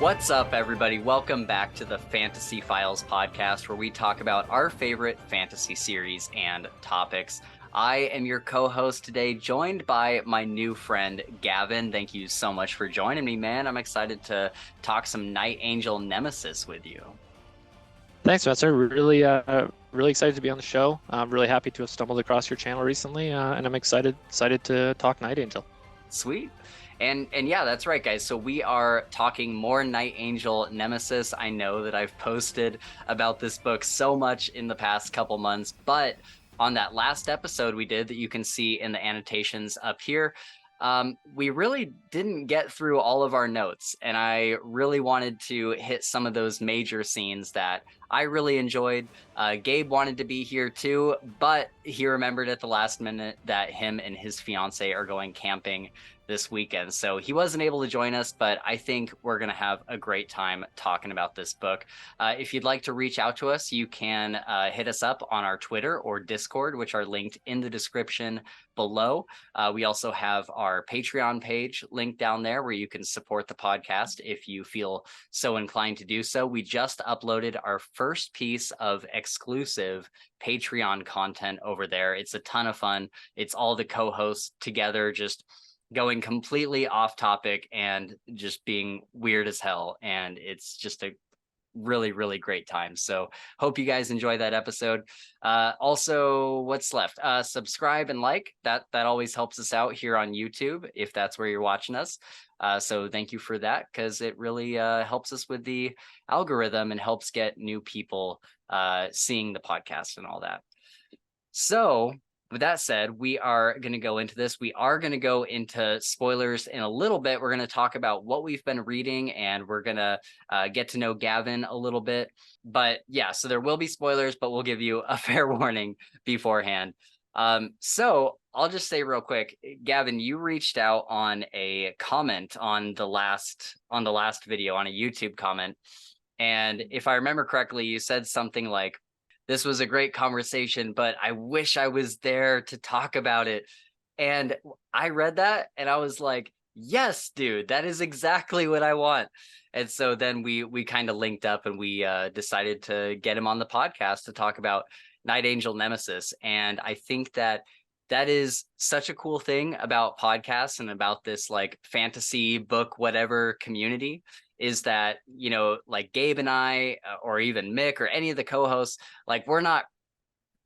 What's up, everybody? Welcome back to the Fantasy Files podcast, where we talk about our favorite fantasy series and topics. I am your co-host today, joined by my new friend, Gavin. Thank you so much for joining me, man. I'm excited to talk some Night Angel Nemesis with you. Thanks, Spencer. Really excited to be on the show. I'm really happy to have stumbled across your channel recently, and I'm excited to talk Night Angel. Sweet. And yeah, that's right, guys. So we are talking more Night Angel Nemesis. I know that I've posted about this book so much in the past couple months, but on that last episode we did that you can see in the annotations up here, we really didn't get through all of our notes, and I really wanted to hit some of those major scenes that I really enjoyed. Gabe wanted to be here too, but he remembered at the last minute that him and his fiance are going camping this weekend, so he wasn't able to join us, but I think we're going to have a great time talking about this book. If you'd like to reach out to us, you can hit us up on our Twitter or Discord, which are linked in the description below. We also have our Patreon page linked down there where you can support the podcast if you feel so inclined to do so. We just uploaded our first piece of exclusive Patreon content over there. It's a ton of fun. It's all the co-hosts together, just going completely off topic and just being weird as hell. And it's just a really, really great time. So hope you guys enjoy that episode. Also, what's left? Subscribe and like. That always helps us out here on YouTube if that's where you're watching us. So thank you for that, because it really helps us with the algorithm and helps get new people seeing the podcast and all that. So with that said, we are going to go into this. We are going to go into spoilers in a little bit. We're going to talk about what we've been reading, and we're going to get to know Gavin a little bit. But yeah, so there will be spoilers, but we'll give you a fair warning beforehand. So I'll just say real quick, Gavin, you reached out on a comment on the last video, on a YouTube comment. And if I remember correctly, you said something like, "This was a great conversation, but I wish I was there to talk about it." And I read that and I was like, yes, dude, that is exactly what I want. And so then we kind of linked up, and we decided to get him on the podcast to talk about Night Angel Nemesis. And I think that is such a cool thing about podcasts and about this like fantasy book, whatever community, is that, you know, like Gabe and I, or even Mick or any of the co-hosts, like we're not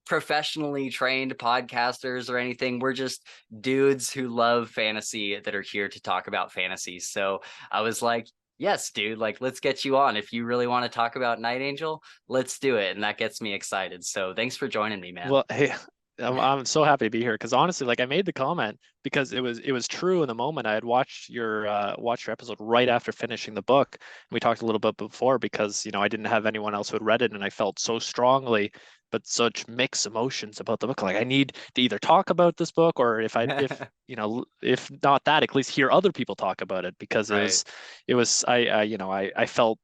professionally trained podcasters or anything. We're just dudes who love fantasy that are here to talk about fantasy. So I was like, yes, dude, like let's get you on. If you really want to talk about Night Angel, let's do it. And that gets me excited. So thanks for joining me, man. Well, hey, I'm so happy to be here because honestly, like I made the comment because it was true in the moment. I had watched your episode right after finishing the book. We talked a little bit before because I didn't have anyone else who had read it, and I felt so strongly but such mixed emotions about the book. Like I need to either talk about this book, or if if not that, at least hear other people talk about it, because Right. I felt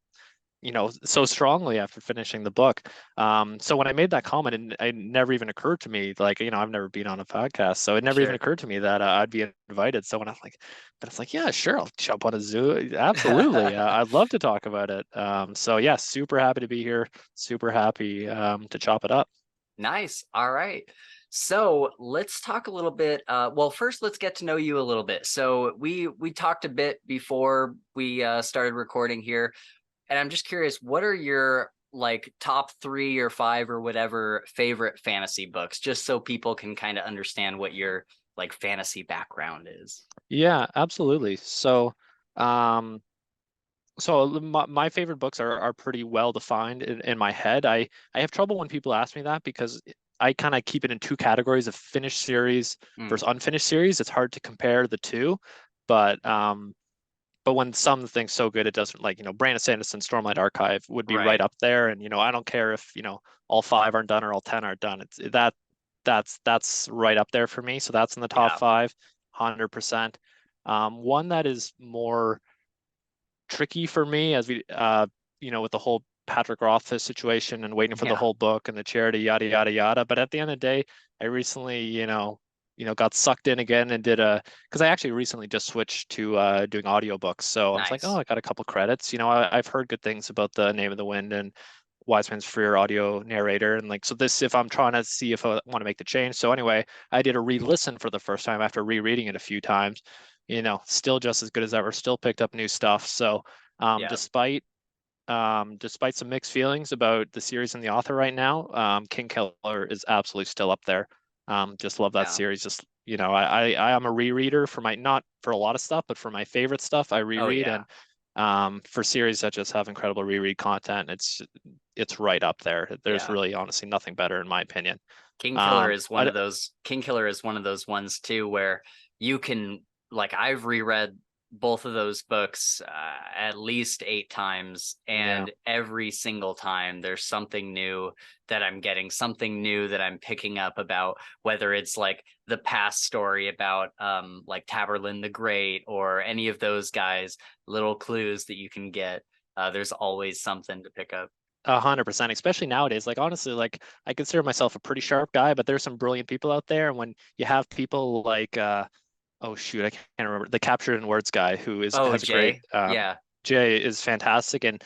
so strongly after finishing the book. So when I made that comment, and it never even occurred to me, like, I've never been on a podcast, so it never even Sure. occurred to me that I'd be invited. So when I was like, yeah, sure, I'll jump on a Zoom. Absolutely. I'd love to talk about it. So yeah, super happy to be here. Super happy to chop it up. Nice. All right. So let's talk a little bit. Well, first, let's get to know you a little bit. So we talked a bit before we started recording here, and I'm just curious, what are your like top 3 or 5 or whatever favorite fantasy books, just so people can kind of understand what your like fantasy background is? Yeah, absolutely. Um, my favorite books are pretty well defined in my head. I have trouble when people ask me that because I kind of keep it in two categories of finished series Mm, versus unfinished series. It's hard to compare the two, but when something's so good it doesn't, like, Brandon Sanderson Stormlight Archive would be right right. up there, and I don't care if all 5 aren't done or all 10 aren't done. It's that's right up there for me. So that's in the top Yeah. 5, 100%. One that is more tricky for me, as we with the whole Patrick Rothfuss situation and waiting for the Yeah. whole book and the charity, yada yada yada. But at the end of the day, I recently got sucked in again and because I actually recently just switched to doing audiobooks. So I was like, oh, Nice. I got a couple credits. I've heard good things about the Name of the Wind and Wise Man's Fear audio narrator. And like, so this, if I'm trying to see if I want to make the change. So anyway, I did a re-listen for the first time after rereading it a few times, still just as good as ever, still picked up new stuff. So Yeah. despite some mixed feelings about the series and the author right now, King Killer is absolutely still up there. Just love that Yeah. series. Just, I am a rereader for not for a lot of stuff, but for my favorite stuff, I Oh reread. yeah. And for series that just have incredible reread content, it's right up there. There's Yeah. really honestly nothing better in my opinion. King Killer is one of those ones too where you can, like, I've reread both of those books at least 8 times, Yeah, and every single time there's something new that I'm getting, something new that I'm picking up about, whether it's like the past story about like Taborlin the Great or any of those guys, little clues that you can get. There's always something to pick up. 100%, especially nowadays. Like honestly, like I consider myself a pretty sharp guy, but there's some brilliant people out there. And when you have people like oh shoot, I can't remember the captured in words guy who Oh, has a great Jay. Yeah. Jay is fantastic, and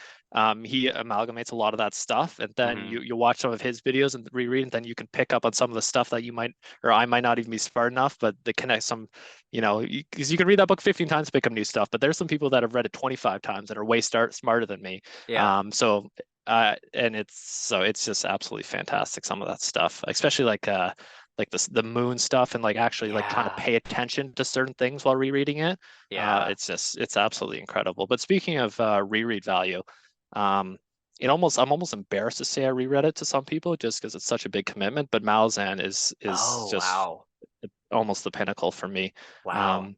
he amalgamates a lot of that stuff, and then Hmm. you watch some of his videos and reread, and then you can pick up on some of the stuff that you might or I might not even be smart enough, but they connect some, because you can read that book 15 times to pick up new stuff, but there's some people that have read it 25 times and are way smarter than me. Yeah. So and it's just absolutely fantastic, some of that stuff, especially like the moon stuff and like actually like trying to Yeah. pay attention to certain things while rereading it. Yeah. It's absolutely incredible. But speaking of reread value, um, I'm almost embarrassed to say I reread it to some people just because it's such a big commitment. But Malzahn is Oh, just wow. almost the pinnacle for me. Wow. Um,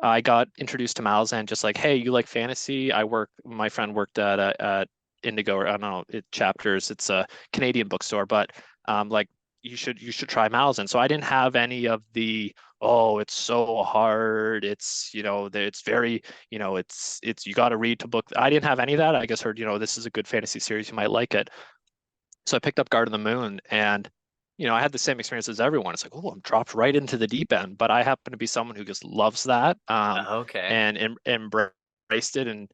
I got introduced to Malzahn just like, hey, you like fantasy? My friend worked at Indigo, or I don't know, Chapters. It's a Canadian bookstore, but like you should try Malzahn. So I didn't have any of the, oh, it's so hard. It's very, it's you got to read to book. I didn't have any of that. I just heard, this is a good fantasy series. You might like it. So I picked up Guard of the Moon, and I had the same experience as everyone. It's like, oh, I'm dropped right into the deep end. But I happen to be someone who just loves that, Okay. and embraced it and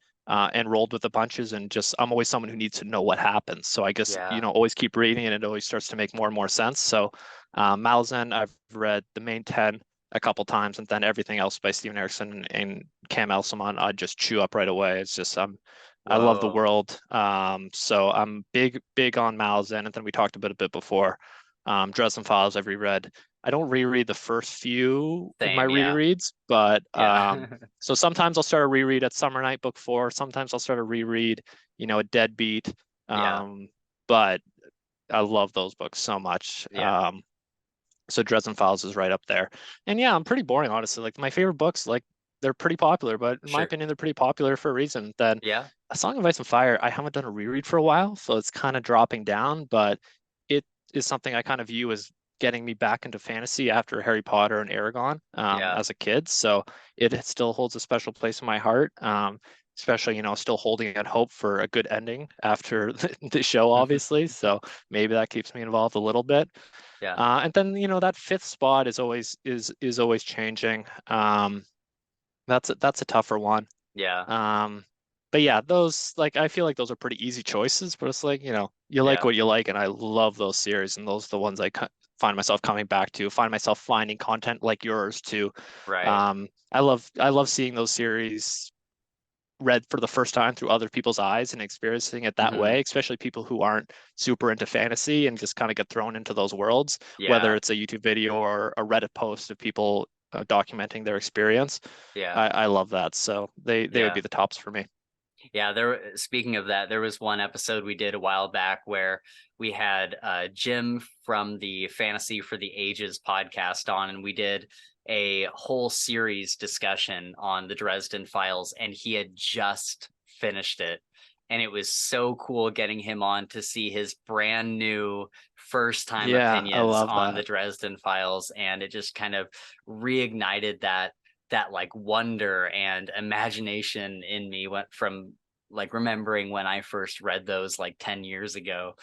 rolled with the punches. And just I'm always someone who needs to know what happens. So I guess Yeah. always keep reading, and it always starts to make more and more sense. So Malzahn, I've read the main 10 a couple times, and then everything else by Steven Erikson and Cam Elsamon, I just chew up right away. It's just I love the Whoa. world. So I'm big on Malzahn. And then we talked about a bit before. Dresden Files I've reread. I don't reread the first few of my Same. Yeah. rereads, but Yeah. so sometimes I'll start a reread at Summer Night Book 4. Sometimes I'll start a reread, a Deadbeat. Yeah. But I love those books so much. Yeah. So Dresden Files is right up there. And yeah, I'm pretty boring, honestly. Like my favorite books, like they're pretty popular, but in my Sure. opinion, they're pretty popular for a reason. Then Yeah. A Song of Ice and Fire, I haven't done a reread for a while, so it's kind of dropping down, but it is something I kind of view as getting me back into fantasy after Harry Potter and Aragon Yeah. as a kid. So it still holds a special place in my heart. Especially, still holding out hope for a good ending after the show, obviously. So maybe that keeps me involved a little bit. Yeah. And then that fifth spot is always changing. That's a tougher one. Yeah. Um, but yeah, those like I feel like those are pretty easy choices. But it's like you like Yeah. what you like, and I love those series, and those are the ones find myself coming back to. Find myself finding content like yours too. Right. I love seeing those series read for the first time through other people's eyes and experiencing it that Hmm. way, especially people who aren't super into fantasy and just kind of get thrown into those worlds, whether Yeah. it's a YouTube video or a Reddit post of people documenting their experience. Yeah. I love that. So they would Yeah. be the tops for me. Yeah, speaking of that, there was one episode we did a while back where we had Jim from the Fantasy for the Ages podcast on, and we did a whole series discussion on the Dresden Files, and he had just finished it. And it was so cool getting him on to see his brand new first time Yeah, I opinions love on the that. Dresden Files, and it just kind of reignited that like wonder and imagination in me, went from like remembering when I first read those like 10 years ago.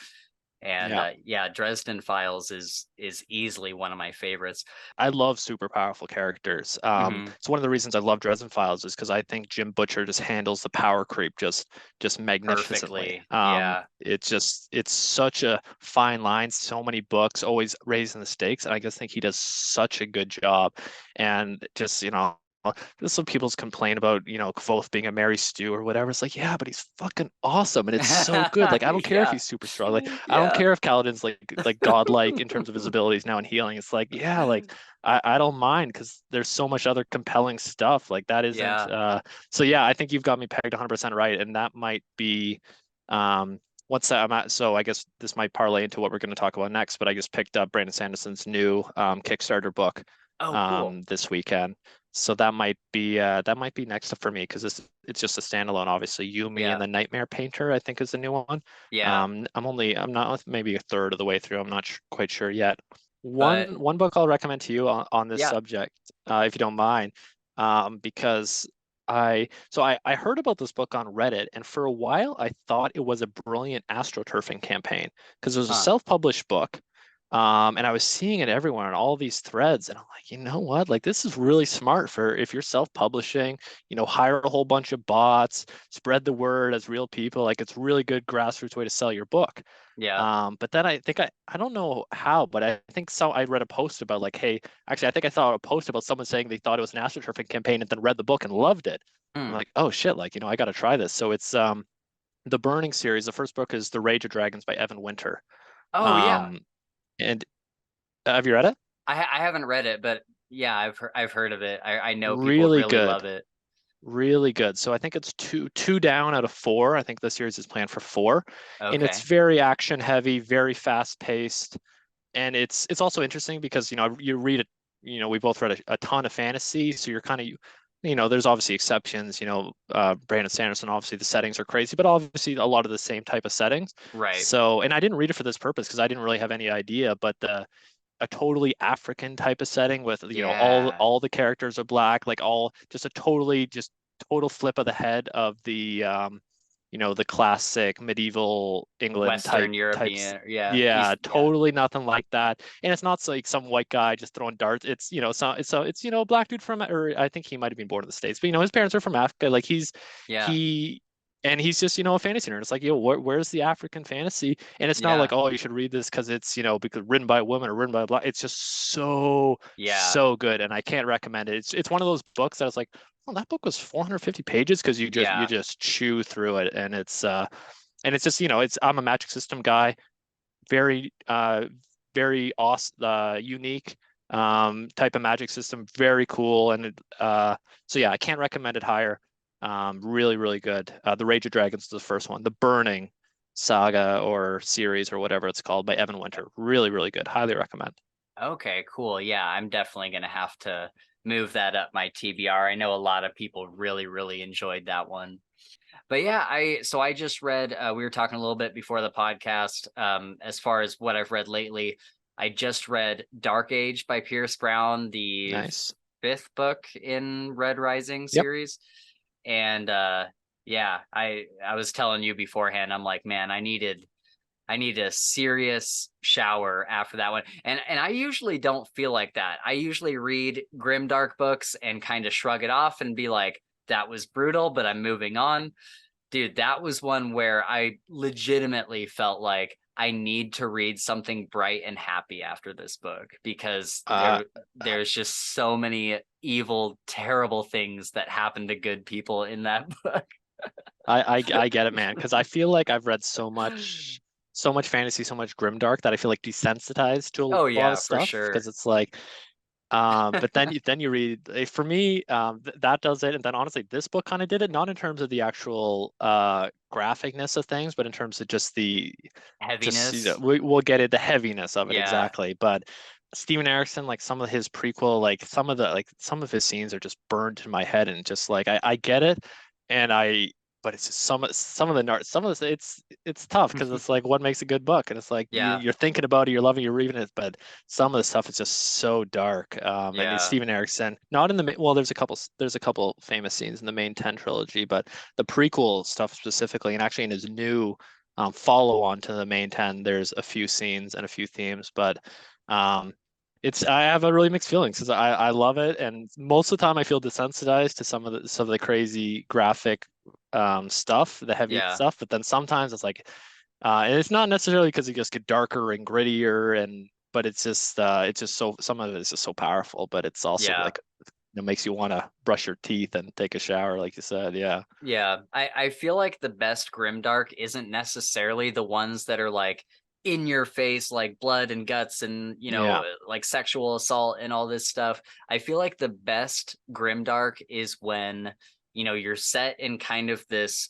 And Yeah. yeah, Dresden Files is easily one of my favorites. I love super powerful characters. Hmm. It's one of the reasons I love Dresden Files is because I think Jim Butcher just handles the power creep just magnificently. Perfectly. Yeah. It's such a fine line. So many books, always raising the stakes, and I just think he does such a good job. And just there's some people's complain about Kvothe being a Mary Stew or whatever. It's like, yeah, but he's fucking awesome, and it's so good. Like I don't care if Yeah. he's super strong. Like I don't Yeah. care if Kaladin's like godlike in terms of his abilities now and healing. It's like, yeah, like I don't mind because there's so much other compelling stuff. Like that isn't Yeah. so yeah, I think you've got me pegged 100% right. And that might be what's that I'm at. So I guess this might parlay into what we're going to talk about next, but I just picked up Brandon Sanderson's new Kickstarter book Oh, cool. this weekend. So that might be next up for me because it's just a standalone. Obviously, You, Me, and Yeah. the Nightmare Painter, I think is the new one. Yeah. I'm not maybe a third of the way through. I'm not quite sure yet. But One book I'll recommend to you on this yeah. subject, if you don't mind, because I heard about this book on Reddit, and for a while I thought it was a brilliant astroturfing campaign because it was a Huh. self-published book, and I was seeing it everywhere on all these threads, and I'm like, you know what? Like this is really smart for if you're self-publishing, hire a whole bunch of bots, spread the word as real people. Like it's really good grassroots way to sell your book. Yeah. But then I think I don't know how, but I think I read a post about like, hey, actually, I think I saw a post about someone saying they thought it was an astroturfing campaign and then read the book and loved it. I'm Hmm. like, oh shit, like, I got to try this. So it's the Burning series. The first book is The Rage of Dragons by Evan Winter. Oh, yeah. Um, and have you read it? I haven't read it, but yeah, I've heard of it. I know people Really really good. love it. Really good. So I think it's two down out of four. I think the series is planned for four. And it's Okay. very action heavy, very fast paced. And it's also interesting because you read it, we both read a ton of fantasy, so you're kind of there's obviously exceptions, Brandon Sanderson, obviously the settings are crazy, but obviously a lot of the same type of settings. Right. So, and I didn't read it for this purpose because I didn't really have any idea, but a totally African type of setting with Yeah. all the characters are black, like all just a totally just total flip of the head of the classic medieval England Western types. European. Yeah. Yeah, East. Yeah. totally nothing like that. And it's not like some white guy just throwing darts. It's a black dude from, or I think he might have been born in the States, but his parents are from Africa. Like Yeah. he and he's just a fantasy nerd. It's like, where's the African fantasy? And it's not Yeah. like, oh, you should read this because it's because written by a woman or written by a black. It's just so Yeah. so good, and I can't recommend it. It's one of those books that it's like, oh, that book was 450 pages because you Yeah. just chew through it, and it's just it's I'm a Magic System guy, very very awesome, unique type of Magic System, very cool, and so yeah, I can't recommend it higher. Really, really good. The Rage of Dragons is the first one. The Burning saga or series or whatever it's called by Evan Winter. Really, really good. Highly recommend. Okay, cool. Yeah, I'm definitely gonna have to move that up my TBR. I know a lot of people really, really enjoyed that one. But yeah, I just read we were talking a little bit before the podcast as far as what I've read lately. I just read Dark Age by Pierce Brown, the Nice. fifth book in Red Rising Yep. series. And yeah, I was telling you beforehand, I'm like, man, I need a serious shower after that one. And I usually don't feel like that. I usually read grimdark books and kind of shrug it off and be like, that was brutal, but I'm moving on. Dude, that was one where I legitimately felt like I need to read something bright and happy after this book because Uh, there's just so many evil, terrible things that happen to good people in that book. I get it, man, because I feel like I've read so much fantasy, so much grimdark that I feel like desensitized to Oh a lot yeah, of for stuff sure. because it's like but then you read for me that does it, and then honestly this book kind of did it, not in terms of the actual graphicness of things, but in terms of just Heaviness. we'll get it, the heaviness of it Yeah. exactly. But Steven Erickson, like some of his prequel, like some of his scenes are just burned to my head, and just like I get it, and but it's just some of the it's tough because it's like what makes a good book, and it's like Yeah. you're thinking about it, you're loving, you're reading it, but some of the stuff is just so dark. And Yeah. Steven Erickson, not in the well, there's a couple famous scenes in the main 10 trilogy, but the prequel stuff specifically, and actually in his new follow on to the main 10. There's a few scenes and a few themes, but um, I have a really mixed feelings because I love it, and most of the time I feel desensitized to some of the crazy graphic stuff, the heavy Yeah. stuff. But then sometimes it's like, and it's not necessarily because it just get darker and grittier, and but it's just so some of it is just so powerful. But it's also Yeah. like it makes you want to brush your teeth and take a shower, like you said. Yeah, Yeah, I feel like the best grimdark isn't necessarily the ones that are like in your face, like blood and guts and, yeah. like sexual assault and all this stuff. I feel like the best grimdark is when, you're set in kind of this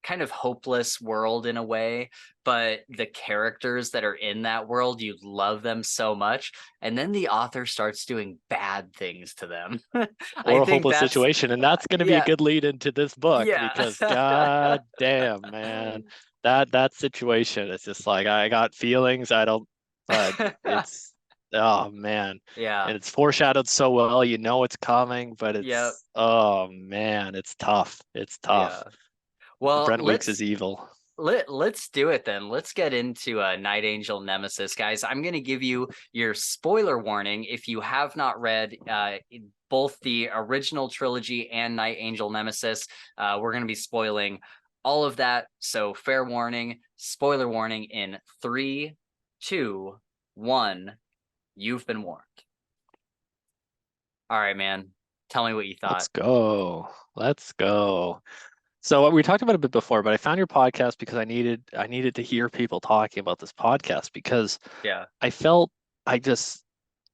kind of hopeless world in a way, but the characters that are in that world, you love them so much. And then the author starts doing bad things to them. I Or a think hopeless that's, situation. And that's going to be a yeah, good lead into this book yeah. because god damn, man, that situation is just like I got feelings. I don't, it's oh man, Yeah. and it's foreshadowed so well. You know it's coming, but Yep. it's oh man, it's tough. It's Yeah. tough. Well, Brent Weeks is evil. let's do it then. Let's get into Night Angel Nemesis, guys. I'm going to give you your spoiler warning if you have not read both the original trilogy and Night Angel Nemesis. We're going to be spoiling all of that. So fair warning, spoiler warning in 3, 2, 1. You've been warned. All right, man. Tell me what you Let's thought. go. Let's go. So we talked about it a bit before, but I found your podcast because I needed to hear people talking about this podcast because Yeah. I felt I just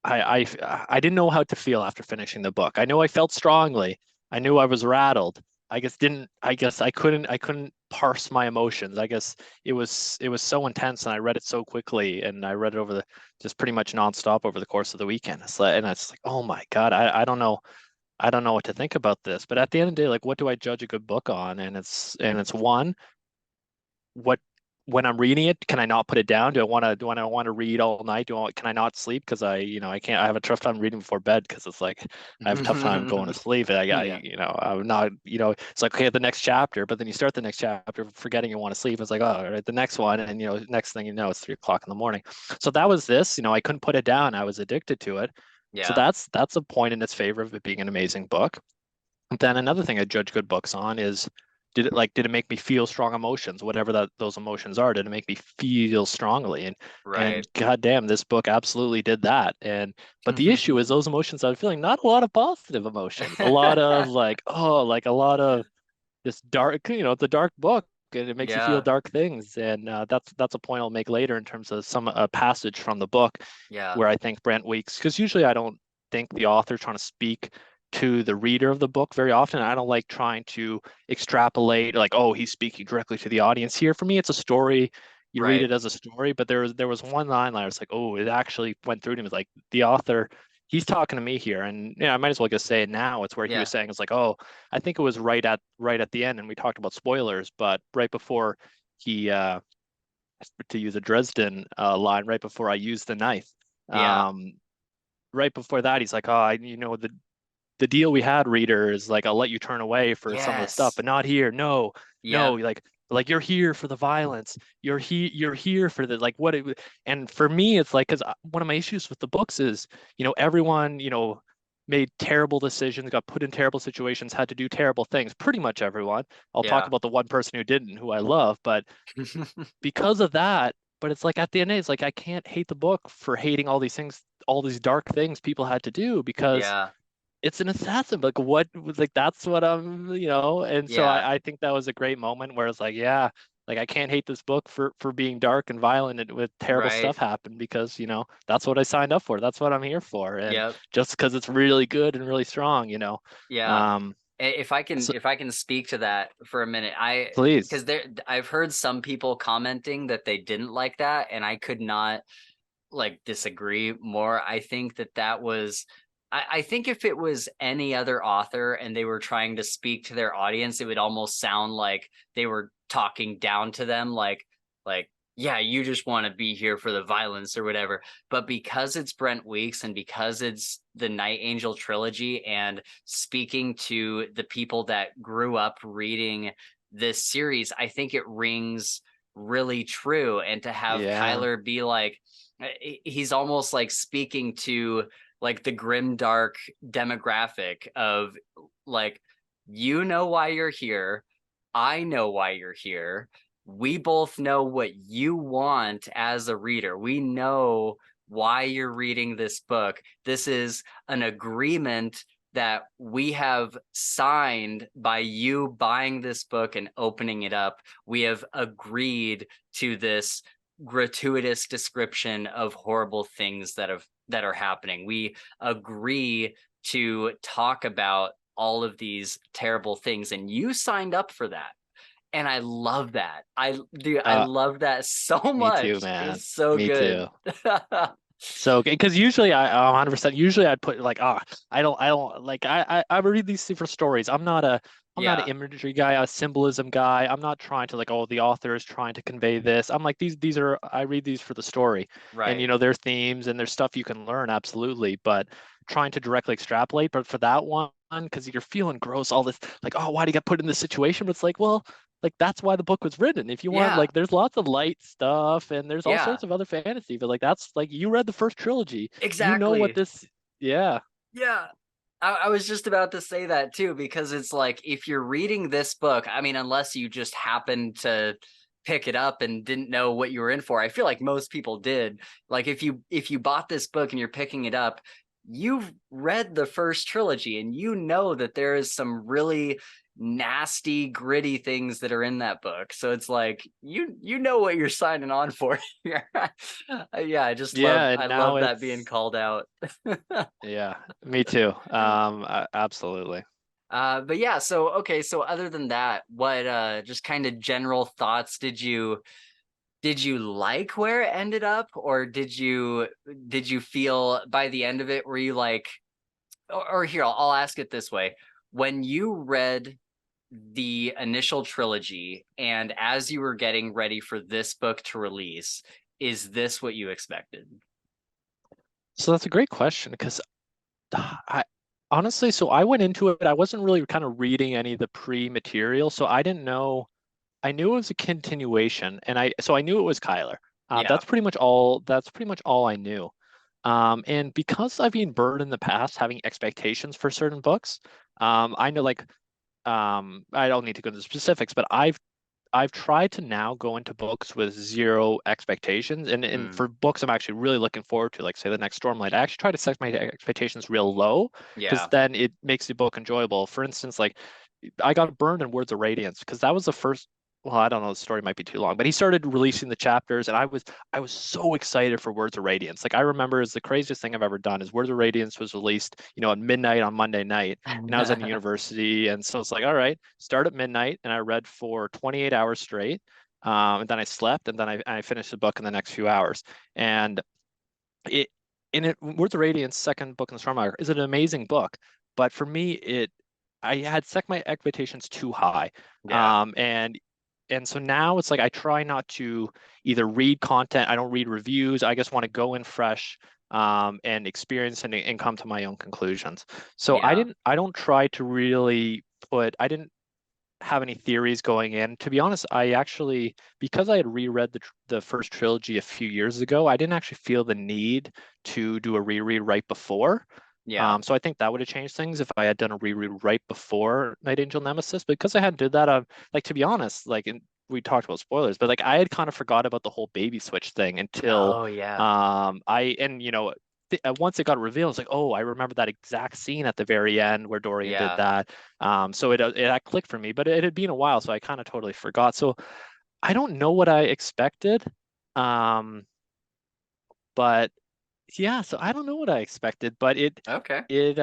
I didn't know how to feel after finishing the book. I know I felt strongly. I knew I was rattled. I guess I couldn't parse my emotions. I guess it was so intense and I read it so quickly and I read it over the just pretty much nonstop over the course of the weekend. And it's like, oh my God, I don't know. I don't know what to think about this. But at the end of the day, like what do I judge a good book on? And it's one, what when I'm reading it, can I not put it down? Do I want to read all night? Can I not sleep? Because I can't, I have a tough time reading before bed because it's like I have a tough time going to sleep. And Yeah. I'm not, it's like, okay, the next chapter, but then you start the next chapter forgetting you want to sleep. It's like, oh, all right, the next one. And next thing you know, it's 3 o'clock in the morning. So that was this, I couldn't put it down. I was addicted to it. So Yeah. that's a point in its favor of it being an amazing book. Then another thing I judge good books on is did it make me feel strong emotions, whatever those emotions are? Did it make me feel strongly? And Right. goddamn, this book absolutely did that. But the issue is those emotions I was feeling, not a lot of positive emotions, a lot of like, oh, like a lot of this dark, it's a dark book and it makes you feel Yeah. dark things. And that's a point I'll make later in terms of some a passage from the book Yeah. where I think Brent Weeks, because usually I don't think the author's trying to speak to the reader of the book very often. I don't like trying to extrapolate like, oh, he's speaking directly to the audience here. For me, it's a story. You read Right. it as a story, but there was one line I was like, oh, it actually went through to me. It's like the author, he's talking to me here. And yeah, I might as well just say it now. It's where he was Yeah. saying it's like, oh, I think it was right at the end, and we talked about spoilers, but right before he to use a Dresden line, right before I used the knife. Yeah. Um, right before that, he's like, "Oh, the deal we had, reader, is like I'll let you turn away for some of the stuff, Yes. but not here. No, no, Yep. like you're here for the violence. You're here for the like what it." And for me, it's like because one of my issues with the books is, everyone, made terrible decisions, got put in terrible situations, had to do terrible things. Pretty much everyone. I'll talk Yeah. about the one person who didn't, who I love, but because of that, but it's like at the end of the day, it's like I can't hate the book for hating all these things, all these dark things people had to do because Yeah. it's an assassin. Like what like that's what and so Yeah. I think that was a great moment where it's like, yeah, like I can't hate this book for being dark and violent and with terrible Right. stuff happen because, that's what I signed up for. That's what I'm here for. And Yep. just because it's really good and really strong, Yeah. Um so If I can speak to that for a minute, because please. I've heard some people commenting that they didn't like that, and I could not like disagree more. I think that was I think if it was any other author and they were trying to speak to their audience, it would almost sound like they were talking down to them, like yeah, you just want to be here for the violence or whatever. But because it's Brent Weeks and because it's the Night Angel trilogy and speaking to the people that grew up reading this series, I think it rings really true. And to have Yeah. Kyler be like, he's almost like speaking to like the grim dark demographic of like, you know why you're here, I know why you're here, we both know what you want as a reader, we know why you're reading this book, this is an agreement that we have signed by you buying this book and opening it up. We have agreed to this gratuitous description of horrible things that are happening. We agree to talk about all of these terrible things, and you signed up for that. And I love that. I Uh, love that so Me too, much. man. It's so Me too. good. So, because usually I 100%, usually I'd put like, I don't like, I read these for stories. I'm not an Yeah, imagery guy, a symbolism guy. I'm not trying to like, oh, the author is trying to convey this. I'm like, these are, I read these for the story, and right. there's themes and there's stuff you can learn, absolutely, but trying to directly extrapolate. But for that one, because you're feeling gross, all this like, oh, why do you get put in this situation? But it's like, well, like that's why the book was written. If you want, Yeah, like, there's lots of light stuff and there's all yeah, sorts of other fantasy, but like that's like you read the first trilogy. You know what exactly. this, yeah. Yeah. I was just about to say that too, because it's like if you're reading this book, I mean, unless you just happened to pick it up and didn't know what you were in for, I feel like most people did. Like if you bought this book and you're picking it up, you've read the first trilogy and you know that there is some really nasty, gritty things that are in that book. So it's like you know what you're signing on for here. Yeah, Yeah, I and now love that being it's, called out. yeah, me too. Absolutely. But yeah, so okay, so other than that, what just kind of general thoughts did you like where it ended up, or did you feel by the end of it were you like, or here I'll ask it this way. When you read the initial trilogy and as you were getting ready for this book to release, is this what you expected? So that's a great question because I honestly, so I went into it, I wasn't really kind of reading any of the pre-material, so I didn't know. I knew it was a continuation, and I knew it was Kyler. Yeah, That's pretty much all I knew. And because I've been burned in the past having expectations for certain books, I know like I don't need to go into specifics, but I've tried to now go into books with zero expectations, and mm, for books I'm actually really looking forward to, like say the next Stormlight, I actually try to set my expectations real low because yeah. then it makes the book enjoyable. For instance, like I got burned in Words of Radiance because that was the first. Well, I don't know, the story might be too long, but he started releasing the chapters, and I was so excited for Words of Radiance. Like I remember, is the craziest thing I've ever done is Words of Radiance was released, at midnight on Monday night, and I was in university, and so it's like, all right, start at midnight, and I read for 28 hours straight, and then I slept, and then I finished the book in the next few hours, and it Words of Radiance, second book in the Stormlight, is an amazing book, but for me, I had set my expectations too high, Yeah. and so now it's like I try not to either read content. I don't read reviews. I just want to go in fresh, and experience and come to my own conclusions. So Yeah. I don't try to really I didn't have any theories going in. To be honest, I actually, because I had reread the first trilogy a few years ago, I didn't actually feel the need to do a reread right before. Yeah. So I think that would have changed things if I had done a reread right before Night Angel Nemesis. But because I hadn't did that, like to be honest, like we talked about spoilers, but like I had kind of forgot about the whole baby switch thing until Oh yeah. I and once it got revealed, it's like, oh, I remember that exact scene at the very end where Dorian did Yeah. that. So it had clicked for me, but it had been a while, so I kind of totally forgot. So I don't know what I expected, um, but yeah, so I don't know what I expected, but Okay. it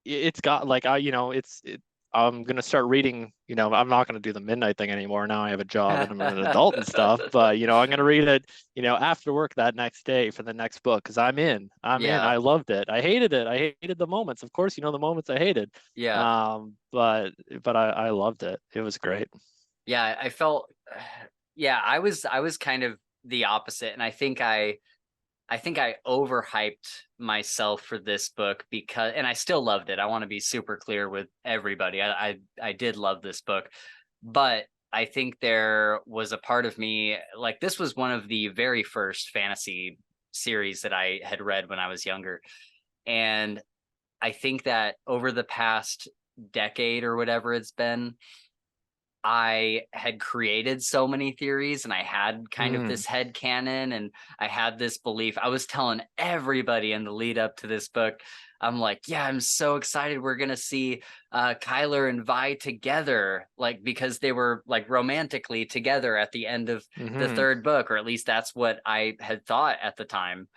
it's got like I'm gonna start reading, I'm not gonna do the midnight thing anymore. Now I have a job and I'm an adult and stuff, but I'm gonna read it, after work that next day for the next book because I'm in. Yeah. I loved it. I hated it. I hated the moments. Of course, the moments I hated. Yeah. But I loved it. It was great. Yeah. I felt yeah, I was kind of the opposite. And I think I overhyped myself for this book because and I still loved it. I want to be super clear with everybody. I did love this book. But I think there was a part of me, like, this was one of the very first fantasy series that I had read when I was younger. And I think that over the past decade or whatever it's been, I had created so many theories and I had kind of Mm, this head canon and I had this belief. I was telling everybody in the lead up to this book, I'm like, yeah, I'm so excited. We're going to see Kyler and Vi together, like, because they were like romantically together at the end of the hmm third book, or at least that's what I had thought at the time.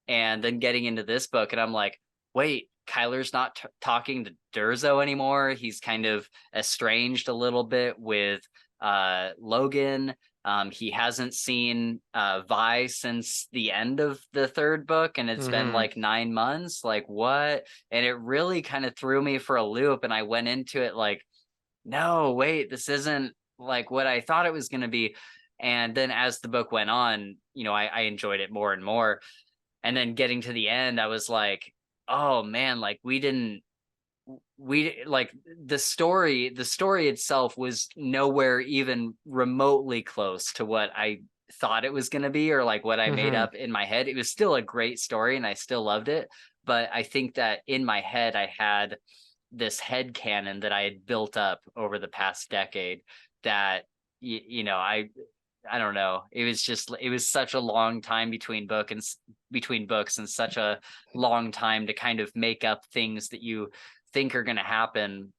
And then getting into this book, and I'm like, wait, Kyler's not talking to Durzo anymore. He's kind of estranged a little bit with Logan. He hasn't seen Vi since the end of the third book, and it's been hmm like 9 months. Like, what? And it really kind of threw me for a loop. And I went into it like, no, wait, this isn't like what I thought it was going to be. And then as the book went on, I enjoyed it more and more. And then getting to the end, I was like, oh man, like we like the story itself was nowhere even remotely close to what I thought it was going to be, or like what I made hmm up in my head. It was still a great story and I still loved it, but I think that in my head I had this head canon that I had built up over the past decade that I don't know. It was such a long time between books, and such a long time to kind of make up things that you think are going to happen.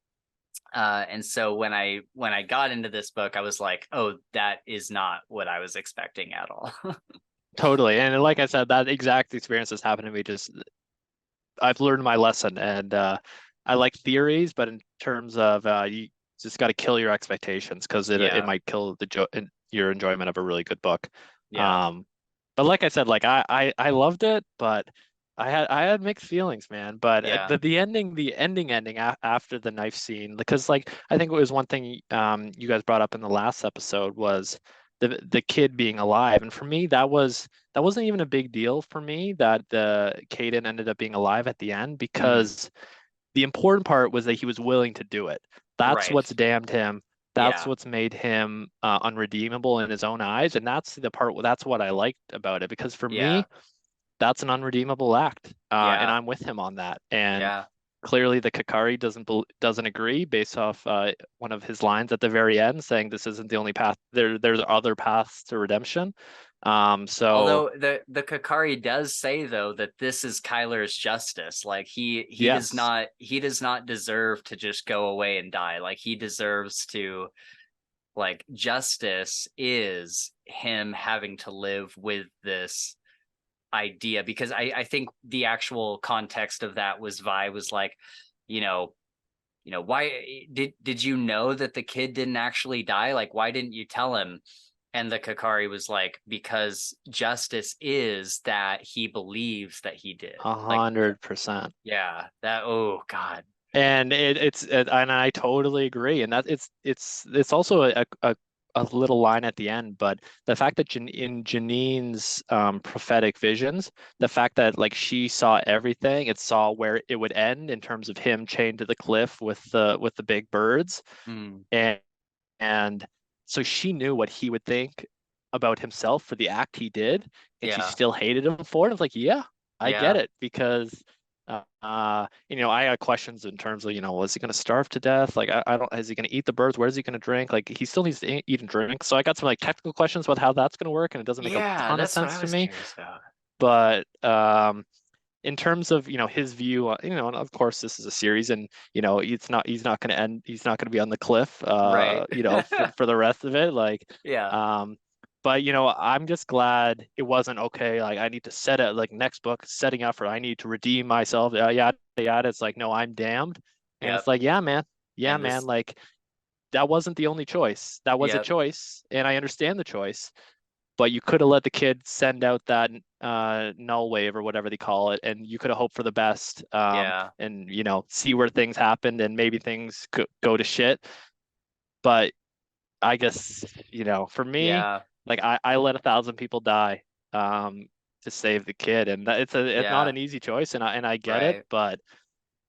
And so when I got into this book, I was like, oh, that is not what I was expecting at all. Totally. And like I said, that exact experience has happened to me. Just I've learned my lesson, and I like theories, but in terms of you just got to kill your expectations because it Yeah, might kill your enjoyment of a really good book. yeah, Um, but like I said, like I loved it, but I had mixed feelings, man. But yeah, the ending after the knife scene, because like I think it was one thing you guys brought up in the last episode was the kid being alive, and for me that wasn't even a big deal for me that the Caden ended up being alive at the end mm, because the important part was that he was willing to do it. That's right, what's damned him. That's yeah, what's made him unredeemable in his own eyes, and that's the part. That's what I liked about it because for yeah, me, that's an unredeemable act, and yeah, I'm with him on that. And yeah, clearly, the Kakari doesn't agree based off one of his lines at the very end, saying this isn't the only path. There's other paths to redemption. So Although the Kakari does say though that this is Kyler's justice. Like yes. he does not deserve to just go away and die. Like he deserves to, like, justice is him having to live with this idea, because I think the actual context of that was Vi was like, you know, why did you know that the kid didn't actually die? Like, why didn't you tell him? And the Kakari was like, because justice is that he believes that he did. a Like, hundred percent. yeah, that, oh God. And and I totally agree. And that it's also a little line at the end, but the fact that in Janine's prophetic visions, the fact that like she saw everything, it saw where it would end in terms of him chained to the cliff with the big birds, Mm, and and so she knew what he would think about himself for the act he did, and she yeah, still hated him for it. I was like, yeah, I get yeah, it because I had questions in terms of, was he going to starve to death? Like, I don't, is he going to eat the birds? Where's he going to drink? Like, he still needs to eat and drink. So I got some like technical questions about how that's going to work, and it doesn't make a yeah. ton of That's what I sense to was me. curious about. But in terms of his view and of course this is a series, and he's not going to end, he's not going to be on the cliff Right. for the rest of it, like Yeah. um but I'm just glad it wasn't okay, like I need to set it like next book setting up for I need to redeem myself, yada yada. It's like, no, I'm damned. And it's Yep. like, yeah And man, this, like that wasn't the only choice, that was a yep. choice, and I understand the choice, but you could have let the kid send out that null wave or whatever they call it, and you could have hoped for the best, Yeah. and see where things happened, and maybe things go to shit. But I guess for me, Yeah. like I let 1,000 people die to save the kid, and it's not Yeah. an easy choice, and I get it, Right. but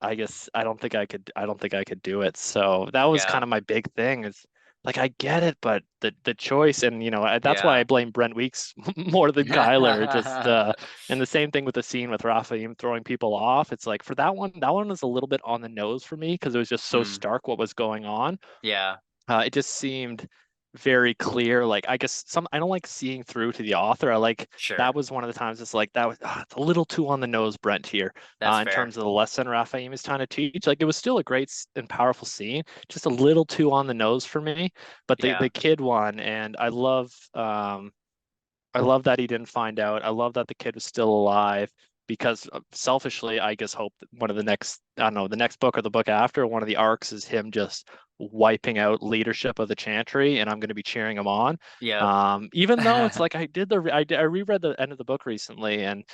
I guess I don't think I could do it. So that was Yeah. kind of my big thing. Is like I get it, but the choice, and that's why I Yeah. blame Brent Weeks more than Kyler. Just and the same thing with the scene with Raphaim throwing people off. It's like for that one was a little bit on the nose for me because it was just so Hmm. stark what was going on. Yeah, It just seemed very clear. Like I guess I don't like seeing through to the author. I like sure. that was one of the times it's like that was it's a little too on the nose, Brent here, That's in fair. terms of the lesson Raphaim is trying to teach. Like it was still a great and powerful scene, just a little too on the nose for me. But the Yeah. kid one, and I love that he didn't find out. I love that the kid was still alive because selfishly, I just hope that one of the next, I don't know, the next book or the book after, one of the arcs is him just wiping out leadership of the Chantry, and I'm going to be cheering him on. Yep. Even though it's like I reread the end of the book recently, and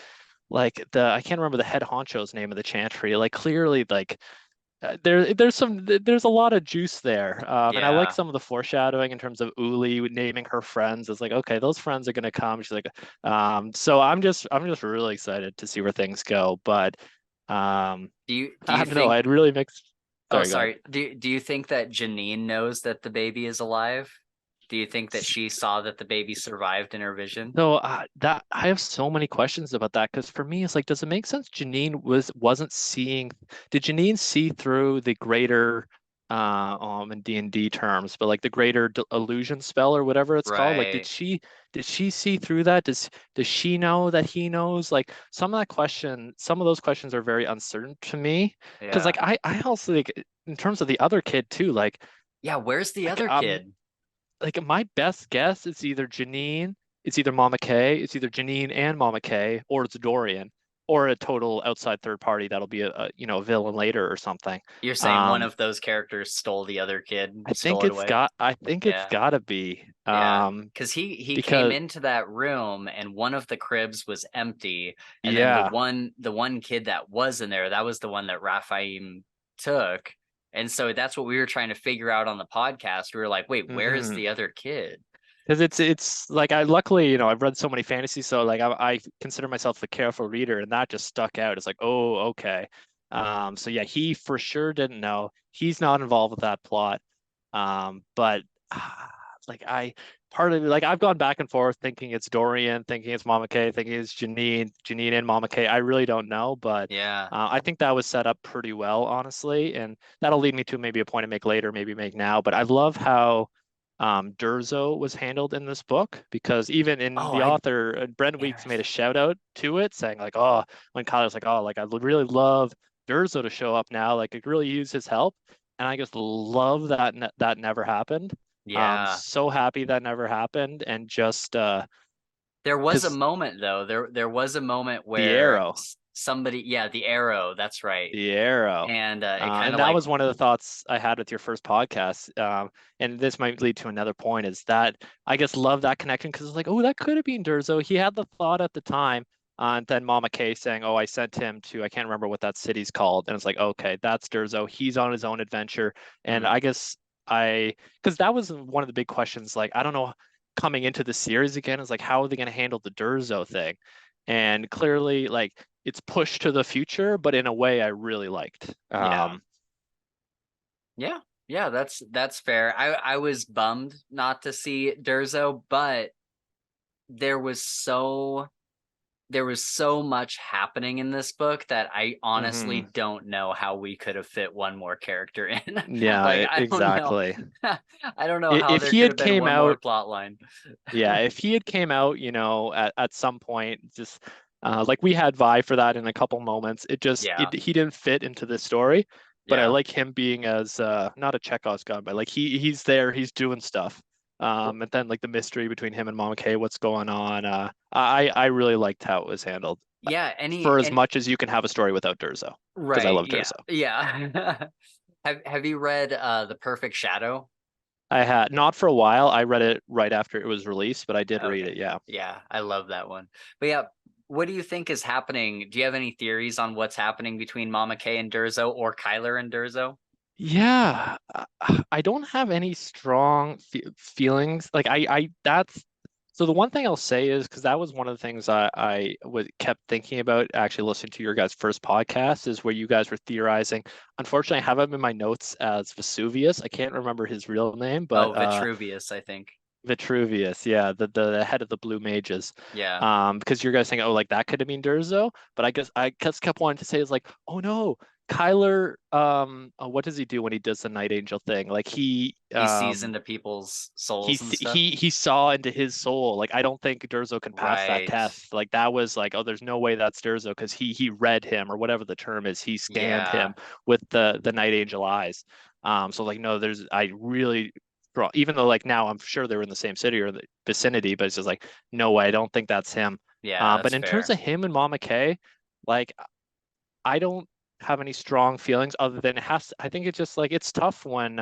like I can't remember the head honcho's name of the Chantry. Like clearly, like there's a lot of juice there, and I like Yeah. some of the foreshadowing in terms of Uli naming her friends. It's like, okay, those friends are gonna come. She's like, so I'm just really excited to see where things go. But Do I you don't know. think I'd really mixed. Oh, Sorry, go ahead. sorry. Do you think that Janine knows that the baby is alive? Do you think that she saw that the baby survived in her vision? So that I have so many questions about that because for me, it's like, does it make sense Janine wasn't seeing? Did Janine see through the greater, in D&D terms, but like the greater illusion spell or whatever it's called? Like, Right. did she see through that? Does she know that he knows? Like, some of those questions are very uncertain to me because Yeah. like I also like in terms of the other kid too, Yeah, where's the like other kid? my best guess is either Janine, it's either Mama K, it's either Janine and Mama K, or it's Dorian, or a total outside third party that'll be a villain later or something. You're saying one Um, of those characters stole the other kid, stole it away? I think it's Yeah. gotta be Yeah. Because he came because into that room and one of the cribs was empty. And then yeah. the one kid that was in there, that was the one that Raphaim took. And so that's what we were trying to figure out on the podcast. We were like, wait, where is hmm the other kid? Because it's like I luckily I've read so many fantasies, so like I consider myself a careful reader, and that just stuck out. It's like, oh, okay. So yeah, he for sure didn't know. He's not involved with that plot. But like part of it, like I've gone back and forth thinking it's Dorian, thinking it's Mama K, thinking it's Janine and Mama K. I really don't know, but Yeah. I think that was set up pretty well, honestly, and that'll lead me to maybe a point to make later, maybe make now. But I love how Durzo was handled in this book because even in Oh, the I author, Brent Weeks made a Interesting. shout out to it, saying like, "Oh, when Kyler's like, oh, like I would really love Durzo to show up now, like I could really use his help," and I just love that that never happened. Yeah. So happy that never happened, and just There was a because moment though. There was a moment the where arrow, somebody, yeah, the arrow, that's right. the arrow. And it kind And of that like, was one of the thoughts I had with your first podcast. And this might lead to another point is that I just love that connection because it's like, oh, that could have been Durzo. He had the thought at the time. And then Mama K saying, oh, I sent him to, I can't remember what that city's called. And it's like, okay, that's Durzo. He's on his own adventure. And mm, I guess because that was one of the big questions. Like, I don't know, coming into the series again, is like, how are they going to handle the Durzo thing? And clearly, like, it's pushed to the future, but in a way I really liked. yeah. Yeah, yeah, that's fair. I was bummed not to see Durzo, but there was so there was so much happening in this book that I honestly hmm don't know how we could have fit one more character in. Like I don't know. exactly. I don't know how If there he could had have been came one more out, plot line. yeah, if he had came out, at some point, just like we had Vi for that in a couple moments, Yeah, he didn't fit into the story. But I yeah. like him being as not a Chekhov's gun, but like he's there, he's doing stuff. And then like the mystery between him and Mama K, what's going on? I really liked how it was handled. Yeah, For as any much as you can have a story without Durzo, because I right, love yeah. Durzo. Yeah. Have you read The Perfect Shadow? I had not for a while. I read it right after it was released, but I did read Okay. it. Yeah. Yeah, I love that one. But yeah, what do you think is happening? Do you have any theories on what's happening between Mama K and Durzo or Kyler and Durzo? Yeah, I don't have any strong feelings. Like I that's So the one thing I'll say is because that was one of the things I was kept thinking about actually listening to your guys' first podcast is where you guys were theorizing. Unfortunately, I have him in my notes as Vesuvius. I can't remember his real name, but Oh, Vitruvius, I think. Vitruvius, yeah, the head of the Blue Mages. Yeah. Because you guys think, oh, like that could have been Durzo, but I guess I just kept wanting to say is like, oh no, Kyler, what does he do when he does the Night Angel thing? Like He sees into people's souls and stuff. he saw into his soul. Like I don't think Durzo can pass that Right. test. Like that was like, oh, there's no way that's Durzo because he read him or whatever the term is. He scanned Yeah. him with the Night Angel eyes. So like no, there's I really even though like now I'm sure they're in the same city or the vicinity, but it's just like no way, I don't think that's him. Yeah, But that's in terms fair. of him and Mama K, like I don't have any strong feelings other than it has. I think it's just like it's tough when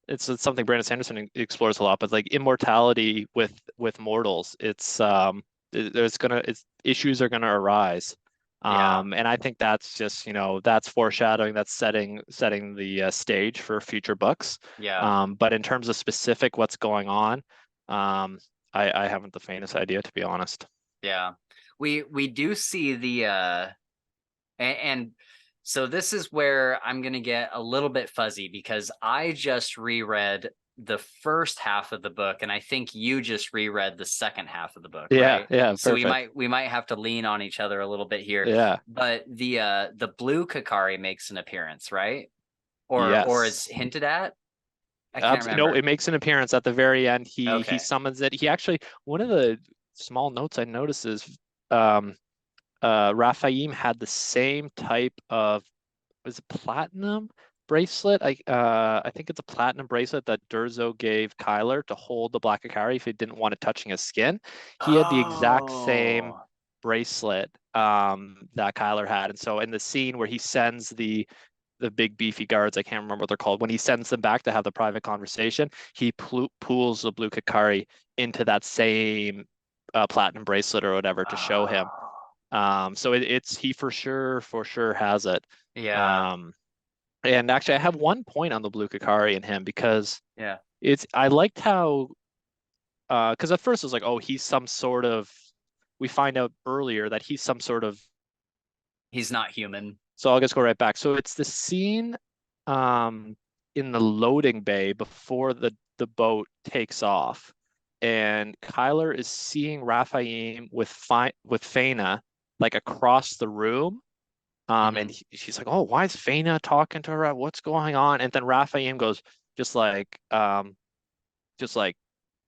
it's something Brandon Sanderson explores a lot, but like immortality with mortals, there's gonna it's issues are gonna arise. Yeah. And I think that's just, that's foreshadowing, that's setting the stage for future books. Yeah. But in terms of specific what's going on, um, I haven't the faintest idea, to be honest. Yeah. We do see the and so this is where I'm going to get a little bit fuzzy because I just reread the first half of the book and I think you just reread the second half of the book, Yeah, right? yeah, So we perfect. might have to lean on each other a little bit here. Yeah, But the blue Kakari makes an appearance, right? Or is yes. hinted at? I can't No, remember. it makes an appearance at the very end. He Okay. summons it. He actually one of the small notes I noticed is um Raphaim had the same type of was it platinum bracelet? I think it's a platinum bracelet that Durzo gave Kyler to hold the Black Akari if he didn't want it touching his skin. He had the exact same Oh. bracelet that Kyler had. And so in the scene where he sends the big beefy guards, I can't remember what they're called, when he sends them back to have the private conversation, he pools the blue Kakari into that same platinum bracelet or whatever to show him. Oh. So it's he for sure has it. Yeah. Um, and actually, I have one point on the blue Kakari in him because Yeah. I liked how because at first it was like, oh, he's some sort of. We find out earlier that he's some sort of. He's not human. So I'll just go right back. So it's the scene um, in the loading bay before the boat takes off, and Kyler is seeing Raphaim with Faina like across the room. And Hmm. she's like, "Oh, why is Faina talking to her? What's going on?" And then Raphaim goes, just like, just like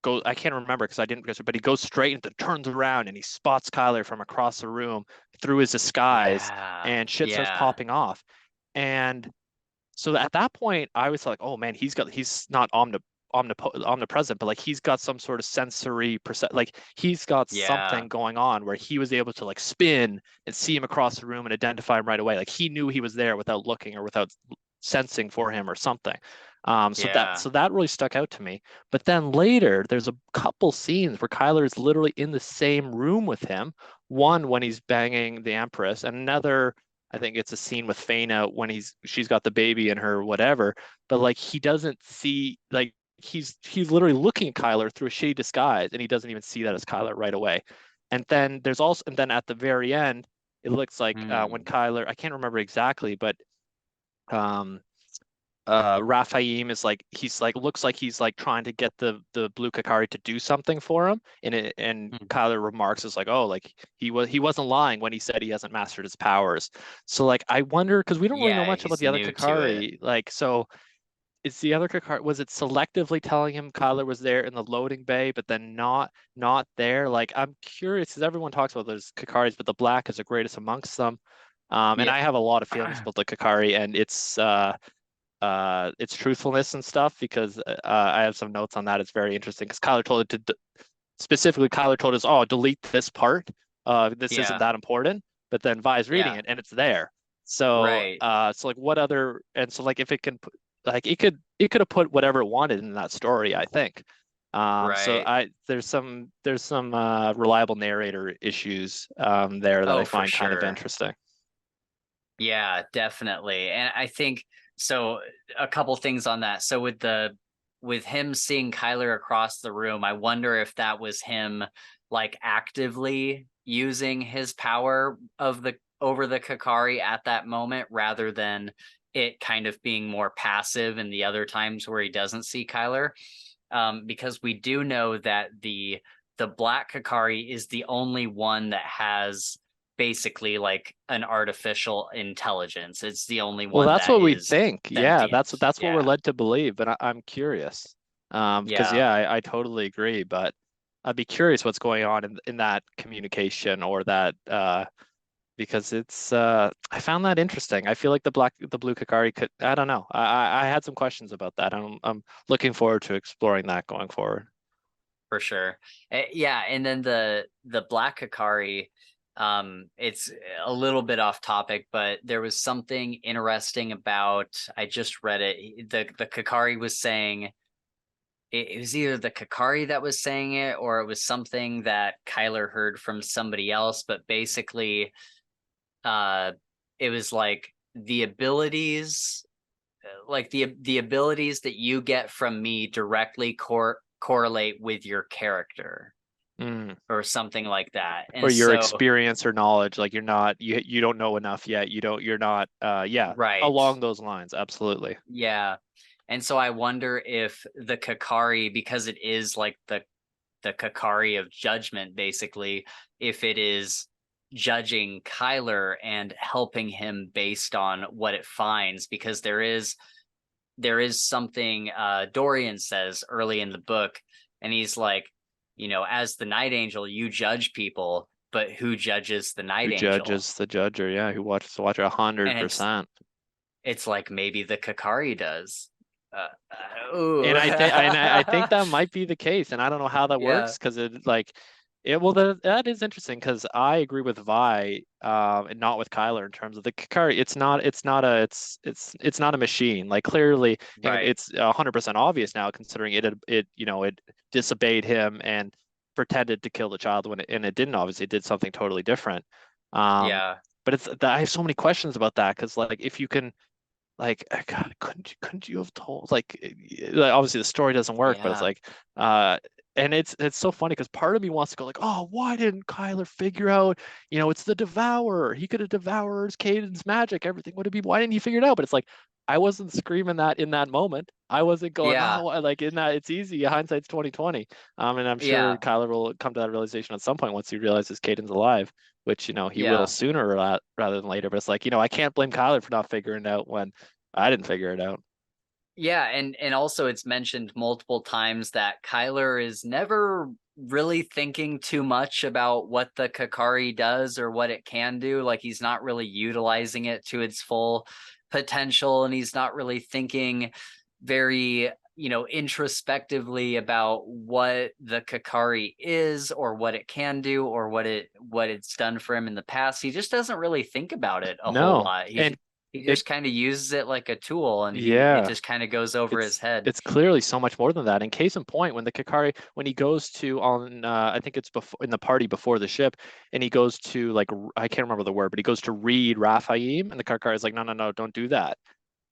go. I can't remember because I didn't, but he goes straight and then turns around and he spots Kyler from across the room through his disguise, Yeah. and shit starts Yeah. popping off. And so at that point, I was like, "Oh man, he's not omnipresent, but like he's got some sort of sensory percent, like he's got Yeah. something going on where he was able to like spin and see him across the room and identify him right away. Like he knew he was there without looking or without sensing for him or something. Yeah. So that really stuck out to me. But then later, there's a couple scenes where Kyler is literally in the same room with him. One when he's banging the Empress, and another, I think it's a scene with Faina when she's got the baby in her whatever. But like he doesn't see like he's literally looking at Kyler through a shady disguise, and he doesn't even see that as Kyler right away. And then at the very end, it looks like when Hmm. Kyler, I can't remember exactly, but um Raphaim is like he's like looks like he's like trying to get the blue Kakari to do something for him, and Kyler remarks is like, oh, like he wasn't lying when he said he hasn't mastered his powers. So like I wonder because we don't really know Yeah, much about he's the other new to it. Kakari, like so is the other Kakari, was it selectively telling him Kyler was there in the loading bay, but then not there? Like I'm curious because everyone talks about those Kakaris, but the black is the greatest amongst them. And Yeah. I have a lot of feelings about the Kakari and its truthfulness and stuff because I have some notes on that. It's very interesting because Kyler told it to specifically Kyler told us, oh, delete this part. This isn't Yeah. that important. But then Vi's reading Yeah. it and it's there. So Right. so like what other and so like if it can put like it could have put whatever it wanted in that story, I think. So Right. I there's some reliable narrator issues there that I Oh, for find kind of sure. interesting. Yeah, definitely. And I think so a couple things on that. So with with him seeing Kyler across the room, I wonder if that was him like actively using his power of the over the Kakari at that moment, rather than it kind of being more passive in the other times where he doesn't see Kyler. Because we do know that the Black Kakari is the only one that has basically like an artificial intelligence. It's the only Well, one that's that what we is think. Yeah, sentient. that's what we're Yeah. led to believe, but I'm curious. Because Yeah, yeah, I totally agree, but I'd be curious what's going on in that communication or that because it's I found that interesting. I feel like the blue Kakari could I don't know. I had some questions about that. I'm looking forward to exploring that going forward. for sure. Yeah, and then the Black Kakari, it's a little bit off topic, but there was something interesting about, I just read it. The Kakari was saying, it was either the Kakari that was saying it, or it was something that Kyler heard from somebody else, but basically uh it was the abilities the abilities that you get from me directly correlate with your character, Mm. or something like that. Or And your so, experience or knowledge, like you don't know enough yet. You're not yeah, right. along those lines, absolutely. Yeah. And so I wonder if the Kakari, because it is like the Kakari of judgment, basically, if it is judging Kyler and helping him based on what it finds, because there is something Dorian says early in the book, and he's like, as the Night Angel, you judge people, but who judges the Night Who Angel? judges the judger? Yeah, who watches the watcher And it's 100%. it's like maybe the Kakari does. And Ooh. I think that might be the case, and I don't know how that Yeah, works because it like it well that is interesting because I agree with Vi and not with Kyler in terms of the Kakari. It's not a machine. Like clearly, and right. it's 100% obvious now considering it disobeyed him and pretended to kill the child when and it didn't obviously it did something totally different. Um, Yeah, but I have so many questions about that because like if you can like God, couldn't you have told like obviously the story doesn't work, but it's yeah, like and it's so funny because part of me wants to go like, oh, why didn't Kyler figure out, it's the Devourer. He could have devoured Caden's magic, everything would have been why didn't he figure it out? But it's like I wasn't screaming that in that moment. I wasn't going, yeah, oh, like in that it's easy. Hindsight's 2020. And I'm sure yeah, Kyler will come to that realization at some point once he realizes Caden's alive, which he will yeah. sooner rather than later. But it's like, I can't blame Kyler for not figuring it out when I didn't figure it out. Yeah, and also it's mentioned multiple times that Kyler is never really thinking too much about what the Kakari does or what it can do. Like he's not really utilizing it to its full potential, and he's not really thinking very, introspectively about what the Kakari is or what it can do or what it's done for him in the past. He just doesn't really think about it a whole No. lot. And He it, just kind of uses it like a tool, and it yeah, just kind of goes over his it's head. it's clearly so much more than that. And case in point, when the Kakari, when he goes to on, I think it's before in the party before the ship, and he goes to like, I can't remember the word, but he goes to read Raphaim, and the Kakari is like, no, no, no, don't do that.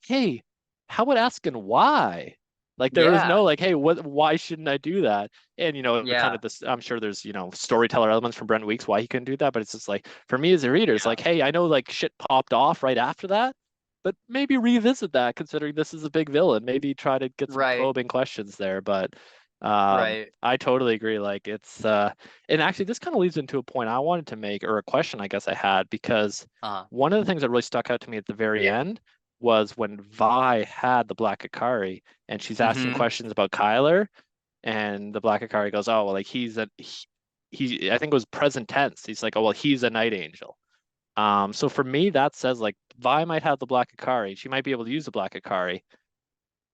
Hey, how about asking why? Like there was Yeah, no like, hey, why shouldn't I do that? And kind yeah, of this, I'm sure there's, storyteller elements from Brent Weeks why he couldn't do that, but it's just like for me as a reader, it's yeah, like, hey, I know like shit popped off right after that, but maybe revisit that considering this is a big villain. Maybe try to get some right, probing questions there. But right. I totally agree. Like it's and actually this kind of leads into a point I wanted to make or a question I guess I had because Uh, one of the things that really stuck out to me at the very end was when Vi had the Black Akari and she's asking mm-hmm. questions about Kyler, and the Black Akari goes, "Oh, well, like I think it was present tense. He's like, oh, well, he's a Night Angel." So for me, that says like Vi might have the Black Akari. She might be able to use the Black Akari,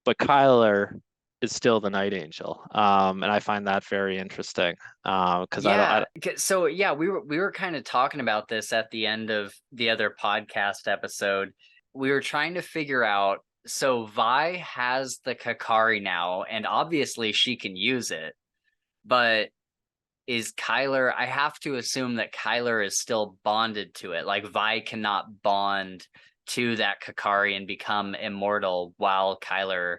but Kyler is still the Night Angel. And I find that very interesting. Because Yeah. So yeah, we were kind of talking about this at the end of the other podcast episode. We were trying to figure out. So Vi has the Kakari now, and obviously she can use it, but is Kyler, I have to assume that Kyler is still bonded to it. Like Vi cannot bond to that Kakari and become immortal while Kyler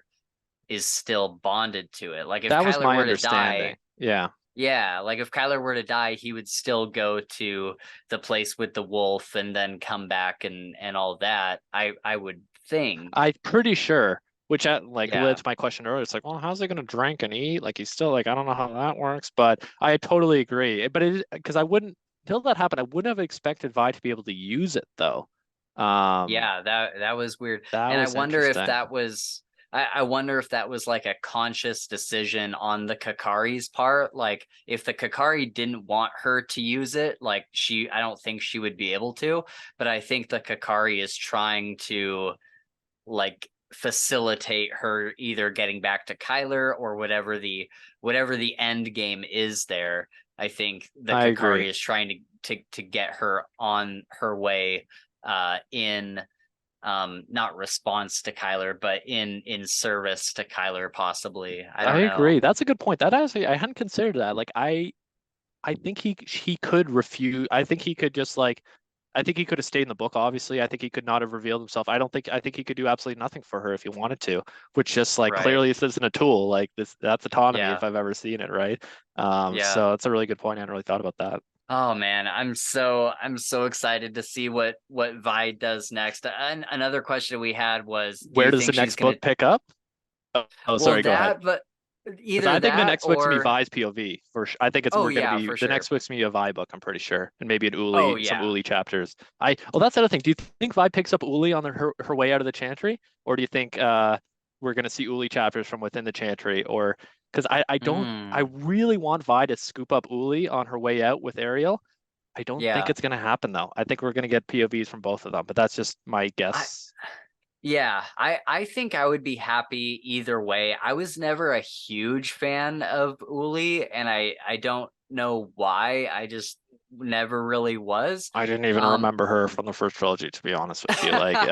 is still bonded to it. Like if That was Kyler my were to understanding. die, Yeah. yeah, like if Kyler were to die, he would still go to the place with the wolf and then come back and all that. I would think. I'm pretty sure, which like led Yeah. to my question earlier. It's like, well, how's he gonna drink and eat? Like he's still like, I don't know how that works, but I totally agree. But it because I wouldn't until that happened, I wouldn't have expected Vi to be able to use it though. Um, Yeah, that was weird. that And I was wonder if interesting. that was I wonder if that was like a conscious decision on the Kakari's part. Like if the Kakari didn't want her to use it, like I don't think she would be able to, but I think the Kakari is trying to like facilitate her either getting back to Kyler or whatever the end game is there. I think the I agree. Kakari is trying to get her on her way in not response to Kyler, but in service to Kyler, possibly. I I don't know. agree. That's a good point. That actually I hadn't considered that. Like I think he could refuse. I think he could just like I think he could have stayed in the book, obviously. I think he could not have revealed himself. I think he could do absolutely nothing for her if he wanted to, which just like Right. clearly this isn't a tool. Like that's autonomy Yeah. if I've ever seen it, right? Yeah. So that's a really good point. I hadn't really thought about that. Oh man, I'm so excited to see what Vi does next. And another question we had was, do Where you does the think she's next gonna book pick up? Oh, well sorry, go ahead. that, but Because either I think the that next book's gonna be or Vi's POV for sure. I think it's oh we're gonna yeah, be for the next sure. book's gonna be a Vi book. I'm pretty sure, and maybe an Oh Uli, some yeah. Uli chapters. Well, that's the other thing. Do you think Vi picks up Uli on her way out of the Chantry, or do you think we're gonna see Uli chapters from within the Chantry, or because I don't I Mm, really want Vi to scoop up Uli on her way out with Ariel. I don't think yeah. it's gonna happen though. I think we're gonna get POVs from both of them, but that's just my I guess. Yeah, I think I would be happy either way. I was never a huge fan of Uli, and I don't know why. I just never really was. I didn't even Um, remember her from the first trilogy, to be honest with you. Like,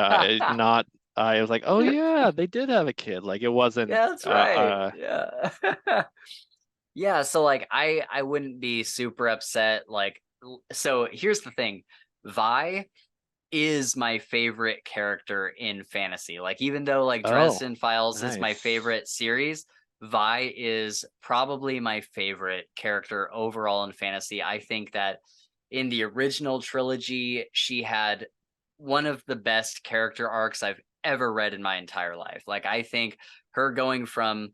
not. I was like, oh yeah, they did have a kid. Like, it wasn't. yeah, that's right. Yeah. Yeah, so like I wouldn't be super upset. Like so here's the thing. Vi is my favorite character in fantasy. Like even though like Oh, Dresden Files is my nice. favorite series, Vi is probably my favorite character overall in fantasy. I think that in the original trilogy, she had one of the best character arcs I've ever read in my entire life. Like I think her going from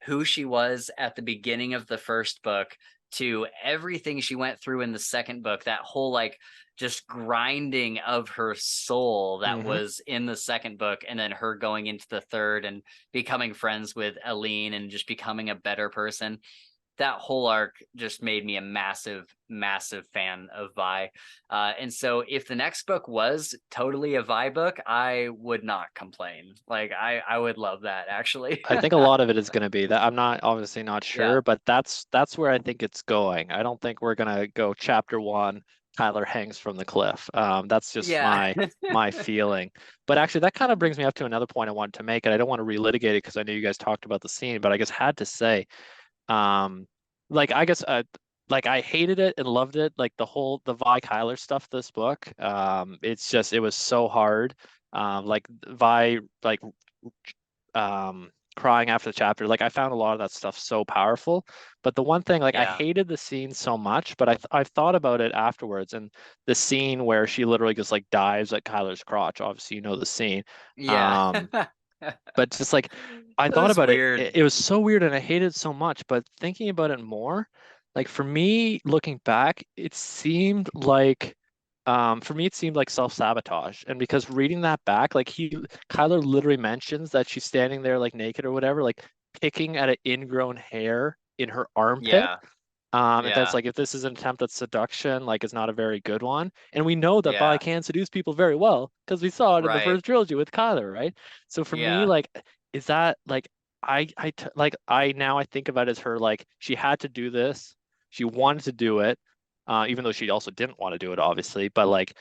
who she was at the beginning of the first book to everything she went through in the second book, that whole like just grinding of her soul that Hmm. was in the second book, and then her going into the third and becoming friends with Aline and just becoming a better person. That whole arc just made me a massive fan of Vi. And so if the next book was totally a Vi book, I would not complain. Like I would love that actually. I think a lot of it is going to be that. I'm not obviously not Yeah. sure, but that's where I think it's going. I don't think we're gonna go chapter one. Tyler hangs from the cliff. That's just Yeah. my feeling. But actually, that kind of brings me up to another point I wanted to make, and I don't want to relitigate it because I know you guys talked about the scene, but I guess had to say. Um, like I guess like I hated it and loved it. Like the Vi Kyler stuff this book. It's just it was so hard. Like Vi crying after the chapter. Like I found a lot of that stuff so powerful. But the one thing, like I Yeah. hated the scene so much, but I've thought about it afterwards, and the scene where she literally just like dives at Kyler's crotch. Obviously, you know the scene. Yeah. Um, but just like I That thought was about it, weird. it was so weird and I hated it so much. But thinking about it more, like for me, looking back, it seemed like for me it seemed like self-sabotage. And because reading that back, like Kyler literally mentions that she's standing there like naked or whatever, like picking at an ingrown hair in her armpit. Yeah. And that's Yeah. like if this is an attempt at seduction, like it's not a very good one. And we know that Vi Yeah. can seduce people very well because we saw it in the Right. first trilogy with Kyler, right? So for me, Yeah. like, is that like like I now I think of it as her like she had to do this, she wanted to do it, even though she also didn't want to do it, obviously. But like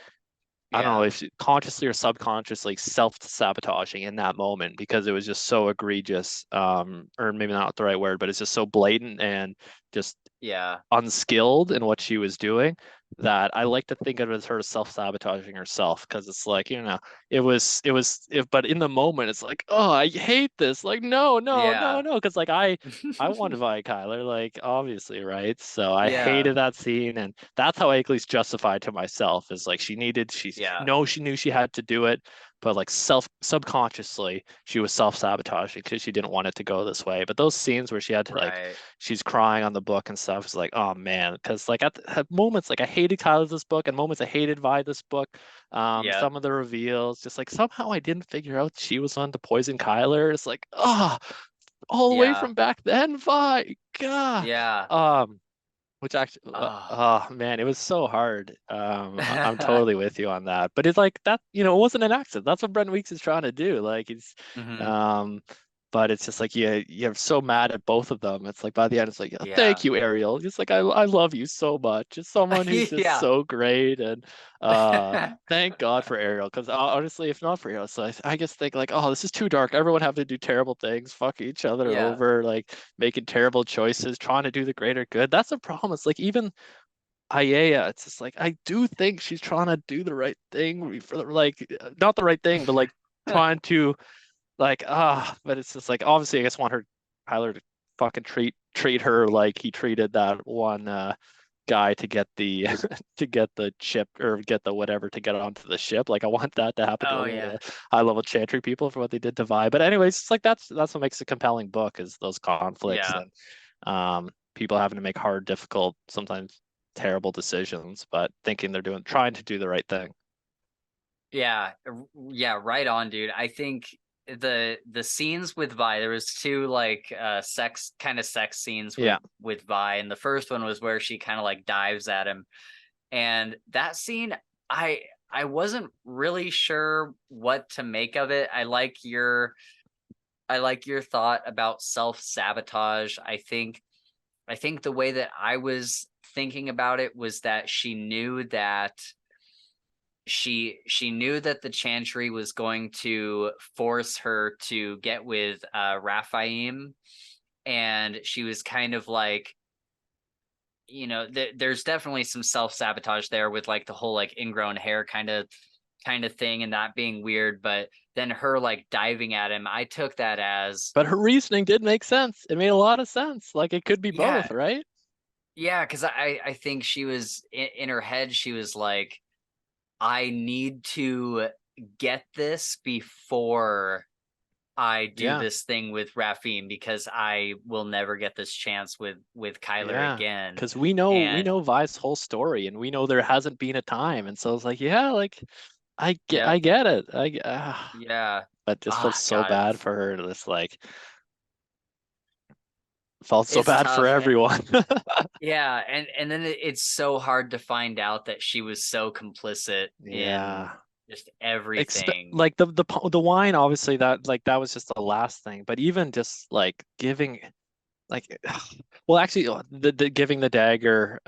I don't know Yeah. if she, consciously or subconsciously self-sabotaging in that moment because it was just so egregious, or maybe not the right word, but it's just so blatant and just Yeah. unskilled in what she was doing. that I like to think of it as her self-sabotaging herself because it's like, but in the moment it's like, oh, I hate this. Like, no, no, no, Yeah. no. Because like I want to buy Kyler, like obviously, right? So I Yeah. hated that scene, and that's how I at least justified to myself is like Yeah. she knew she had to do it, but like subconsciously she was self-sabotaging because she didn't want it to go this way. But those scenes where she had to like Right. she's crying on the book and stuff. It's like, oh man, because like at moments like I hated Kyler this book, and moments I hated Vi this book. Yep. Some of the reveals, just like somehow I didn't figure out she was on to poison Kyler. It's like, all the way Yeah. from back then, Vi. God. Yeah. Um, which actually, Oh. man, it was so hard. I'm totally with you on that. But it's like that, it wasn't an accident. That's what Brent Weeks is trying to do. Like Hmm. um, but it's just like you're so mad at both of them. It's like by the end, it's like, thank Yeah. you, Ariel. Just like I love you so much. Just someone who's just Yeah. so great, and thank God for Ariel. Because honestly, if not for Ariel, so I just think like, oh, this is too dark. Everyone have to do terrible things, fuck each other Yeah. over, like making terrible choices, trying to do the greater good. That's a problem. It's like even Aya, it's just like I do think she's trying to do the right thing for like not the right thing, but like trying to like but it's just like obviously I just want her Tyler to fucking treat her like he treated that one guy to get the to get the chip or get the whatever to get onto the ship. Like I want that to happen to a Oh lot yeah. of high level chantry people for what they did to Vi. But anyways, it's like that's what makes a compelling book is those conflicts Yeah. and people having to make hard, difficult, sometimes terrible decisions, but thinking they're trying to do the right thing. Yeah. Yeah, right on, dude. I think the scenes with Vi, there was two like sex scenes Yeah. with Vi, and the first one was where she kind of like dives at him. And that scene, I I wasn't really sure what to make of it. I like your thought about self-sabotage. I think the way that I was thinking about it was that she knew that the Chantry was going to force her to get with Raphaim, and she was kind of like, there's definitely some self-sabotage there with like the whole like ingrown hair kind of thing and that being weird, but then her like diving at him, I took that as, But her reasoning did make sense. It made a lot of sense. Like it could be yeah, both, right? yeah, because I think she was in her head, she was like, I need to get this before I do Yeah. this thing with Rafim, because I will never get this chance with Kyler Yeah. again. Because we And know Vi's whole story and we know there hasn't been a time. And so it's like, yeah, like I yep, get it. yeah. But just felt Ah, so God, bad for her. This like felt so it's bad for tough. everyone. Yeah, and then it's so hard to find out that she was so complicit in Yeah. just everything. Like the wine, obviously that was just the last thing. But even just like giving like well actually the giving the dagger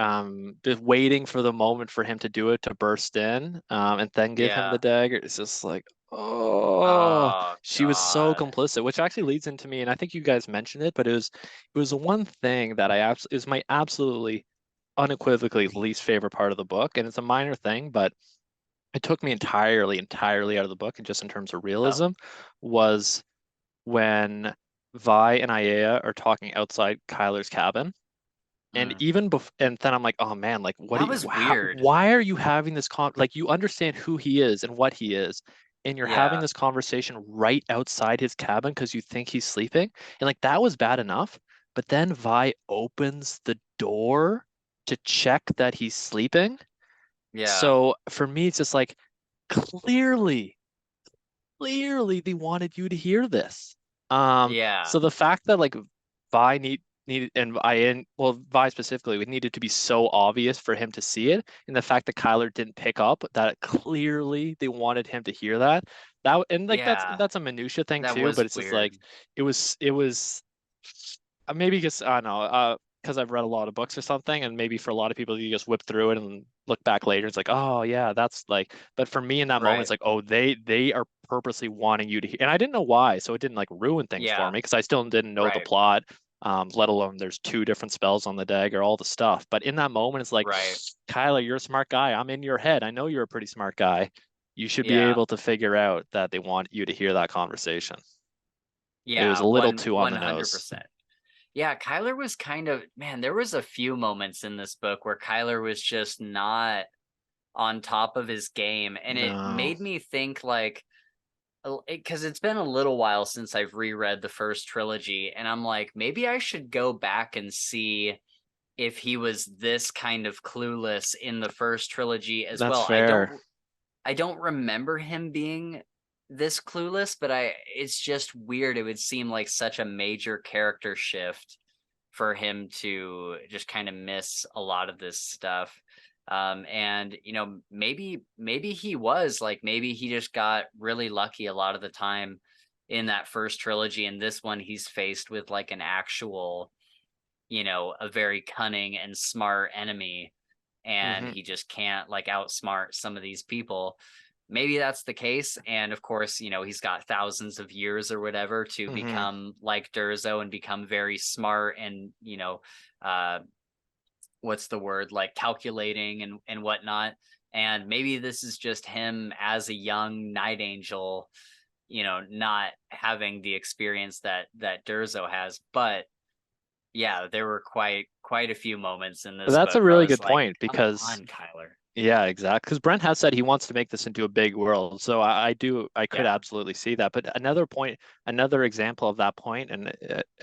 just waiting for the moment for him to do it to burst in and then give him the Yeah. dagger it's just like oh Oh she was so God. complicit, which actually leads into me, and I think you guys mentioned it, but it was the one thing that I absolutely is my absolutely unequivocally least favorite part of the book, and it's a minor thing, but it took me entirely out of the book, and just in terms of Oh. realism was when Vi and Aya are talking outside Kyler's cabin. And Mm. and then I'm like, oh man, like That was weird. why are you having this like you understand who he is and what he is, and you're having Yeah. this conversation right outside his cabin because you think he's sleeping. And like that was bad enough. But then Vi opens the door to check that he's sleeping. Yeah. So for me, it's just like clearly clearly they wanted you to hear this. Yeah. So the fact that like Vi needed and Vi specifically, it needed to be so obvious for him to see it, and the fact that Kyler didn't pick up that clearly they wanted him to hear that. And like Yeah. that's a minutia thing That too, was but it's just like weird. it was maybe because I don't know, because I've read a lot of books or something, and maybe for a lot of people you just whip through it and look back later, it's like, oh yeah, that's like. But for me in that moment, it's Right. like, oh, they are purposely wanting you to hear, and I didn't know why, so it didn't like ruin things for Yeah. me because I still didn't know the Right. plot. let alone there's two different spells on the dagger, all the stuff. But in that moment, it's like, Right. Kyler, you're a smart guy. I'm in your head. I know you're a pretty smart guy. You should be Yeah. able to figure out that they want you to hear that conversation. It was Yeah, a little one too on the nose. 100%. Yeah, Kyler was kind of, man, there was a few moments in this book where Kyler was just not on top of his game, and it No, made me think like, because it's been a little while since I've reread the first trilogy, and I'm like, maybe I should go back and see if he was this kind of clueless in the first trilogy as that's well. fair. I don't remember him being this clueless, but it's just weird. It would seem like such a major character shift for him to just kind of miss a lot of this stuff. And maybe he was like, maybe he just got really lucky a lot of the time in that first trilogy. And this one, he's faced with like an actual, a very cunning and smart enemy, and Hmm. he just can't like outsmart some of these people. Maybe that's the case. And of course, he's got thousands of years or whatever to Hmm. become like Durzo and become very smart and, uh, what's the word, like calculating and whatnot. And maybe this is just him as a young Night Angel, not having the experience that Durzo has. But yeah, there were quite a few moments in this That's a book where I really was good like, point "Come because on, Kyler." yeah, exactly. Because Brent has said he wants to make this into a big world. So I could Yeah. absolutely see that. But another point, another example of that point, and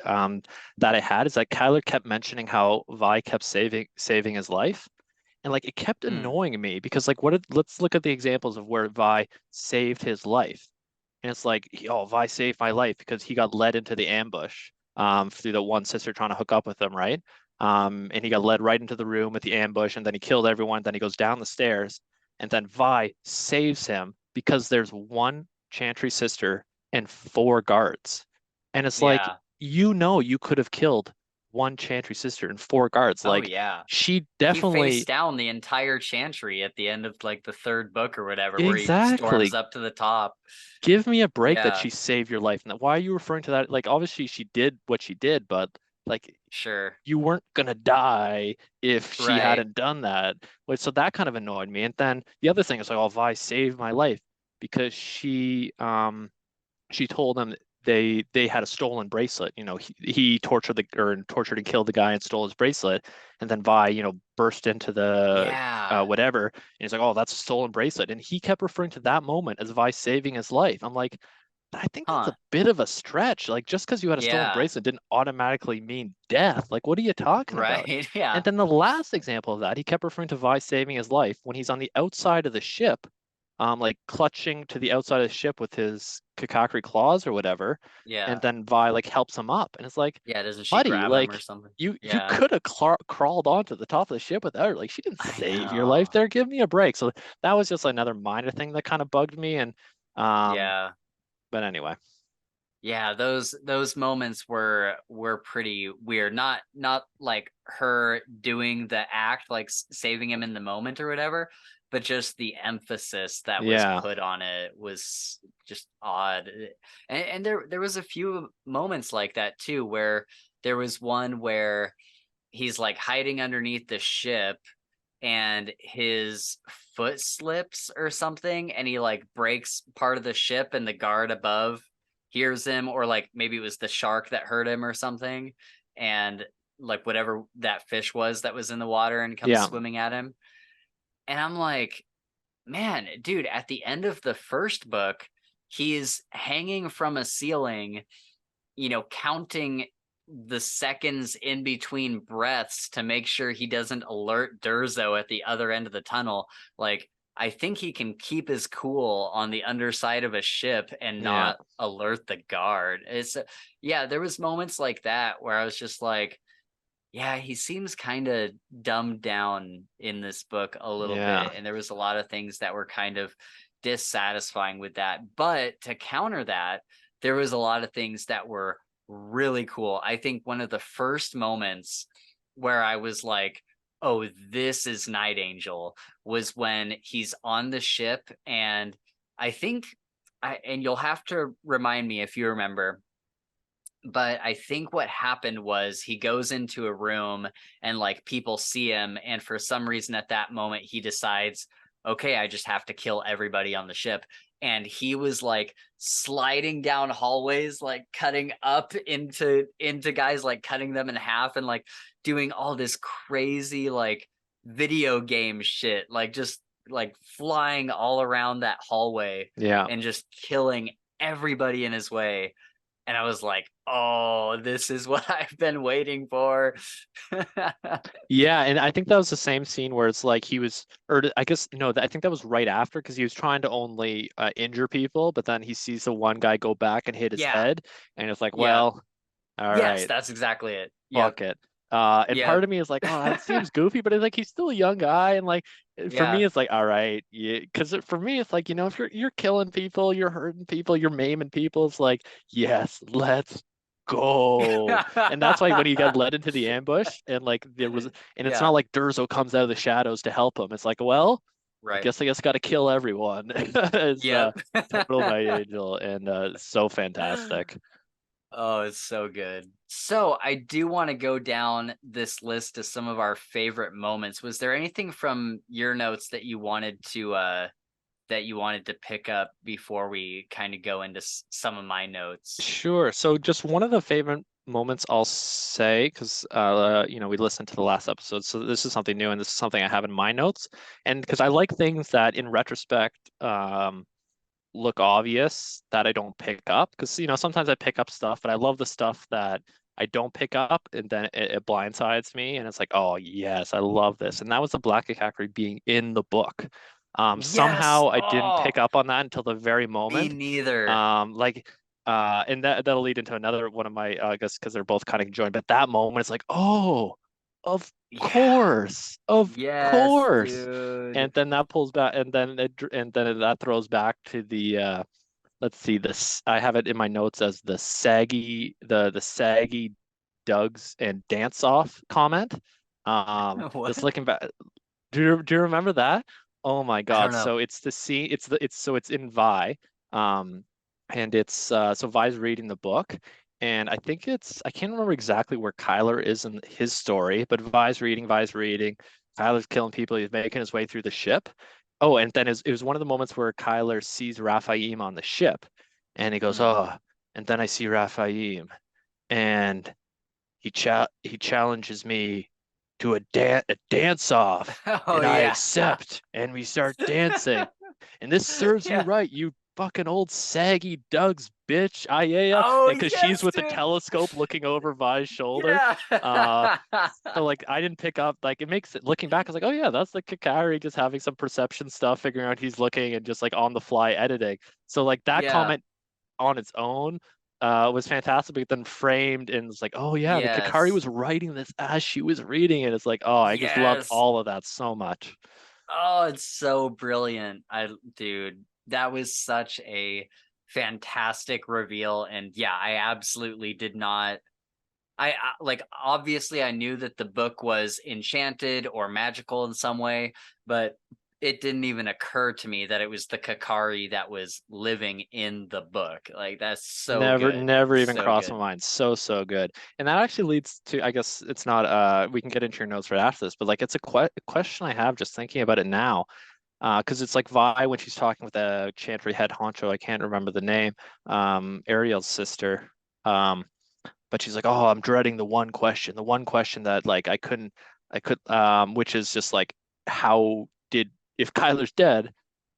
that I had is that Kyler kept mentioning how Vi kept saving his life, and like it kept Mm, annoying me because like let's look at the examples of where Vi saved his life, and it's like, oh, Vi saved my life because he got led into the ambush, through the one sister trying to hook up with him, right? And he got led right into the room with the ambush, and then he killed everyone. Then he goes down the stairs, and then Vi saves him because there's one Chantry sister and four guards. And it's like, yeah. you could have killed one Chantry sister and four guards. Oh Like, yeah. she He faced definitely, down the entire Chantry at the end of like the third book or whatever, where he storms exactly. up to the top. Give me a break that Yeah, she saved your life. And why are you referring to that? Like, obviously, she did what she did, but like, sure. you weren't gonna die if she Right. hadn't done that. So that kind of annoyed me. And then the other thing is like, oh, Vi saved my life because she told him they had a stolen bracelet. He tortured and killed the guy and stole his bracelet, and then Vi, burst into the Yeah. whatever, and he's like, oh, that's a stolen bracelet, and he kept referring to that moment as Vi saving his life. I'm like, I think that's Huh. a bit of a stretch. Like, just because you had a stolen Yeah. bracelet didn't automatically mean death. Like, what are you talking about? Right. And Yeah. then the last example of that, he kept referring to Vi saving his life when he's on the outside of the ship, like clutching to the outside of the ship with his Kakakri claws or whatever, and Yeah. then Vi like helps him up, and it's like, Yeah. Doesn't she buddy, grab him or like something? you Yeah. could have crawled onto the top of the ship without her. Like, she didn't I save your life know. there. Give me a break. So that was just another minor thing that kind of bugged me, and um, Yeah. but anyway, Yeah, those moments were pretty weird. Not like her doing the act, like saving him in the moment or whatever, but just the emphasis that was yeah, put on it was just odd. And there was a few moments like that too, where there was one where he's like hiding underneath the ship and his foot slips or something, and he like breaks part of the ship, and the guard above hears him, or like maybe it was the shark that hurt him or something, and like whatever that fish was that was in the water and comes yeah, swimming at him. And I'm like, man, dude, at the end of the first book, he's hanging from a ceiling, counting the seconds in between breaths to make sure he doesn't alert Durzo at the other end of the tunnel. Like, I think he can keep his cool on the underside of a ship and yeah, not alert the guard. Yeah, there was moments like that where I was just like, yeah, he seems kind of dumbed down in this book a little yeah, bit. And there was a lot of things that were kind of dissatisfying with that. But to counter that, there was a lot of things that were really cool. I think one of the first moments where I was like, oh, this is Night Angel was when he's on the ship. And I think, and you'll have to remind me if you remember, but I think what happened was he goes into a room and like people see him, and for some reason at that moment he decides, okay, I just have to kill everybody on the ship. And he was like sliding down hallways, like cutting up into guys, like cutting them in half, and like doing all this crazy like video game shit, like just like flying all around that hallway Yeah. and just killing everybody in his way. And I was like, oh, this is what I've been waiting for. Yeah, and I think that was the same scene where it's like he was, or I guess no, I think that was right after because he was trying to only injure people, but then he sees the one guy go back and hit his Yeah. head, and it's like, Yeah. well, all Yes, right, that's exactly it. Yep. fuck it. And part Yep. of me is like, oh, that seems goofy, but it's like he's still a young guy, and like for me, Yeah. it's like, all right, yeah, because for me, it's like if you're killing people, you're hurting people, you're maiming people, it's like, yes, let's go. And that's why when he got led into the ambush, and like there was, and it's not Yeah. like Durzo comes out of the shadows to help him. It's like, well, Right. I guess got to kill everyone. It's Yep. total Night Angel, and so fantastic. Oh, it's so good. So I do want to go down this list of some of our favorite moments. Was there anything from your notes that you wanted to pick up before we kind of go into some of my notes? Sure. So just one of the favorite moments I'll say, because we listened to the last episode, so this is something new and this is something I have in my notes. And because I like things that in retrospect look obvious that I don't pick up. Because sometimes I pick up stuff, but I love the stuff that I don't pick up and then it blindsides me and it's like, oh yes, I love this. And that was the Black Kakari being in the book. Yes. Somehow I didn't Oh, pick up on that until the very me moment. neither. Like and that'll lead into another one of my I guess because they're both kind of conjoined, but that moment it's like, oh, of Yeah. course, of Yes, course. dude. And then that pulls back, and then that throws back to the let's see this. I have it in my notes as the saggy Dugs and dance off comment. What? Just looking back, do you remember that? Oh my I don't God! know. So it's the scene. It's in Vi, um, and it's so Vi's reading the book, and I think I can't remember exactly where Kyler is in his story, but Vi's reading, Kyler's killing people. He's making his way through the ship. Oh, and then it was one of the moments where Kyler sees Raphaim on the ship, and he goes, Hmm. "Oh," and then I see Raphaim, and he challenges me to a dance off, Oh and I yeah. accept, and we start dancing. And this serves you Yeah. right, you fucking old saggy Doug's bitch. Ah, yeah, yeah. Oh And because she's yes, with the dude. telescope looking over Vi's shoulder. Yeah. Uh, so like I didn't pick up, like it makes it, looking back, I was like, oh yeah, that's like Kakari just having some perception stuff, figuring out he's looking and just like on the fly editing. So like that Yeah. comment on its own was fantastic, but then framed and it's like, oh yeah, the Kakari Yes. was writing this as she was reading it. It's like, oh, I just loved Yes. all of that so much. Oh, it's so brilliant. Dude, that was such a fantastic reveal. And yeah, I absolutely did not. Like, obviously I knew that the book was enchanted or magical in some way, but it didn't even occur to me that it was the Kakari that was living in the book. Like, that's so good. Never even So crossed my good. mind. So good. And that actually leads to, I guess it's not, we can get into your notes right after this, but like it's a question I have just thinking about it now. Because it's like Vi when she's talking with the Chantry head honcho, I can't remember the name, Ariel's sister. Um, but she's like, oh, I'm dreading the one question that like which is just like, how did, if Kyler's dead,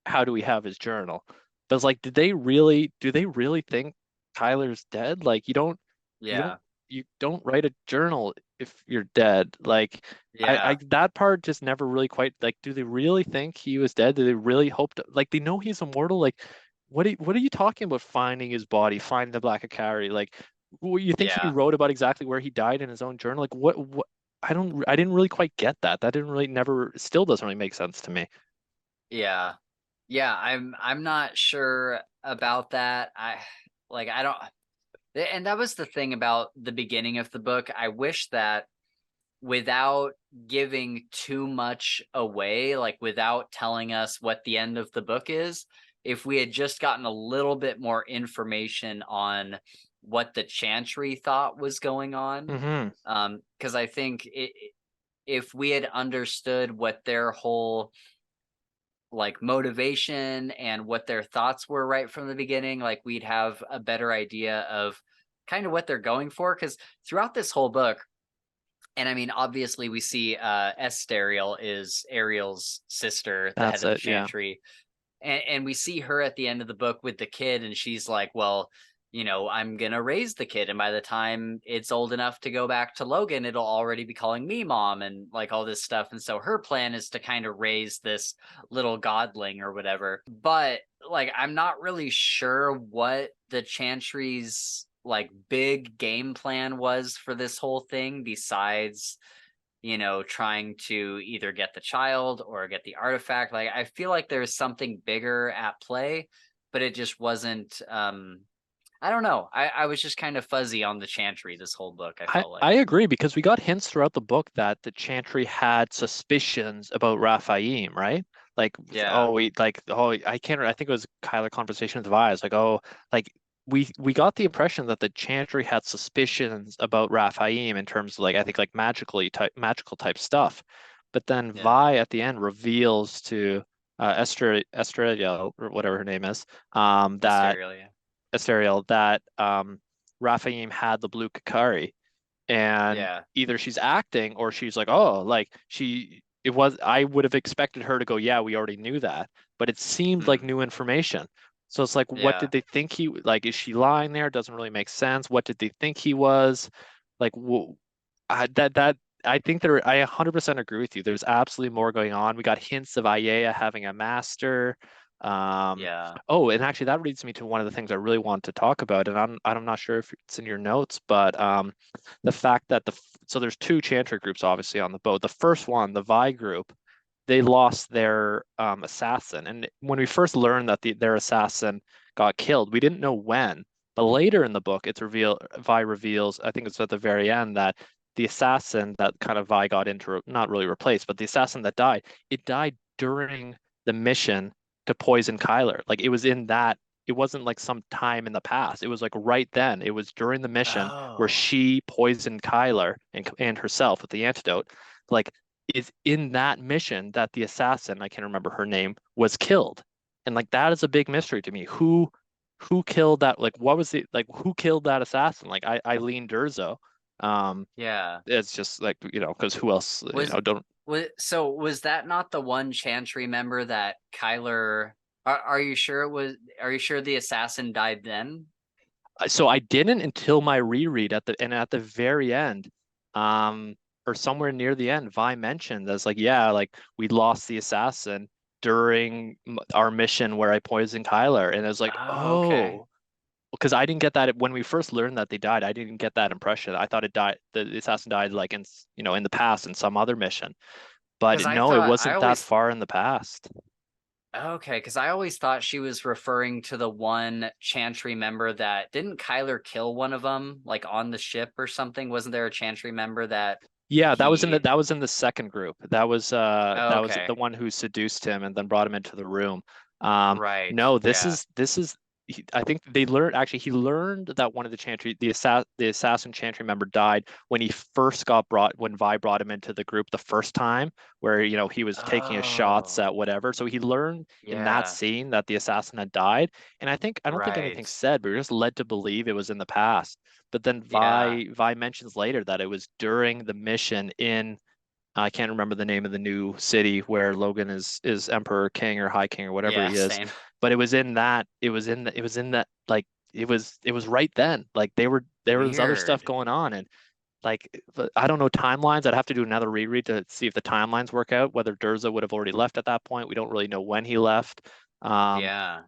how do we have his journal? But it's like, do they really think Kyler's dead? Like, you don't, Yeah. you don't write a journal if you're dead. Like, I Yeah. that part just never really quite, like, do they really think he was dead? Do they really hope to, like, they know he's immortal? Like, what are you talking about finding his body, finding the Black Akari? Like, you think he Yeah. wrote about exactly where he died in his own journal? Like what I didn't really quite get that. That didn't really never still doesn't really make sense to me. Yeah. Yeah. I'm not sure about that. I don't, and that was the thing about the beginning of the book. I wish that without giving too much away, like without telling us what the end of the book is, if we had just gotten a little bit more information on what the Chantry thought was going on. Mm-hmm. Because I think if we had understood what their whole like motivation and what their thoughts were right from the beginning, like we'd have a better idea of kind of what they're going for. Because throughout this whole book, and I mean, obviously, we see Esteriel is Ariel's sister, the head That's of the it. Yeah. Chantry, and we see her at the end of the book with the kid, and she's like, well, I'm gonna raise the kid, and by the time it's old enough to go back to Logan, it'll already be calling me mom, and like all this stuff. And so her plan is to kind of raise this little godling or whatever. But like, I'm not really sure what the Chantry's like big game plan was for this whole thing, besides trying to either get the child or get the artifact. Like, I feel like there's something bigger at play, but it just wasn't. I don't know. I was just kind of fuzzy on the Chantry this whole book, I I, felt I like. agree because we got hints throughout the book that the Chantry had suspicions about Raphaim, right? Like, Yeah. I can't. I think it was Kyler conversation with Vi. It's like, oh, like we got the impression that the Chantry had suspicions about Raphaim in terms of like I think like magical type stuff, but then Yeah. Vi at the end reveals to Estrella or whatever her name is, that Asterial, yeah. Asterial that Raphaim had the blue Kakari, and Yeah. either she's acting or she's like, oh, like it was, I would have expected her to go, yeah, we already knew that, but it seemed like Hmm. new information. So it's like, what Yeah. did they think like, is she lying there? Doesn't really make sense. What did they think he was? Like, I think I 100% agree with you. There's absolutely more going on. We got hints of Ayaya having a master. Um, Yeah. oh, and actually that leads me to one of the things I really want to talk about, and I'm not sure if it's in your notes, but the fact that so there's two Chantry groups obviously on the boat. The first one, the Vi group, they lost their assassin, and when we first learned that their assassin got killed, we didn't know when. But later in the book, Vi reveals, I think it's at the very end, that the assassin that kind of Vi got into, not really replaced, but the assassin that died, it died during the mission to poison Kyler. Like it was in that, it wasn't like some time in the past. It was like right then. It was during the mission where Oh. she poisoned Kyler and herself with the antidote. Like is in that mission that the assassin, I can't remember her name, was killed. And like that is a big mystery to me. Who killed that? Like what was it like who killed that assassin? Like Eileen Durzo. Um Yeah. it's just like, because who else, Was don't. was that not the one Chantry member that Kyler? Are you sure it was? Are you sure the assassin died then? So I didn't until my reread at the very end, um, or somewhere near the end, Vi mentioned that's like, yeah, like we lost the assassin during our mission where I poisoned Kyler, and I was like, Oh, okay. oh, because I didn't get that when we first learned that they died. I didn't get that impression. I thought the assassin died like in the past in some other mission, but Because no, it wasn't that far in the past. because I always thought she was referring to the one Chantry member that didn't Kyler kill one of them like on the ship or something? Wasn't there a Chantry member that Yeah, he? that was in the second group. Oh, That was okay. the one who seduced him and then brought him into the room. Right. No, Yeah. this is I think they learned actually he learned that one of the Chantry the assassin Chantry member died when he first got brought when Vi brought him into the group the first time where he was taking his shots Oh, at whatever. So he learned in that yeah. scene that the assassin had died. And I don't think Right. anything said, but we are just led to believe it was in the past. But then Yeah. Vi mentions later that it was during the mission in I can't remember the name of the new city where Logan is Emperor King or High King or whatever Yeah. he is. Same. But it was in that like it was right then. Like there was other stuff Weird. going on, and but I don't know timelines. I'd have to do another reread to see if the timelines work out, whether Durza would have already left at that point. We don't really know when he left. Um, Yeah.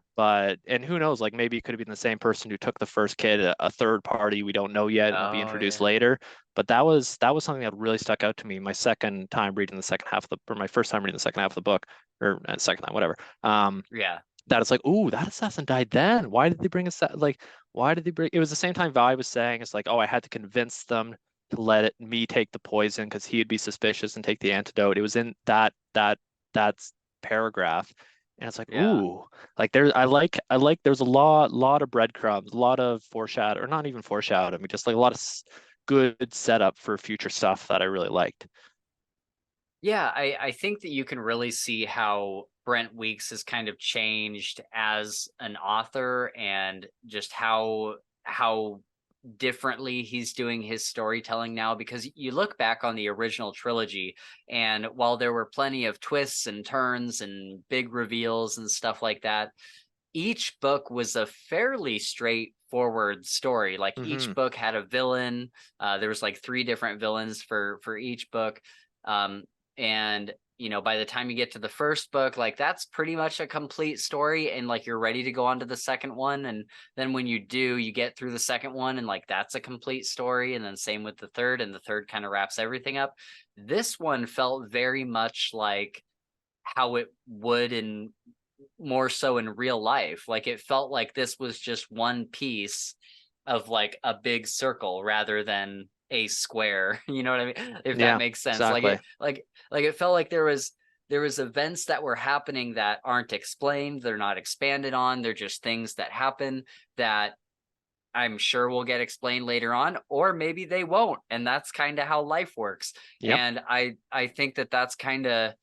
and who knows, like maybe it could have been the same person who took the first kid, a third party we don't know yet, will be Oh, introduced yeah. later. But that was something that really stuck out to me my second time reading the second half of or my first time reading the second half of the book, or second time, whatever. Yeah. That it's like, ooh, that assassin died then. Why did they bring us that? Like, why did they bring? It was the same time Vi was saying, it's like, oh, I had to convince them to me take the poison because he'd be suspicious and take the antidote. It was in that's paragraph, And it's like, Yeah. ooh, like there I like there's a lot of breadcrumbs, a lot of foreshadow, or not even foreshadowing, just like a lot of good setup for future stuff that I really liked. Yeah, I think that you can really see how Brent Weeks has kind of changed as an author, and just how differently he's doing his storytelling now, because you look back on the original trilogy, and while there were plenty of twists and turns and big reveals and stuff like that, each book was a fairly straightforward story. Like Hmm. each book had a villain. There was like three different villains for each book. And by the time you get to the first book, like that's pretty much a complete story, and like you're ready to go on to the second one. And then when you do, you get through the second one, and like that's a complete story. And then same with the third, and the third kind of wraps everything up. This one felt very much like how it would in more so in real life. Like it felt like this was just one piece of like a big circle rather than a square. You know what I mean? If that Yeah, makes sense. Like exactly. it felt like there was events that were happening that aren't explained, they're not expanded on, they're just things that happen that I'm sure will get explained later on, or maybe they won't, and that's kind of how life works. Yep. And I think that that's kind of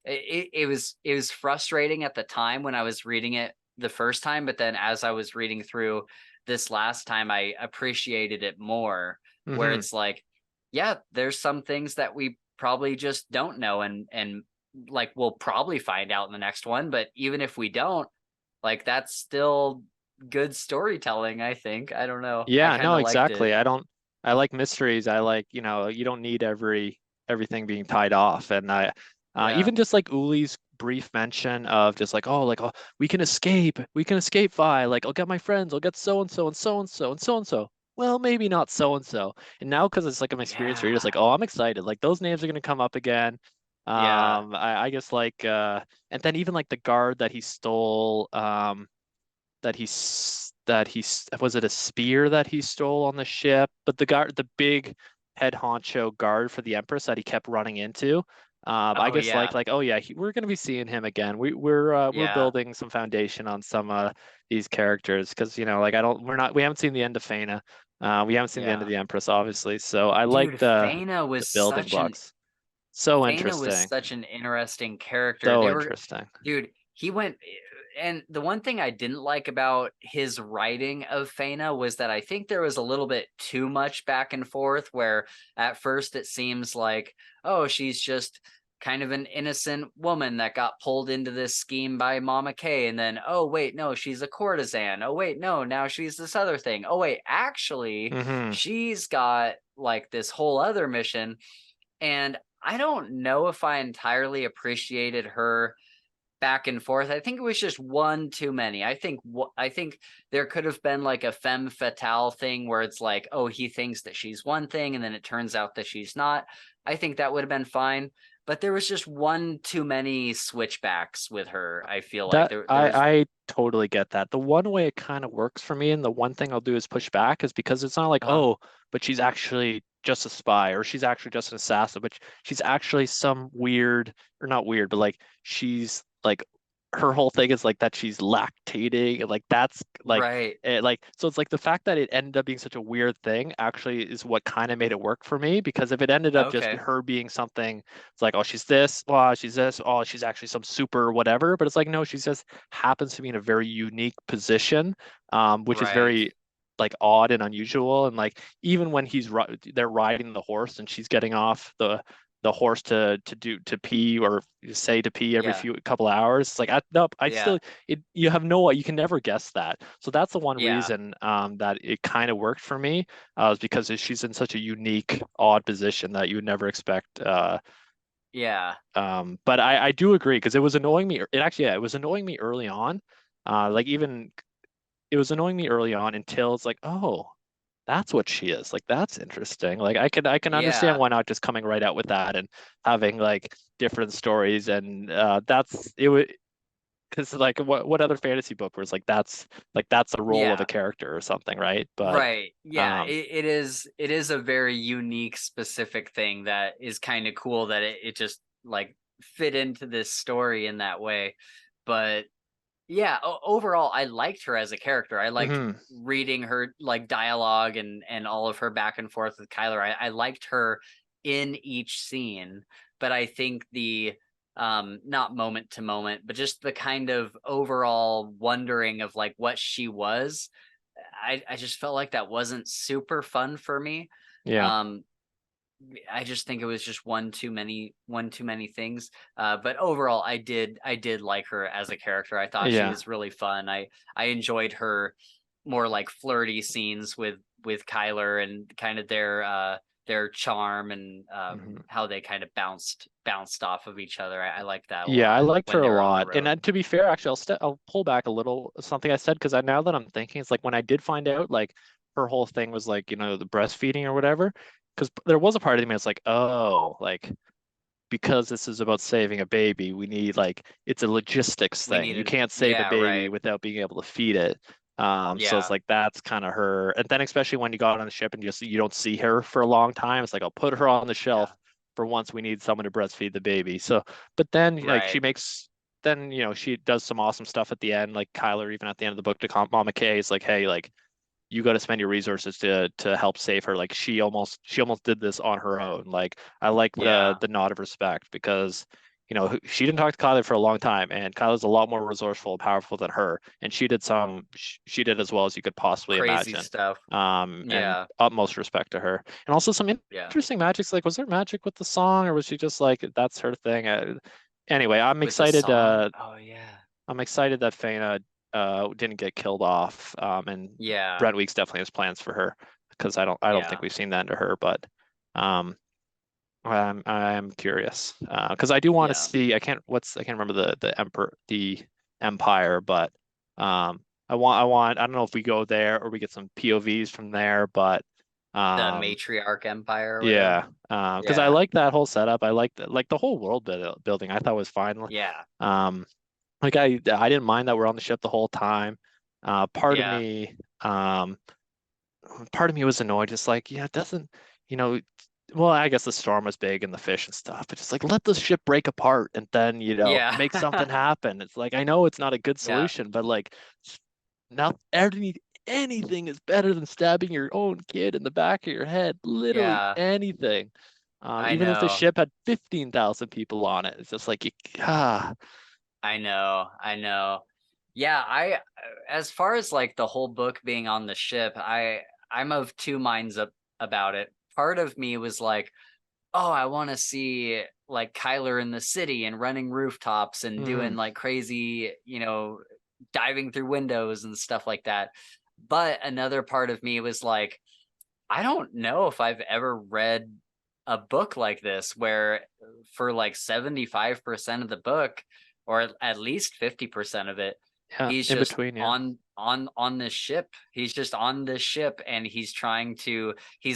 it was frustrating at the time when I was reading it the first time, but then as I was reading through this last time, I appreciated it more. Where Hmm. it's like, yeah, there's some things that we probably just don't know, and like we'll probably find out in the next one, but even if we don't, like that's still good storytelling. I think. I don't know. I Yeah, kind no, of liked it. exactly. I like mysteries. I like, you don't need everything being tied off. And Yeah. even just like Uli's brief mention of just like, oh, like, oh, we can escape Vi. Like, I'll get my friends, I'll get so and so and so and so and so and so. Well, maybe not so and so. And now because it's like an experience where you're just Yeah. like, oh, I'm excited. Like those names are gonna come up again. Yeah. I guess like and then even like the guard that he stole, was it a spear that he stole on the ship? But the big head honcho guard for the Empress that he kept running into. I Oh guess yeah. like oh yeah, we're gonna be seeing him again. We're Yeah. building some foundation on some these characters because like I don't we haven't seen the end of Faina. We haven't seen the end of Yeah. the Empress, obviously. So I like Dude, the building blocks. So Faina was interesting. such an interesting character. So They were, interesting. dude, he went, and the one thing I didn't like about his writing of Faina was that I think there was a little bit too much back and forth, where at first it seems like, oh, she's just kind of an innocent woman that got pulled into this scheme by Mama K, and then, oh wait, no, she's a courtesan. Oh wait, no, now she's this other thing. Oh wait, actually Hmm. she's got like this whole other mission. And I don't know if I entirely appreciated her back and forth. I think it was just one too many. I think there could have been like a femme fatale thing where it's like, oh, he thinks that she's one thing and then it turns out that she's not. I think that would have been fine. But there was just one too many switchbacks with her. I feel like That there was. I totally get that. The one way it kind of works for me, and the one thing I'll do is push back, is because it's not like, Uh, oh, but she's actually just a spy, or she's actually just an assassin, but she's actually some weird, or not weird, but like she's like her whole thing is like that she's lactating, and like that's right. like so it's like the fact that it ended up being such a weird thing actually is what kind of made it work for me, because if it ended up just Okay. her being something, it's like, oh, she's this, oh, she's this, oh, she's actually some super whatever. But it's like, no, she's just happens to be in a very unique position, which is Right. very like odd and unusual. And like even when they're riding the horse and she's getting off the horse to pee, or say to pee every Yeah. few couple hours. It's like nope, I Yeah. still you have no, you can never guess that. So that's the one Yeah. reason that it kind of worked for me, is because she's in such a unique, odd position that you would never expect. Yeah. But I do agree because it was annoying me. It actually, yeah, it was annoying me early on. Like even it was annoying me early on until it's like, oh, that's what she is. Like that's interesting. Like I can understand Yeah. why not just coming right out with that and having like different stories. And that's it would, because like what other fantasy book was like that's the role of a Yeah. character or something, right? But Right. Yeah. um It is a very unique, specific thing that is kind of cool that it just like fit into this story in that way. but yeah, overall, I liked her as a character. I liked Hmm. reading her like dialogue and all of her back and forth with Kyler. I liked her in each scene, but I think the not moment to moment, but just the kind of overall wondering of like what she was. I just felt like that wasn't super fun for me. Yeah. Um, I just think it was just one too many things. But overall, I did like her as a character. I thought she Yeah. was really fun. I enjoyed her more like flirty scenes with Kyler and kind of their charm and Hmm. how they kind of bounced off of each other. I like that a Yeah, I lot liked when her they a were on the lot. And road. to be fair, actually, I'll pull back a little something I said because now that I'm thinking, it's like when I did find out like her whole thing was like, the breastfeeding or whatever, because there was a part of me that's like, oh, like because this is about saving a baby, we need like it's a logistics We thing. You needed, can't save a yeah, baby right, without being able to feed it. So it's yeah, like that's kind of her. And then especially when you got on the ship and you don't see her for a long time, it's like I'll put her on the yeah, shelf for once we need someone to breastfeed the baby. So, but then like right, then she does some awesome stuff at the end, like Kyler even at the end of the book to Mama Kay is like, hey, like you got to spend your resources to help save her. Like she almost did this on her own. Like I like the yeah, the nod of respect because she didn't talk to Kyler for a long time, and Kyler's a lot more resourceful and powerful than her, and she did as well as you could possibly crazy imagine. stuff. And Yeah, utmost respect to her, and also some yeah, interesting magics. Like, was there magic with the song, or was she just like that's her thing? Anyway, I'm with the excited. song. Oh yeah, I'm excited that Faina didn't get killed off. And yeah, Brent Weeks definitely has plans for her because I don't think yeah, we've seen that into her, but um, I'm curious because I do want to yeah. see. I can't remember the Empire, but I don't know if we go there or we get some POVs from there, but The um, matriarch empire or whatever. yeah, because I Yeah, like that whole setup. I like the whole world building. I thought was fine. yeah, Um, like I didn't mind that we're on the ship the whole time. Uh, part of yeah, me, um, part of me was annoyed, just like, yeah, it doesn't, you know, well, I guess the storm was big and the fish and stuff, but just like let the ship break apart and then, yeah, make something happen. It's like I know it's not a good yeah. solution, but like not anything is better than stabbing your own kid in the back of your head. Literally Yeah, anything. I Even if the know. ship had 15,000 people on it, it's just like I know. I know. Yeah, I as far as like the whole book being on the ship, I'm of two minds about it. Part of me was like, oh, I want to see like Kyler in the city and running rooftops and doing mhm. like crazy, diving through windows and stuff like that. But another part of me was like, I don't know if I've ever read a book like this where for like 75% of the book or at least 50% of it, Yeah, he's in just between, yeah. on this ship. He's just on this ship and he's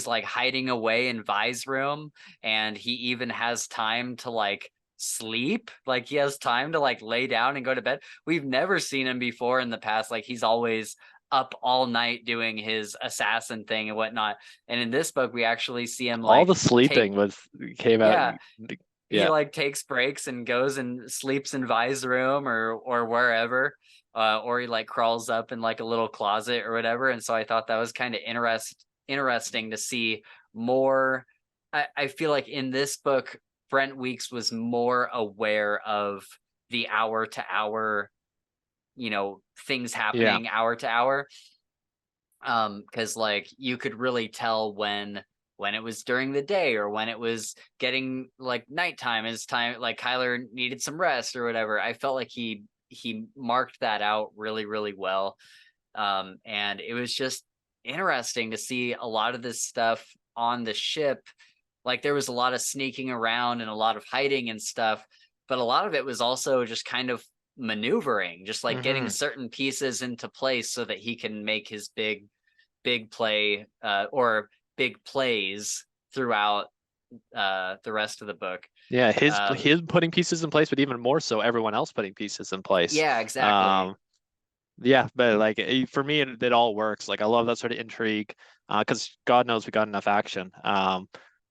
like hiding away in Vi's room and he even has time to like sleep. Like he has time to like lay down and go to bed. We've never seen him before in the past. Like he's always up all night doing his assassin thing and whatnot. And in this book, we actually see him All the like sleeping came out. yeah, he Yeah. like takes breaks and goes and sleeps in Vi's room or wherever, or he like crawls up in like a little closet or whatever. And so I thought that was kind of interesting to see more. I feel like in this book, Brent Weeks was more aware of the hour to hour, things Yeah. happening hour to hour because like you could really tell when it was during the day or when it was getting like nighttime as time like Kyler needed some rest or whatever. I felt like he marked that out really really well. And it was just interesting to see a lot of this stuff on the ship. Like there was a lot of sneaking around and a lot of hiding and stuff, but a lot of it was also just kind of maneuvering, just like getting Hmm. certain pieces into place so that he can make his big play or big plays throughout the rest of the book. Yeah, Um, his putting pieces in place, but even more so everyone else putting pieces in place. yeah, exactly. Um, yeah, but like for me, it all works. Like I love that sort of intrigue, because God knows we got enough action.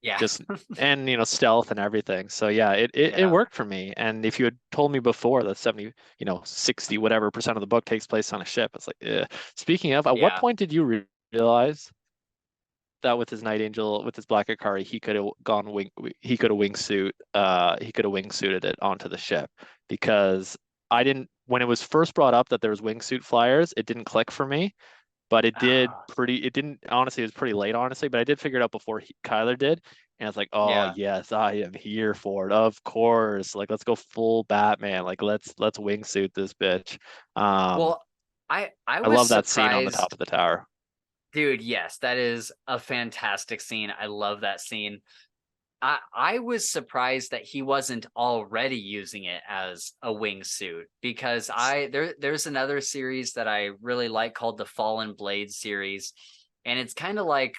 Yeah. just and stealth and everything. So yeah, it Yeah. worked for me. And if you had told me before that 70, 60 whatever percent of the book takes place on a ship, it's like, eh. Speaking of, at what Yeah. point did you realize that with his Night Angel, with his Black Akari, he could have gone he could have wingsuited it onto the ship? Because I didn't, when it was first brought up that there was wingsuit flyers, it didn't click for me, but Oh, it didn't, honestly, it was pretty late, honestly, but I did figure it out before Kyler did. And it's like, oh yeah. yes, I am here for it. Of course. Like, let's go full Batman. Like, let's wingsuit this bitch. Um, Well, I I was love that scene on the top surprised. of the tower. Dude, yes, that is a fantastic scene. I love that scene. I was surprised that he wasn't already using it as a wingsuit, because there's another series that I really like called the Fallen Blade series, and it's kind of like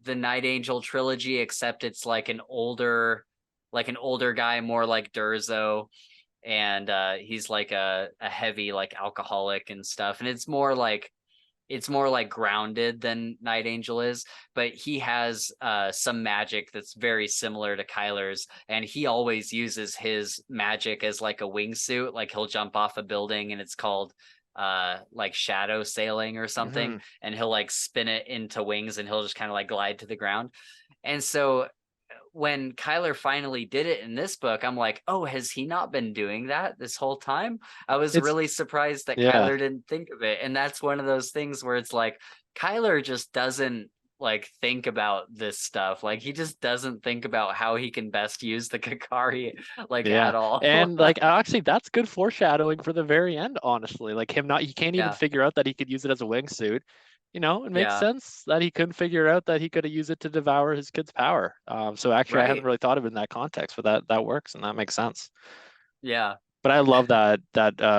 the Night Angel trilogy, except it's like an older guy, more like Durzo, and he's like a heavy like alcoholic and stuff, and it's more like grounded than Night Angel is, but he has some magic that's very similar to Kyler's, and he always uses his magic as like a wingsuit. Like he'll jump off a building, and it's called like shadow sailing or something, Hmm. and he'll like spin it into wings, and he'll just kind of like glide to the ground. And so when Kyler finally did it in this book, I'm like, oh, has he not been doing that this whole time? I was It's really surprised that yeah. Kyler didn't think of it. And that's one of those things where it's like Kyler just doesn't like think about this stuff. Like he just doesn't think about how he can best use the Kakari like Yeah. at all. And like actually that's good foreshadowing for the very end, honestly. Like him not, he can't even Yeah. figure out that he could use it as a wingsuit. It makes Yeah. sense that he couldn't figure out that he could have used it to devour his kid's power. So actually I hadn't Right. really thought of it in that context, but that works and that makes sense. Yeah. But I love that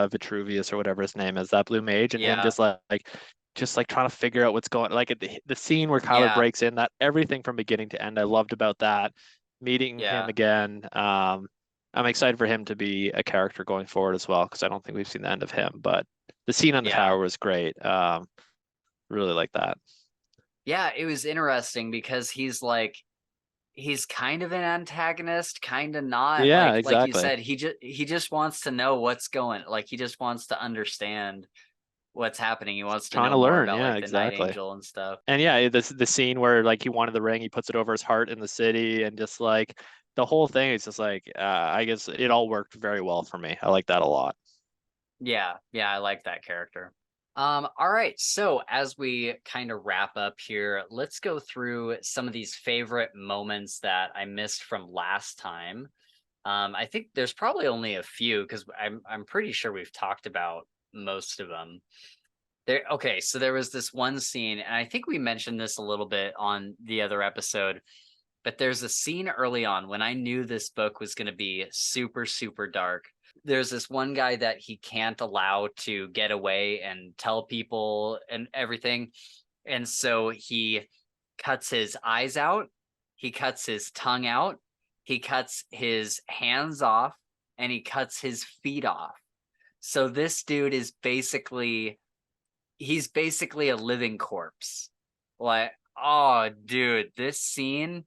Vitruvius or whatever his name is, that blue mage, and him Yeah. just like trying to figure out what's going, like the scene where Kyler Yeah. breaks in, that everything from beginning to end I loved about that. Meeting him Yeah. again, I'm excited for him to be a character going forward as well, because I don't think we've seen the end of him, but the scene on the Yeah. tower was great. Really like that. Yeah. It was interesting because he's kind of an antagonist, kind of not. Yeah, Like you exactly. said, he just wants to know what's going. Like he just wants to understand what's happening. He wants to Trying know to more learn, about yeah, like the Night exactly. Angel and stuff. And yeah, the scene where like he wanted the ring, he puts it over his heart in the city, and just like the whole thing is just like, I guess it all worked very well for me. I like that a lot. Yeah, yeah, I like that character. All right, so as we kind of wrap up here, let's go through some of these favorite moments that I missed from last time. I think there's probably only a few because I'm pretty sure we've talked about most of them. Okay, so there was this one scene, and I think we mentioned this a little bit on the other episode, but there's a scene early on when I knew this book was going to be super, super dark. There's this one guy that he can't allow to get away and tell people and everything. And so he cuts his eyes out, he cuts his tongue out, he cuts his hands off, and he cuts his feet off. So this dude is he's basically a living corpse. Like, oh, dude, this scene,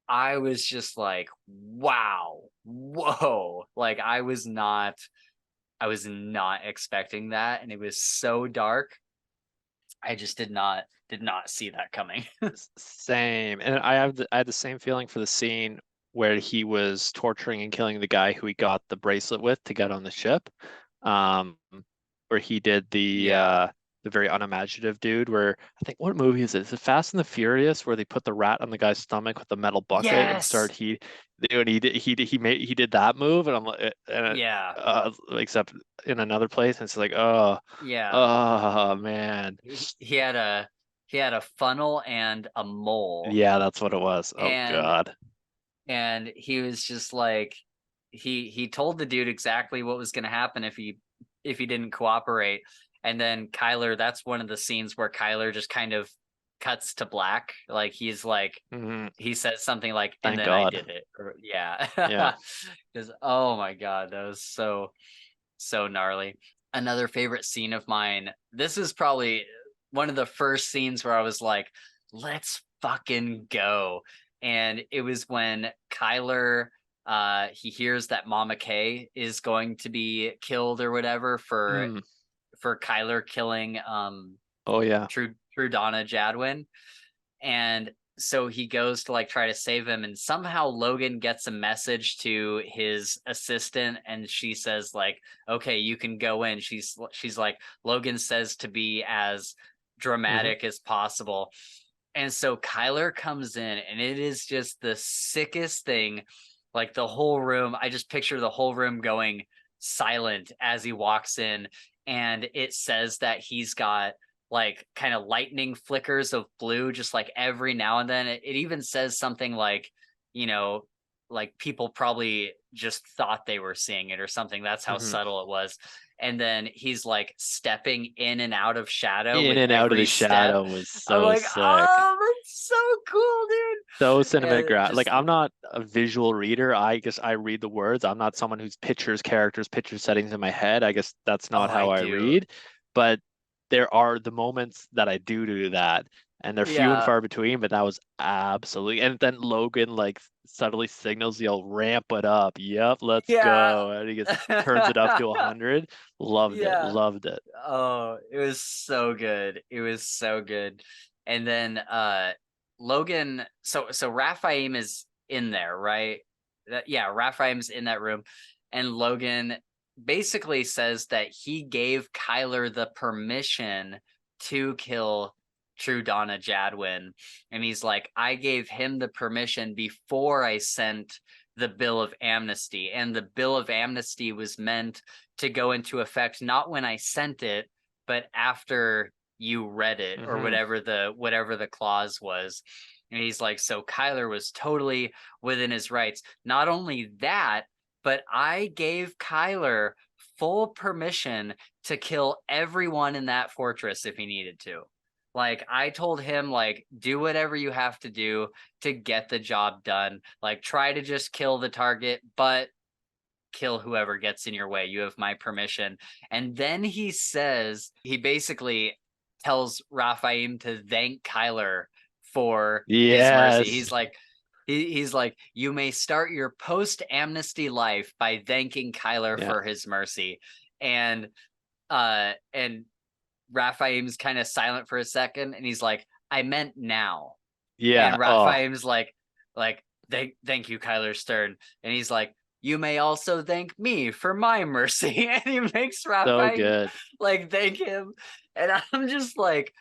I was just like, wow, whoa. Like, I was not expecting that. And it was so dark. I just did not see that coming. Same. And I had the same feeling for the scene where he was torturing and killing the guy who he got the bracelet with to get on the ship. Um, where he did Yeah. the very unimaginative dude, where I think, what movie is it? Is it Fast and the Furious, where they put the rat on the guy's stomach with the metal bucket and Yes. he did that move, and I'm like, Yeah. except in another place, and it's like, Yeah. oh man. He had a funnel and a mole. Yeah, that's what it was. Oh And God. he was just like he told the dude exactly what was going to happen if he didn't cooperate. And then Kyler, that's one of the scenes where Kyler just kind of cuts to black. Like he's like Hmm. he says something like, and Thank then I God. did it. Or, yeah. Yeah. Because oh my god, that was so gnarly. Another favorite scene of mine. This is probably one of the first scenes where I was like, let's fucking go. and it was when Kyler he hears that Mama K is going to be killed or whatever Mm. for Kyler killing Oh yeah. True Donna Jadwin. And so he goes to like try to save him, and somehow Logan gets a message to his assistant, and she says like, okay, you can go in. She's like, Logan says to be as Hmm. dramatic as possible. And so Kyler comes in, and it is just the sickest thing. Like the whole room, I just picture the whole room going silent as he walks in. And it says that he's got like kind of lightning flickers of blue, just like every now and then. It even says something like, you know, like people probably just thought they were seeing it or something. That's how Hmm. subtle it was. And then he's like stepping in and out of shadow In with and out of the every step. shadow was I'm so like, sick. oh, that's so cool, So dude. And it like just, I'm not a visual reader. I guess I read the words. I'm not someone who's pictures characters, picture settings in my head. I guess that's oh, not I how I do. read. But there are the moments that I do that, and they're few and Yeah. far between, but that was absolutely. And then Logan like subtly signals he'll ramp it up. Yep, let's Yeah. go. And he just turns it up to 100. Loved it. Yeah. Loved it. Oh, it was so good. It was so good. And then Logan, so Raphaim is in there, right? Yeah, Raphaim's in that room, and Logan basically says that he gave Kyler the permission to kill True Donna Jadwin. And he's like, I gave him the permission before I sent the bill of amnesty. And the bill of amnesty was meant to go into effect not when I sent it, but after you read it, or Hmm. whatever the clause was. And he's like, so Kyler was totally within his rights. Not only that, but I gave Kyler full permission to kill everyone in that fortress if he needed to. Like I told him, like, do whatever you have to do to get the job done. Like try to just kill the target, but kill whoever gets in your way. You have my permission. And then he basically tells Raphaim to thank Kyler for his mercy. Yes. He's like, you may start your post amnesty life by thanking Kyler Yeah. for his mercy. And Raphaim's kind of silent for a second, and he's like, I meant now. And Yeah. Oh, Raphaim's like, thank you, Kyler Stern. And he's like, you may also thank me for my mercy. And he makes so Raphaim good. like thank him. And I'm just like,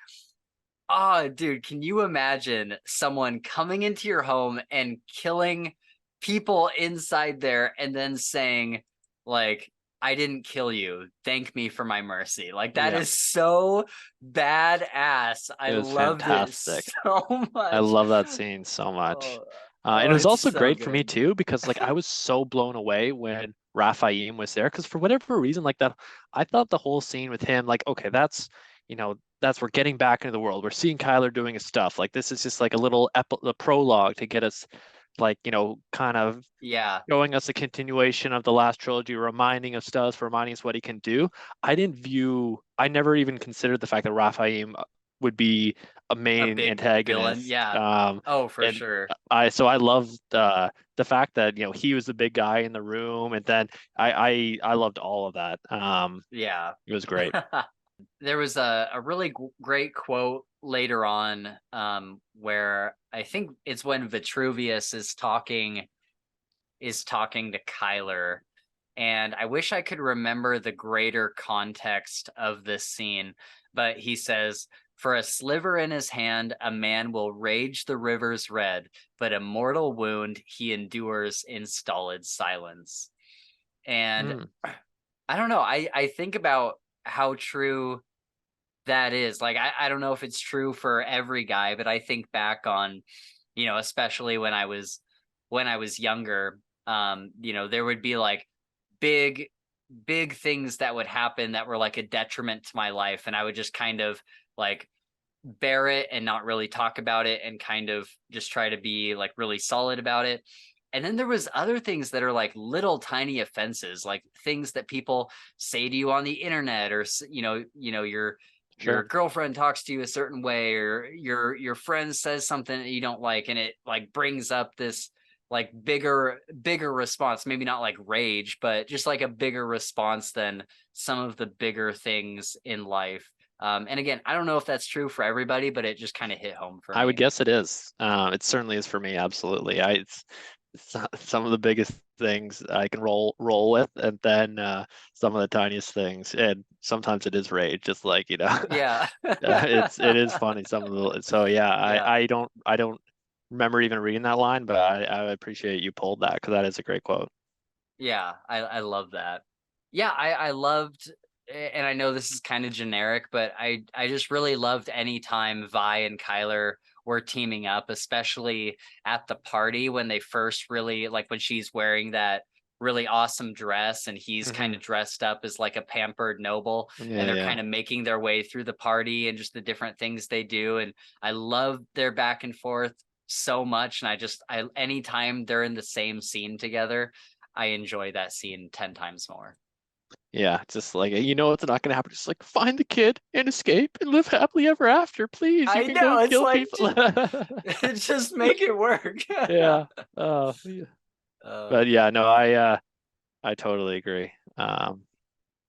oh, dude, can you imagine someone coming into your home and killing people inside there and then saying, like, I didn't kill you. Thank me for my mercy. Like, that Yeah. is so badass. I It was loved it fantastic. so I much. love that scene so much. Oh, And oh, it was it's also so great for me good. too because like I was so blown away when Raphaim was there because for whatever reason like that I thought the whole scene with him like okay that's we're getting back into the world. We're seeing Kyler doing his stuff. Like this is just like a little the prologue to get us like kind of Yeah. showing us a continuation of the last trilogy, reminding us stuff, reminding us what he can do. I never even considered the fact that Raphaim would be a A main big villain. antagonist. Yeah. Oh, for And sure. I loved the fact that he was the big guy in the room, and then I loved all of that. Yeah. It was great. There was a really great quote later on where I think it's when Vitruvius is talking to Kyler, and I wish I could remember the greater context of this scene, but he says, for a sliver in his hand a man will rage the rivers red, but a mortal wound he endures in stolid silence. And Mm, I don't know, I think about how true that is. Like I don't know if it's true for every guy, but I think back on, especially when I was younger, there would be like big big things that would happen that were like a detriment to my life, and I would just kind of like bear it and not really talk about it and kind of just try to be like really solid about it. And then there was other things that are like little tiny offenses, like things that people say to you on the internet, or your your Sure. girlfriend talks to you a certain way, or your friend says something that you don't like, and it like brings up this like bigger response, maybe not like rage, but just like a bigger response than some of the bigger things in life. And again, I don't know if that's true for everybody, but it just kind of hit home for I would me. guess it is. It certainly is for me. Absolutely. It's some of the biggest things I can roll with, and then some of the tiniest things, and sometimes it is rage. Just like Yeah. it is funny. Some of the so yeah. Yeah. I don't remember even reading that line, but I appreciate you pulled that because that is a great quote. Yeah, I love that. Yeah, I loved, and I know this is kind of generic, but I just really loved any time Vi and Kyler were teaming up, especially at the party when they first really like when she's wearing that really awesome dress and he's kind Hmm. of dressed up as like a pampered noble, and Yeah, they're yeah, kind of making their way through the party and just the different things they do. And I love their back and forth so much. And I anytime they're in the same scene together, I enjoy that scene 10 times more. yeah. Just like it's not gonna happen. Just like find the kid and escape and live happily ever after. Please, you I can go know, and it's kill like people. just make it work. Yeah. Oh, yeah. uh, But yeah, no, I totally agree.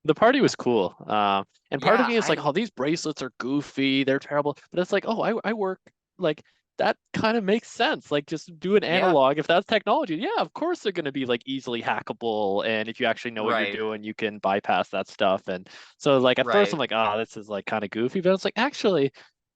The party was cool. And part of yeah, me is like, oh, these bracelets are goofy, they're terrible. But it's like, oh, I work like that kind of makes sense. Like just do an yeah, analog. If that's technology, yeah, of course they're going to be like easily hackable. And if you actually know what you're right, doing, you can bypass that stuff. And so like at first I'm right. like, oh, this is like kind of goofy, but it's like actually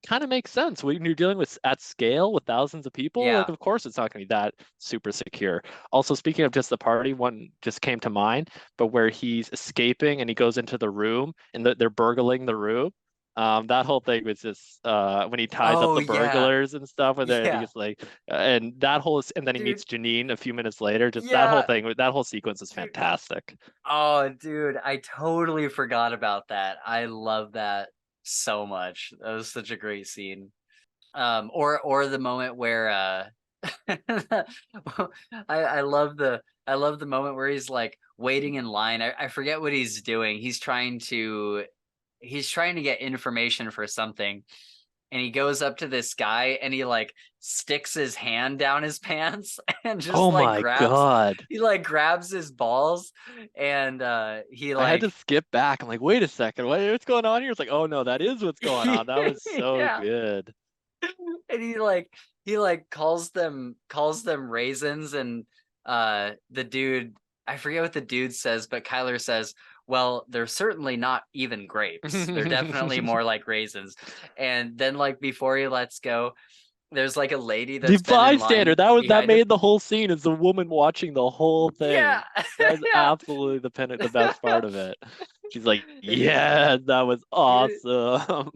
kind of makes sense when you're dealing with at scale with thousands of people. Like, Yeah. of course it's not going to be that super secure. Also, speaking of just the party, one just came to mind, but where he's escaping and he goes into the room and they're burgling the room. That whole thing was just when he ties up Oh the yeah. burglars and stuff, and then Yeah. he's like, and that whole, and then he Dude, meets Janine a few minutes later. Just that whole yeah. thing, that whole sequence is Dude. fantastic. Oh, dude, I totally forgot about that. I love that so much. That was such a great scene. Or the moment where I love the moment where he's like waiting in line. I forget what he's doing. He's trying to get information for something, and he goes up to this guy and he like sticks his hand down his pants and just Oh like my grabs God. he like grabs his balls, and he I had to like skip back. I'm like, wait a second, what's going on here? It's like, oh no, that is what's going on. That was so yeah, good. and he like calls them raisins, and the dude, I forget what the dude says, but Kyler says, well, they're certainly not even grapes, they're definitely more like raisins. And then like before he lets go, there's like a lady The that's been in bystander, line that behind him. made the whole scene is the woman watching the whole Yeah. thing. That was Yeah. absolutely the best part of it. She's like, And he yeah, that was dude, awesome.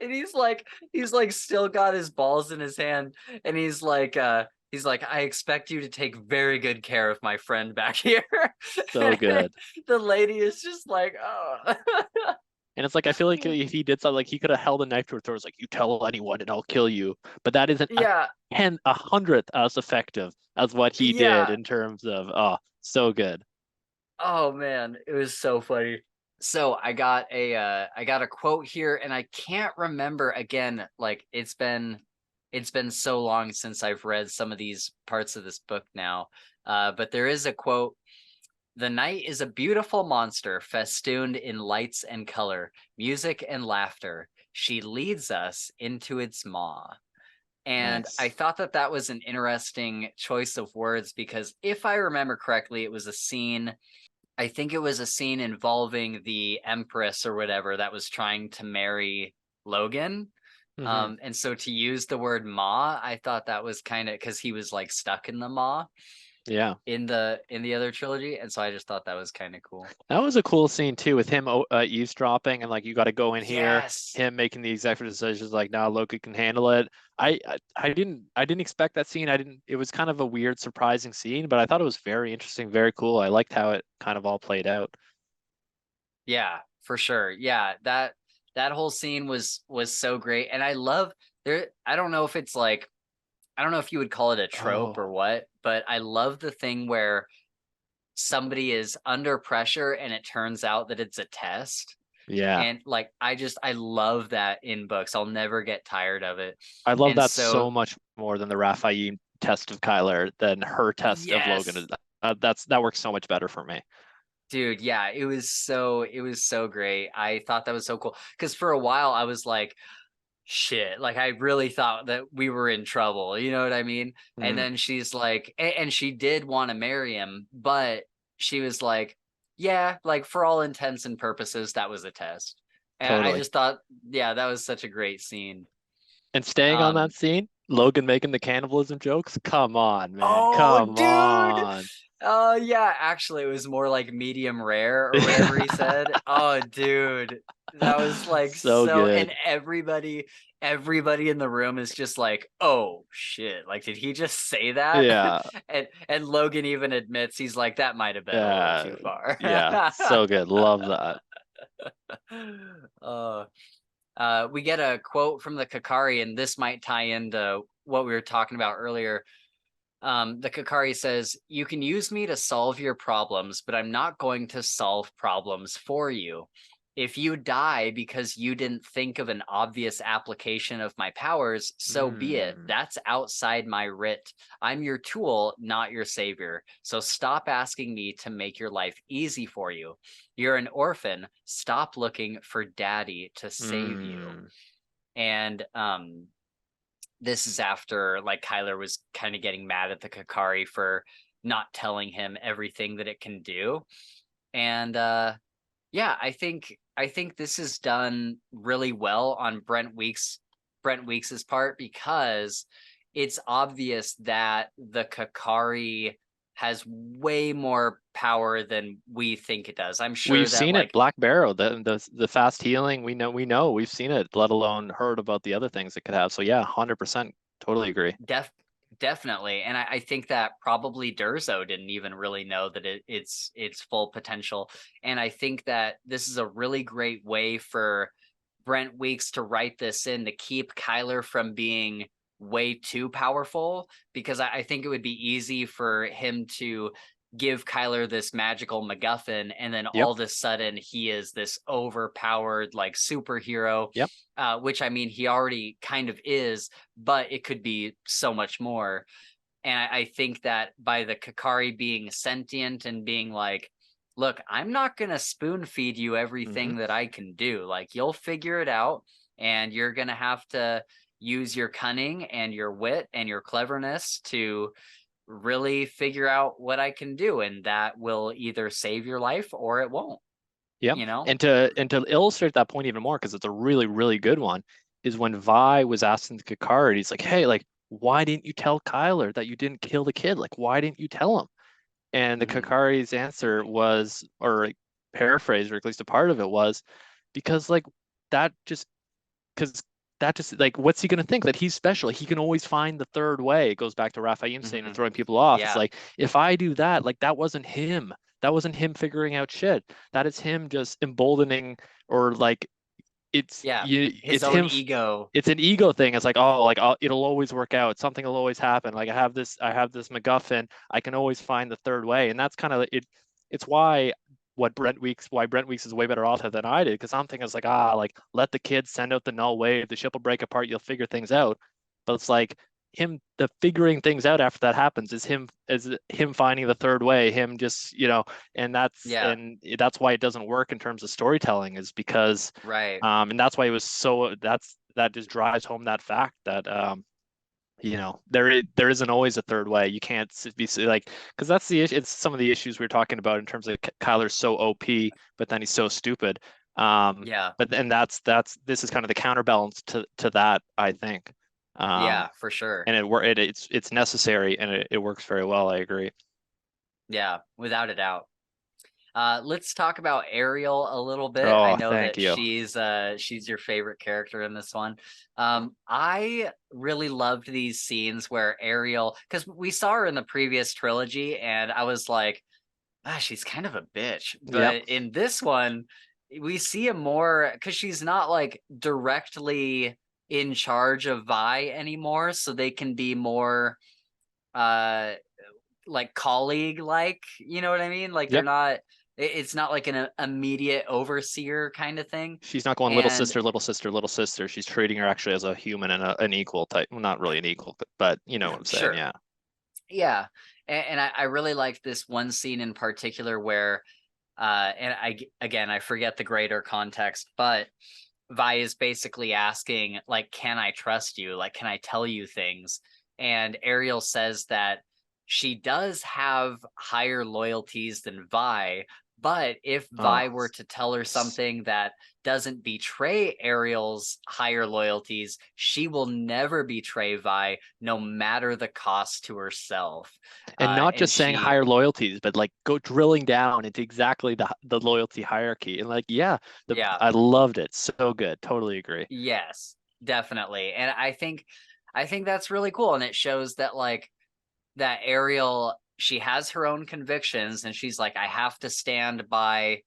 and he's like still got his balls in his hand, and he's like, I expect you to take very good care of my friend back here. So good. The lady is just like, oh. And it's like I feel like if he did something, like he could have held a knife to her throat, like you tell anyone and I'll kill you. But that isn't Yeah, a hundredth as effective as what he did yeah. in terms of so good. Oh man, it was so funny. So I got a quote here, and I can't remember again. Like it's been so long since I've read some of these parts of this book now. But there is a quote. The night is a beautiful monster festooned in lights and color, music and laughter. She leads us into its maw. And I Nice. thought that that was an interesting choice of words, because if I remember correctly, it was a scene. I think it was a scene involving the Empress or whatever that was trying to marry Logan. Hmm. And so to use the word maw, I thought that was kind of because he was like stuck in the maw Yeah. in the other trilogy, and so I just thought that was kind of cool. That was a cool scene too, with him eavesdropping and like you got to go in here, Yes. him making the executive decisions like now Loki can handle it. I didn't expect that scene. I didn't. It was kind of a weird, surprising scene, but I thought it was very interesting, very cool. I liked how it kind of all played out. Yeah, for sure. Yeah, that whole scene was so great, and I love there. I don't know if you would call it a trope or Oh, what, but I love the thing where somebody is under pressure and it turns out that it's a test. Yeah. And like I love that in books. I'll never get tired of it. I love And that so so much more than the Raphael test of Kyler than her test of Logan. yes, That works so much better for me. dude, yeah, it was so great. I thought that was so cool because for a while I was like, shit, like I really thought that we were in trouble, you know what I mean? And Mm, then she's like, and she did want to marry him, but she was like, yeah, like for all intents and purposes, that was a test. And I totally. just thought, yeah, that was such a great scene. And staying on that Um, scene, Logan making the cannibalism jokes. Come on, man. oh, Come dude. on. Yeah, actually, it was more like medium rare or whatever he said. Oh, dude, that was like So so, and good. everybody in the room is just like, oh shit, like did he just say that? Yeah. And Logan even admits he's like, that might have been a little Uh, too far. yeah. So good. Love that. uh, we get a quote from the Kakari, and this might tie into what we were talking about earlier. The Kakari says, you can use me to solve your problems, but I'm not going to solve problems for you. If you die because you didn't think of an obvious application of my powers, so be it. Mm, That's outside my writ. I'm your tool, not your savior. So stop asking me to make your life easy for you. You're an orphan. Stop looking for daddy to save you. mm. And this is after like Kyler was kind of getting mad at the Kakari for not telling him everything that it can do. And yeah, I think this is done really well on Brent Weeks's part because it's obvious that the Kakari has way more power than we think it does. I'm sure We've that seen it, like Black Barrow, the fast healing. We know we've seen it, let alone heard about the other things it could have. So yeah, 100% totally agree. Def definitely. And I think that probably Durzo didn't even really know that it's its full potential. And I think that this is a really great way for Brent Weeks to write this in to keep Kyler from being way too powerful because I think it would be easy for him to give Kyler this magical MacGuffin and then Yep. all of a sudden he is this overpowered like superhero, Yep. which I mean he already kind of is, but it could be so much more. And I think that by the Kakari being sentient and being like, look, I'm not going to spoon feed you Hmm. everything that I can do. Like, you'll figure it out, and you're going to have to use your cunning and your wit and your cleverness to really figure out what I can do. And that will either save your life or it won't, Yep. you know? And to illustrate that point even more, because it's a really, really good one, is when Vi was asking the Kakari, he's like, hey, like, why didn't you tell Kyler that you didn't kill the kid? Like, why didn't you tell him? And the Mm-hmm. Kakari's answer was, or like, paraphrase, or at least a part of it was, because like that just because that just like what's he gonna think that he's special? He can always find the third way. It goes back to Raphael saying and Mm-hmm. throwing people off. It's Yeah. like if I do that, like that wasn't him. That wasn't him figuring out shit. That is him just emboldening or like it's Yeah. you His it's own him ego. it's an ego thing. It's like, oh, like it'll always work out. Something will always happen. Like I have this MacGuffin. I can always find the third way. And that's kind of it. It's why Brent Weeks is way better off than I did. Because I'm thinking it's like, like let the kids send out the null wave. The ship will break apart. You'll figure things out. But it's like the figuring things out after that happens is him finding the third way, him just, and Yeah. that's why it doesn't work in terms of storytelling is because Right. and that's why it was that just drives home that fact that there isn't always a third way. You can't be like because that's the issue. It's some of the issues we are talking about in terms of Kyler's so OP, but then he's so stupid. Yeah. But then this is kind of the counterbalance to that, I think. Um, Yeah, for sure. and it's necessary and it works very well. I agree. Yeah, without a doubt. Let's talk about Ariel a little bit. I Oh, know thank that you. she's your favorite character in this one. I really loved these scenes where Ariel, because we saw her in the previous trilogy, and I was like, she's kind of a bitch. Yep. But in this one, we see a more because she's not like directly in charge of Vi anymore, so they can be more uh like colleague like, you know what I mean? Like they're Yep. not It's not like an immediate overseer kind of thing. She's not going little And sister, little sister, little sister. She's treating her actually as a human and an equal type. Well, not really an equal, but you know what I'm saying. sure, Yeah. yeah. And I really like this one scene in particular where and again, I forget the greater context, but Vi is basically asking, like, can I trust you? Like, can I tell you things? And Ariel says that she does have higher loyalties than Vi, but if Vi Oh, were to tell her something that doesn't betray Ariel's higher loyalties, she will never betray Vi, no matter the cost to herself. and not And just saying she, higher loyalties, but like go drilling down into exactly the loyalty hierarchy. And like, yeah, yeah, I loved it. So good. Totally agree. yes, definitely. And I think that's really cool. And it shows that like that Ariel, she has her own convictions and she's like, I have to stand by,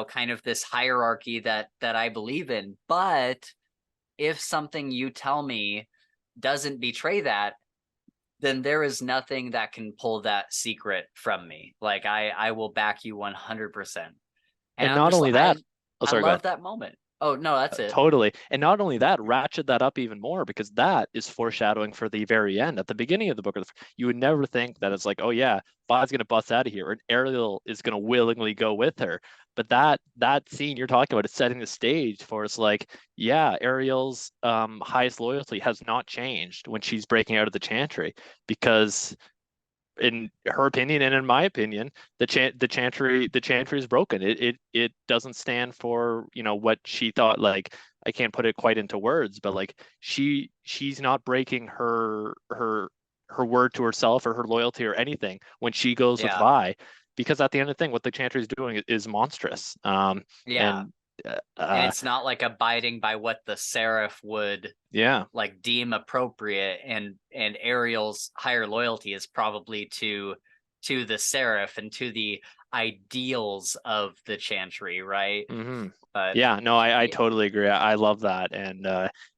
kind of this hierarchy that I believe in. But if something you tell me doesn't betray that, then there is nothing that can pull that secret from me. Like I will back you 100%. And And I'm not just only like that, oh, I sorry, go love ahead. that moment. Oh no, that's it. Totally. And not only that, ratchet that up even more because that is foreshadowing for the very end. At the beginning of the book, you would never think that it's like, oh yeah, Vi's gonna bust out of here, and Ariel is gonna willingly go with her. But that scene you're talking about is setting the stage for it's like, yeah, Ariel's highest loyalty has not changed when she's breaking out of the Chantry because in her opinion and in my opinion, the chantry is broken. It doesn't stand for what she thought. Like I can't put it quite into words, but like she's not breaking her word to herself or her loyalty or anything when she goes with Yeah. Vi, because at the end of the thing, what the chantry is doing is monstrous. Yeah. And And it's not like abiding by what the seraph would yeah. like deem appropriate, and Ariel's higher loyalty is probably to the seraph and to the ideals of the chantry, right? Hmm. But Yeah, no, I totally agree. I love that, and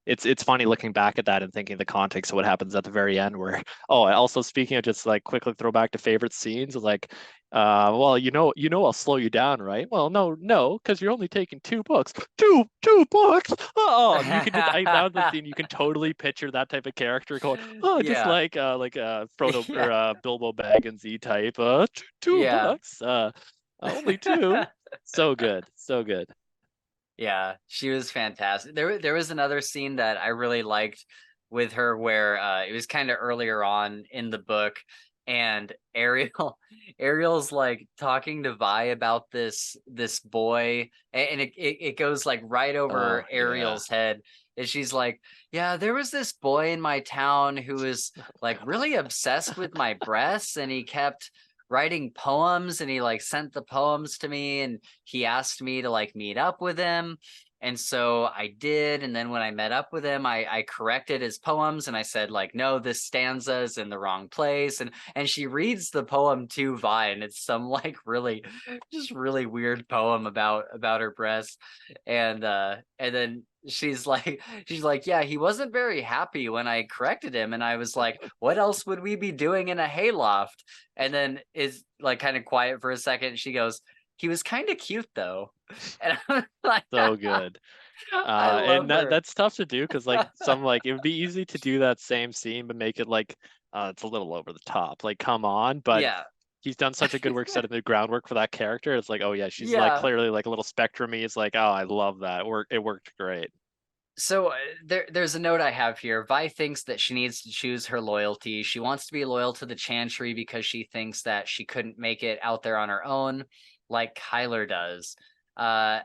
it's funny looking back at that and thinking the context of what happens at the very end. Where oh, also speaking of just like quickly throw back to favorite scenes, like well, I'll slow you down, right? Well, no, because you're only taking two books, two books. Oh, you can just that was the scene you can totally picture that type of character going, oh, just yeah, like Frodo or yeah, Bilbo Baggins type, two yeah. books, only two. So good. So good. Yeah, she was fantastic. There was another scene that I really liked with her where it was kind of earlier on in the book, and Ariel Ariel's like talking to Vi about this boy, and it goes like right Oh, over yeah. Ariel's head, and she's like, yeah, there was this boy in my town who was like really obsessed with my breasts, and he kept writing poems, and he like sent the poems to me, and he asked me to like meet up with him. And so I did. And then when I met up with him, I corrected his poems and I said, like, no, this stanza is in the wrong place. And she reads the poem to Vi, and it's some like really just really weird poem about her breasts. And then she's like, yeah, he wasn't very happy when I corrected him. And I was like, what else would we be doing in a hayloft? And then is like kind of quiet for a second. She goes, he was kind of cute though. And I'm like, So good. I love And her. that's tough to do because like some like it would be easy to do that same scene but make it like it's a little over the top. Like come on, but Yeah. he's done such a good work setting the groundwork for that character. It's like, oh yeah, she's like Yeah. clearly like a little spectrum-y. It's like, oh, I love that. It worked great. So there's a note I have here. Vi thinks that she needs to choose her loyalty. She wants to be loyal to the Chantry because she thinks that she couldn't make it out there on her own, like Kyler does. Uh,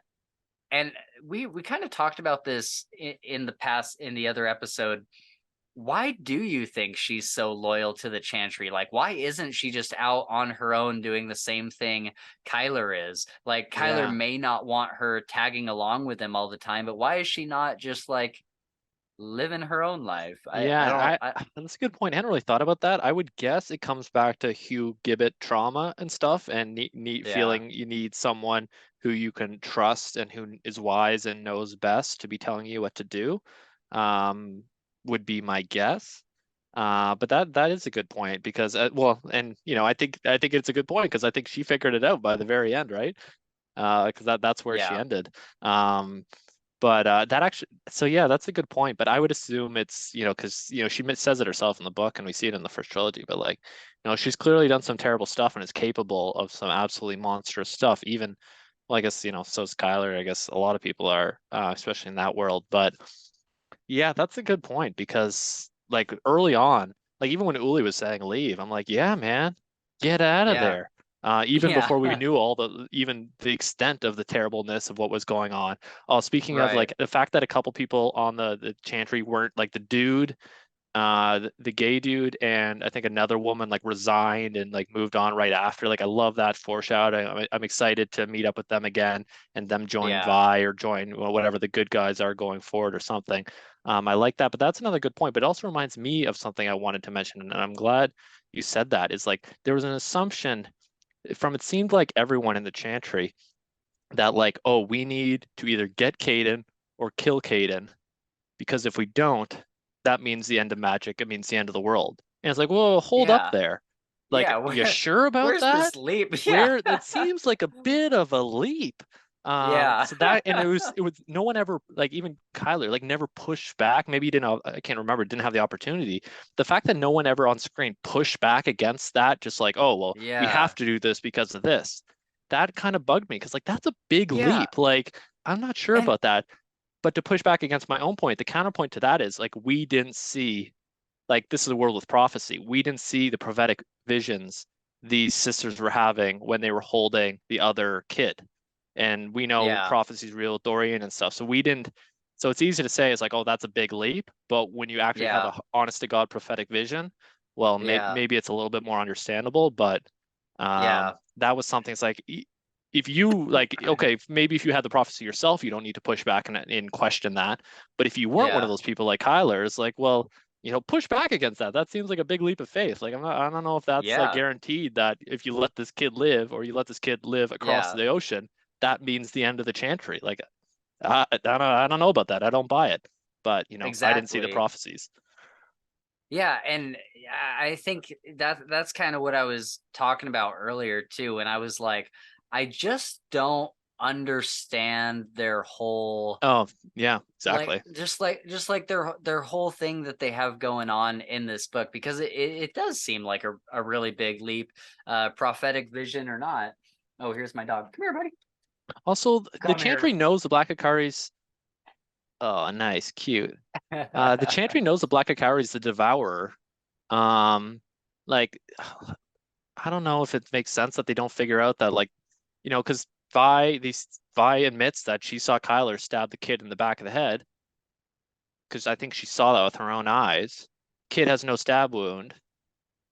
and we kind of talked about this in the past in the other episode. Why do you think she's so loyal to the Chantry? Like, why isn't she just out on her own doing the same thing Kyler is? Like, Kyler Yeah. may not want her tagging along with him all the time, but why is she not just like living her own life? I don't. Yeah, that's a good point. I hadn't really thought about that. I would guess it comes back to Hugh Gibbet trauma and stuff, and neat Yeah. feeling you need someone who you can trust and who is wise and knows best to be telling you what to do. Um, would be my guess. But that is a good point because well, and I think it's a good point because I think she figured it out by the very end, right? Because that's where she Yeah. ended. Um, but that actually, so yeah, that's a good point. But I would assume it's, because she says it herself in the book, and we see it in the first trilogy. But like, she's clearly done some terrible stuff and is capable of some absolutely monstrous stuff. Even, well, I guess so is Skylar. I guess a lot of people are, especially in that world. But yeah, that's a good point because like early on, like even when Uli was saying leave, I'm like, yeah, man, get out of Yeah. there. Even Yeah. before we knew even the extent of the terribleness of what was going on. Oh, speaking of Right. like the fact that a couple people on the Chantry weren't like the dude, the gay dude, and I think another woman like resigned and like moved on right after. Like I love that foreshadowing. I'm excited to meet up with them again and them join Yeah. Vi or join whatever the good guys are going forward or something. I like that, but that's another good point. But it also reminds me of something I wanted to mention, and I'm glad you said that. Is like there was an assumption from it seemed like everyone in the Chantry that like, oh, we need to either get Caden or kill Caden because if we don't, that means the end of magic. It means the end of the world. And it's like, whoa, hold up Yeah. there. Like, Yeah. you sure about Where's that? this leap? Yeah. Where that seems like a bit of a leap. Yeah. So that and it was no one ever like even Kyler like never pushed back. Maybe he didn't have, I can't remember, didn't have the opportunity. The fact that no one ever on screen pushed back against that, just like, oh well, we have Yeah. to do this because of this. That kind of bugged me because like that's a big Yeah. leap. Like I'm not sure And about that. But to push back against my own point, the counterpoint to that is like we didn't see like this is a world with prophecy. We didn't see the prophetic visions these sisters were having when they were holding the other kid. And we know yeah. prophecy's real, Dorian and stuff. So we didn't. So it's easy to say it's like, oh, that's a big leap. But when you actually have Yeah. a honest to God prophetic vision, well, Yeah. maybe it's a little bit more understandable. But Yeah. that was something. It's like if you like, okay, maybe if you had the prophecy yourself, you don't need to push back and question that. But if you weren't one of Yeah. those people like Kyler, it's like, well, push back against that. That seems like a big leap of faith. Like I don't know if that's like Yeah. guaranteed that if you let this kid live or you let this kid live across Yeah. the ocean, that means the end of the Chantry. Like I don't know about that. I don't buy it. But I didn't see the Exactly. prophecies. Yeah, and I think that's kind of what I was talking about earlier too, and I was like, I just don't understand their whole Oh, yeah, like exactly. just like their whole thing that they have going on in this book because it does seem like a really big leap, prophetic vision or not. Oh, here's my dog. Come here, buddy. Also, the Come here. Chantry knows the Black Akari's. Oh, nice, cute. The Chantry knows the Black Akari is the Devourer. Um, like I don't know if it makes sense that they don't figure out that like, because Vi admits that she saw Kyler stab the kid in the back of the head because I think she saw that with her own eyes. Kid has no stab wound,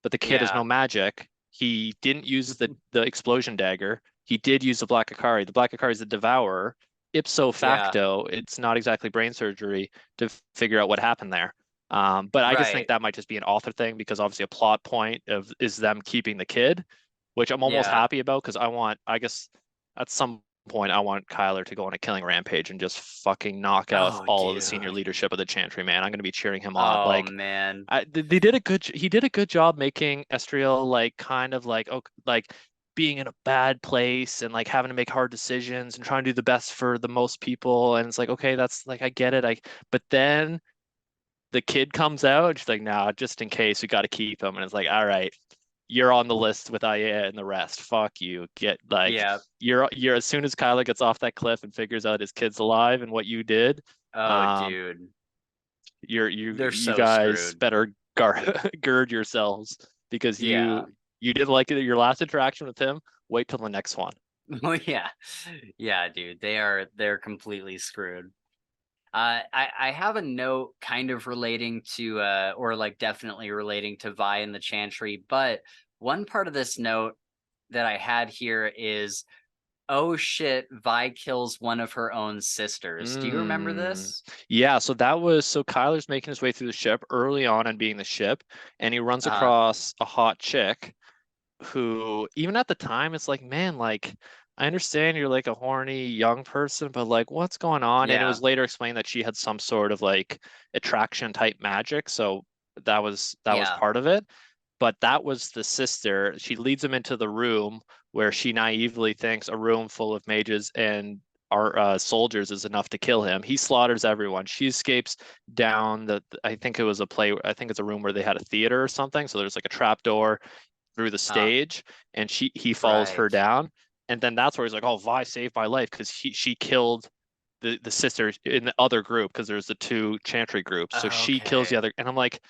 but the kid has Yeah, no magic. He didn't use the explosion dagger. He did use the Black Akari. The Black Akari is the Devourer. Ipso yeah, facto, it's not exactly brain surgery to figure out what happened there. But I just think right. that might just be an author thing because obviously a plot point of is them keeping the kid, which I'm almost Yeah. happy about because I guess at some point I want Kyler to go on a killing rampage and just fucking knock out Oh, all of the senior dude. leadership of the Chantry, man. I'm going to be cheering him on. Oh Like man. they did a good he did a good job making Estriel like kind of like like being in a bad place and like having to make hard decisions and trying to do the best for the most people and it's like okay that's like I get it but then the kid comes out and she's like nah just in case we got to keep him and it's like all right you're on the list with Aya and the rest fuck you get like Yeah. you're as soon as Kyler gets off that cliff and figures out his kid's alive and what you did Oh, um dude. They're you so guys screwed. better gird yourselves because Yeah. you didn't like it, your last interaction with him. Wait till the next one. Oh yeah. Yeah, dude. They're completely screwed. I have a note kind of relating to or like definitely relating to Vi and the Chantry, but one part of this note that I had here is oh shit, Vi kills one of her own sisters. Do you remember Mm. this? Yeah, so Kyler's making his way through the ship early on and being the ship, and he runs Uh across a hot chick who even at the time it's like man like I understand you're like a horny young person but like what's going on and it yeah. was later explained that she had some sort of like attraction type magic so that was Yeah. part of it. But that was the sister. She leads him into the room where she naively thinks a room full of mages and our soldiers is enough to kill him. He slaughters everyone. She escapes down I think it was a play. I think it's a room where they had a theater or something. So there's like a trap door through the Ah, stage, and he follows her right. down. And then that's where he's like, "Oh, Vi saved my life because she killed the sister in the other group because there's the two chantry groups. So she kills the Okay. other." And I'm like,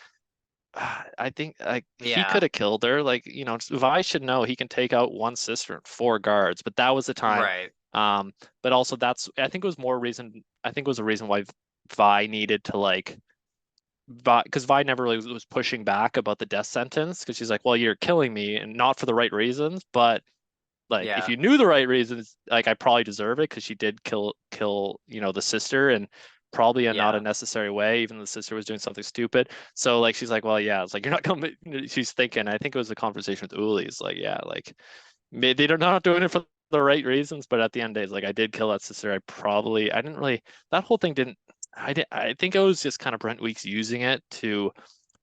I think like he could Yeah. have killed her. Like, Vi should know he can take out one sister and four guards, but that was the time. Right. Um, but also I think it was more reason I think it was a reason why Vi needed to like Vi because Vi never really was pushing back about the death sentence because she's like, well, you're killing me and not for the right reasons, but like if Yeah. you knew the right reasons, like I probably deserve it because she did kill the sister and probably in not a Yeah. necessary way, even though the sister was doing something stupid. So like she's like, well, yeah, it's like you're not gonna. She's thinking. I think it was a conversation with Uli. It's like, yeah, like they're not doing it for the right reasons, but at the end of the day, it's like I did kill that sister. I didn't really. That whole thing didn't. I think it was just kind of Brent Weeks using it to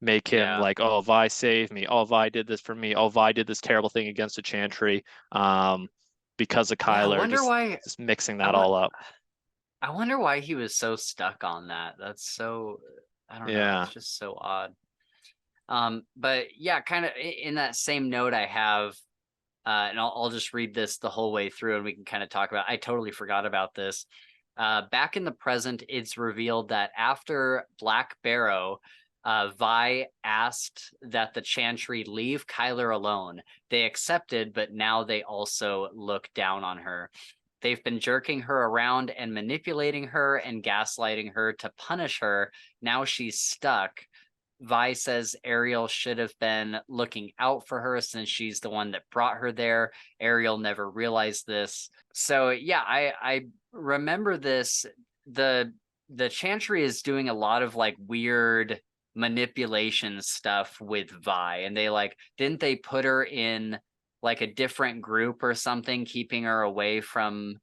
make him Yeah. like, oh, Vi saved me. Oh, Vi did this for me. Oh, Vi did this terrible thing against the Chantry, um, because of Yeah. I Kyler. wonder why. Just mixing I that want. all up. I wonder why he was so stuck on that. That's so. I don't know. It's Yeah. just so odd. But yeah, kind of in that same note, I have, and I'll just read this the whole way through, and we can kind of talk about. I totally forgot about this. Back in the present, it's revealed that after Black Barrow, Vi asked that the Chantry leave Kyler alone. They accepted, but now they also look down on her. They've been jerking her around and manipulating her and gaslighting her to punish her. Now she's stuck. Vi says Ariel should have been looking out for her since she's the one that brought her there. Ariel never realized this. So yeah, I remember this. The Chantry is doing a lot of like weird manipulation stuff with Vi, and they like didn't they put her in like a different group or something, keeping her away from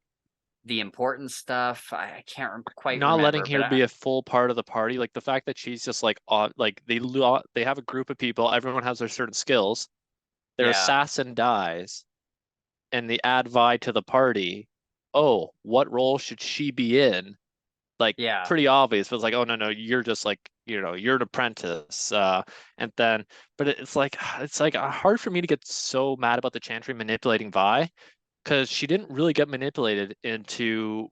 the important stuff. I can't quite Not letting remember, but her be a full part of the party, like the fact that she's just like like they have a group of people, everyone has their certain skills. Their yeah, assassin dies, and they add Vi to the party. Oh, what role should she be in? Like yeah, pretty obvious. But it's like, oh no, no, you're just like, you're an apprentice. And then, but it's like hard for me to get so mad about the Chantry manipulating Vi because she didn't really get manipulated into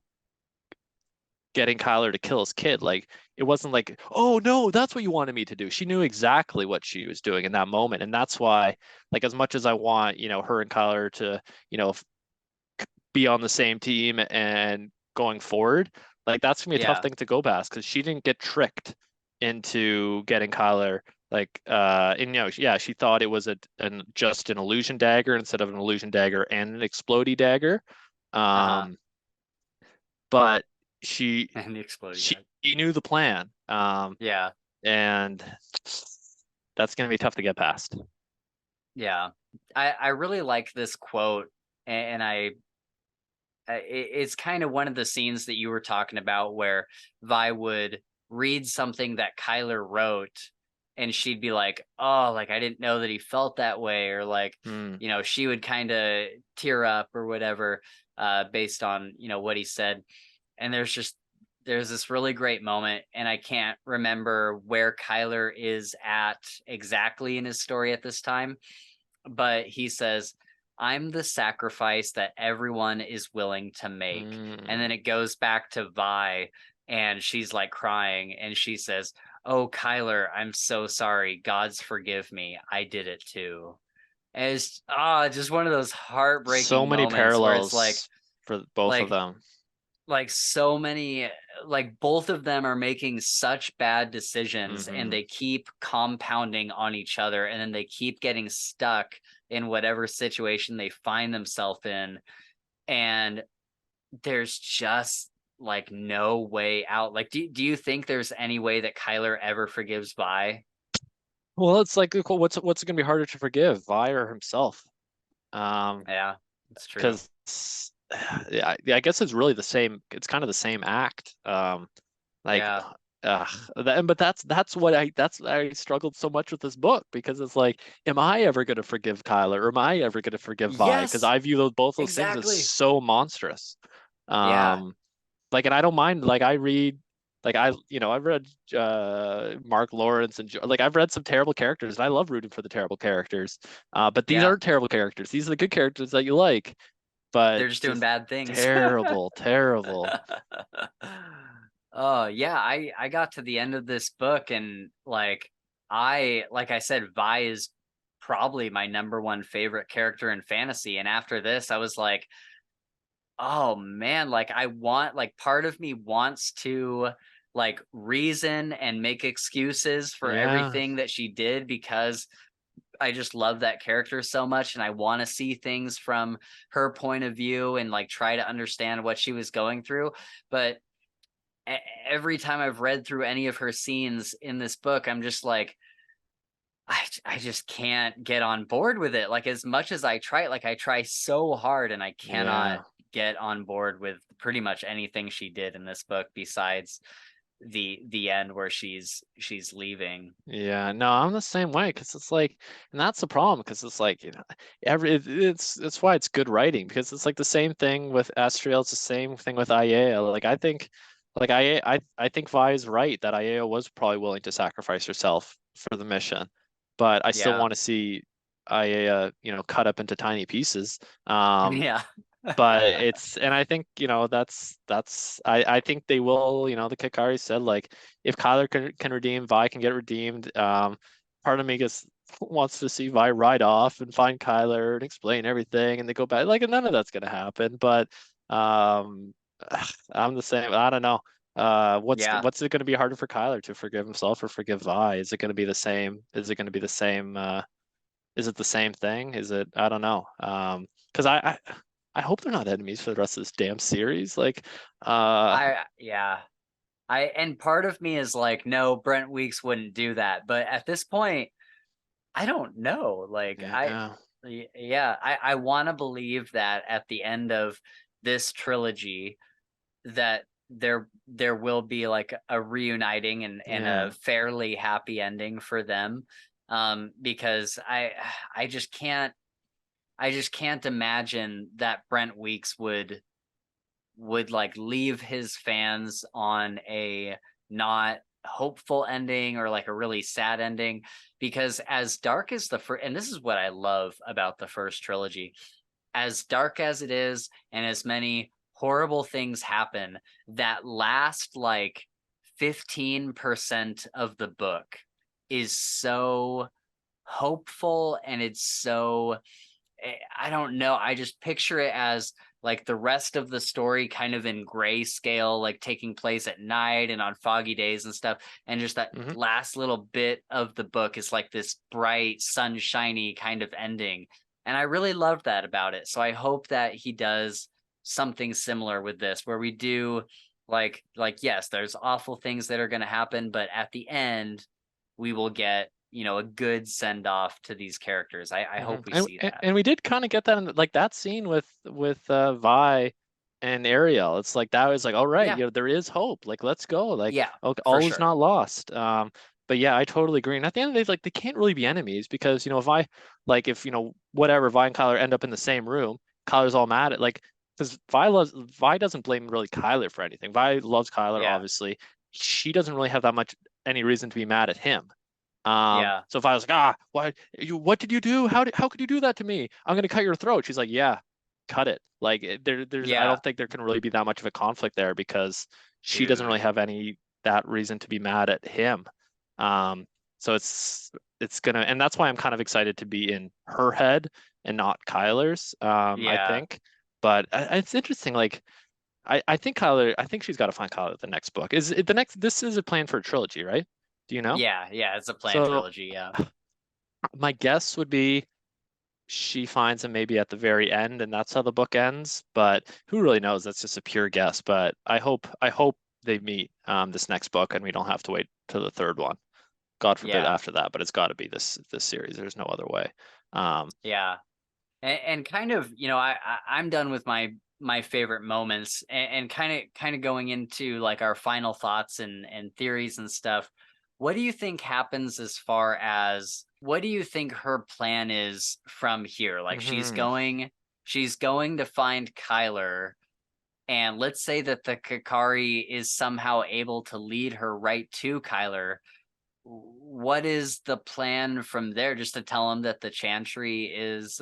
getting Kyler to kill his kid. Like it wasn't like, oh no, that's what you wanted me to do. She knew exactly what she was doing in that moment, and that's why, like, as much as I want, her and Kyler to, be on the same team and going forward, like that's gonna be a tough yeah, thing to go past because she didn't get tricked into getting Kyler. Like, and yeah, she thought it was just an illusion dagger instead of an illusion dagger and an explodey dagger. uh-huh. Um, but she And the exploding she head. knew the plan. Yeah, And that's gonna be tough to get past. yeah. I really like this quote, and it's kind of one of the scenes that you were talking about where Vi would read something that Kyler wrote, and she'd be like, "Oh, like I didn't know that he felt that way," or like, Hmm. she would kind of tear up or whatever, based on what he said. And there's this really great moment, and I can't remember where Kyler is at exactly in his story at this time, but he says, I'm the sacrifice that everyone is willing to make. And then Hmm. it goes back to Vi, and she's like crying, and she says, Oh, Kyler, I'm so sorry. God's forgive me. I did it too. And it's just one of those So heartbreaking many moments where it's parallels for both of like them. so many, like both of them are making such bad decisions, and Hmm. they keep compounding on each other, and then they keep getting stuck in whatever situation they find themselves in, and there's just like no way out. Like do you think there's any way that Kyler ever forgives Vi? Well, it's like what's it gonna be harder to forgive, Vi or himself? Um, Yeah, it's true. because yeah, I guess it's really the same. It's kind of the same act. Like Yeah, but that's what I struggled so much with this book because it's like, am I ever going to forgive Kyler, or am I ever going to forgive Vi? Because Yes, I view both those things as exactly. so monstrous. Yeah, Um, like, and I don't mind. Like, I read, like I've read Mark Lawrence and like I've read some terrible characters, and I love rooting for the terrible characters. But these yeah. aren't terrible characters. These are the good characters that you like. But They're just doing just bad things. terrible, terrible. Oh yeah, I got to the end of this book and like I said, Vi is probably my number one favorite character in fantasy. And after this, I was like, oh man, like I want like part of me wants to like reason and make excuses for Yeah, everything that she did because I just love that character so much and I want to see things from her point of view and like try to understand what she was going through. But every time I've read through any of her scenes in this book, I'm just like, I just can't get on board with it. Like as much as I try, like I try so hard and I cannot yeah. get on board with pretty much anything she did in this book besides the end where she's leaving. Yeah, no, I'm the same way because it's like, and that's the problem because it's like, it's why it's good writing because it's like the same thing with Astriel, it's the same thing with Aya. Like I think, like I think Vi is right that Aya was probably willing to sacrifice herself for the mission, but I still Yeah. want to see Aya, cut up into tiny pieces. Um, Yeah. but and I think, I think they will, the Kikari said, like, if Kyler can redeem, Vi can get redeemed. Part of me just wants to see Vi ride off and find Kyler and explain everything and they go back. Like, none of that's gonna happen, but um I'm the same. I don't know. Yeah. What's it gonna be harder for Kyler to forgive himself or forgive Vi? Is it gonna be the same? Is it gonna be the same is it the same thing? Is it? I don't know. Because I hope they're not enemies for the rest of this damn series. Like, Yeah. I and part of me is like, no, Brent Weeks wouldn't do that. But at this point, I don't know. yeah, Yeah, I want to believe that at the end of this trilogy that there will be like a reuniting and a yeah. fairly happy ending for them. Because I I just can't imagine that Brent Weeks would like leave his fans on a not hopeful ending or like a really sad ending because as dark as the first, and this is what I love about the first trilogy, as dark as it is and as many horrible things happen, that last like 15% of the book is so hopeful and it's so I don't know. I just picture it as like the rest of the story kind of in grayscale, like taking place at night and on foggy days and stuff. And just that Hmm. last little bit of the book is like this bright, sunshiny kind of ending. And I really loved that about it. So I hope that he does something similar with this, where we do yes, there's awful things that are going to happen, but at the end, we will get a good send off to these characters. I Hmm. hope we And, see and that. and we did kind of get that in like that scene with Vi and Ariel. It's like that was like, all right, Yeah, there is hope. Like, let's go. Like, yeah, okay, for all is sure. not lost. But yeah, I totally agree. And at the end of the day, like they can't really be enemies because if I like if whatever Vi and Kyler end up in the same room, Kyler's all mad at like because Vi doesn't blame really Kyler for anything. Vi loves Kyler, Yeah, obviously. She doesn't really have that much any reason to be mad at him. yeah, So if I was like, what did you do? How could you do that to me? I'm gonna cut your throat. She's like, yeah, cut it. Like I yeah, don't think there can really be that much of a conflict there because she doesn't really dude. have any that reason to be mad at him. Um, so it's gonna, and that's why I'm kind of excited to be in her head and not Kyler's. I Yeah, think, but it's interesting. Like I think she's got to find Kyler the next book. Is it the next? This is a plan for a trilogy, right? Do you know? yeah, yeah. It's a planned So trilogy. Yeah, my guess would be she finds him maybe at the very end, and that's how the book ends. But who really knows? That's just a pure guess. But I hope they meet this next book, and we don't have to wait to the third one. God forbid yeah, after that, but it's got to be this series. There's no other way. Um, yeah. And kind of, I'm done with my my favorite moments, and kind of going into like our final thoughts and theories and stuff. What do you think happens as far as what do you think her plan is from here? Like Hmm. she's going to find Kyler, and let's say that the Kakari is somehow able to lead her right to Kyler. What is the plan from there? Just to tell him that the Chantry is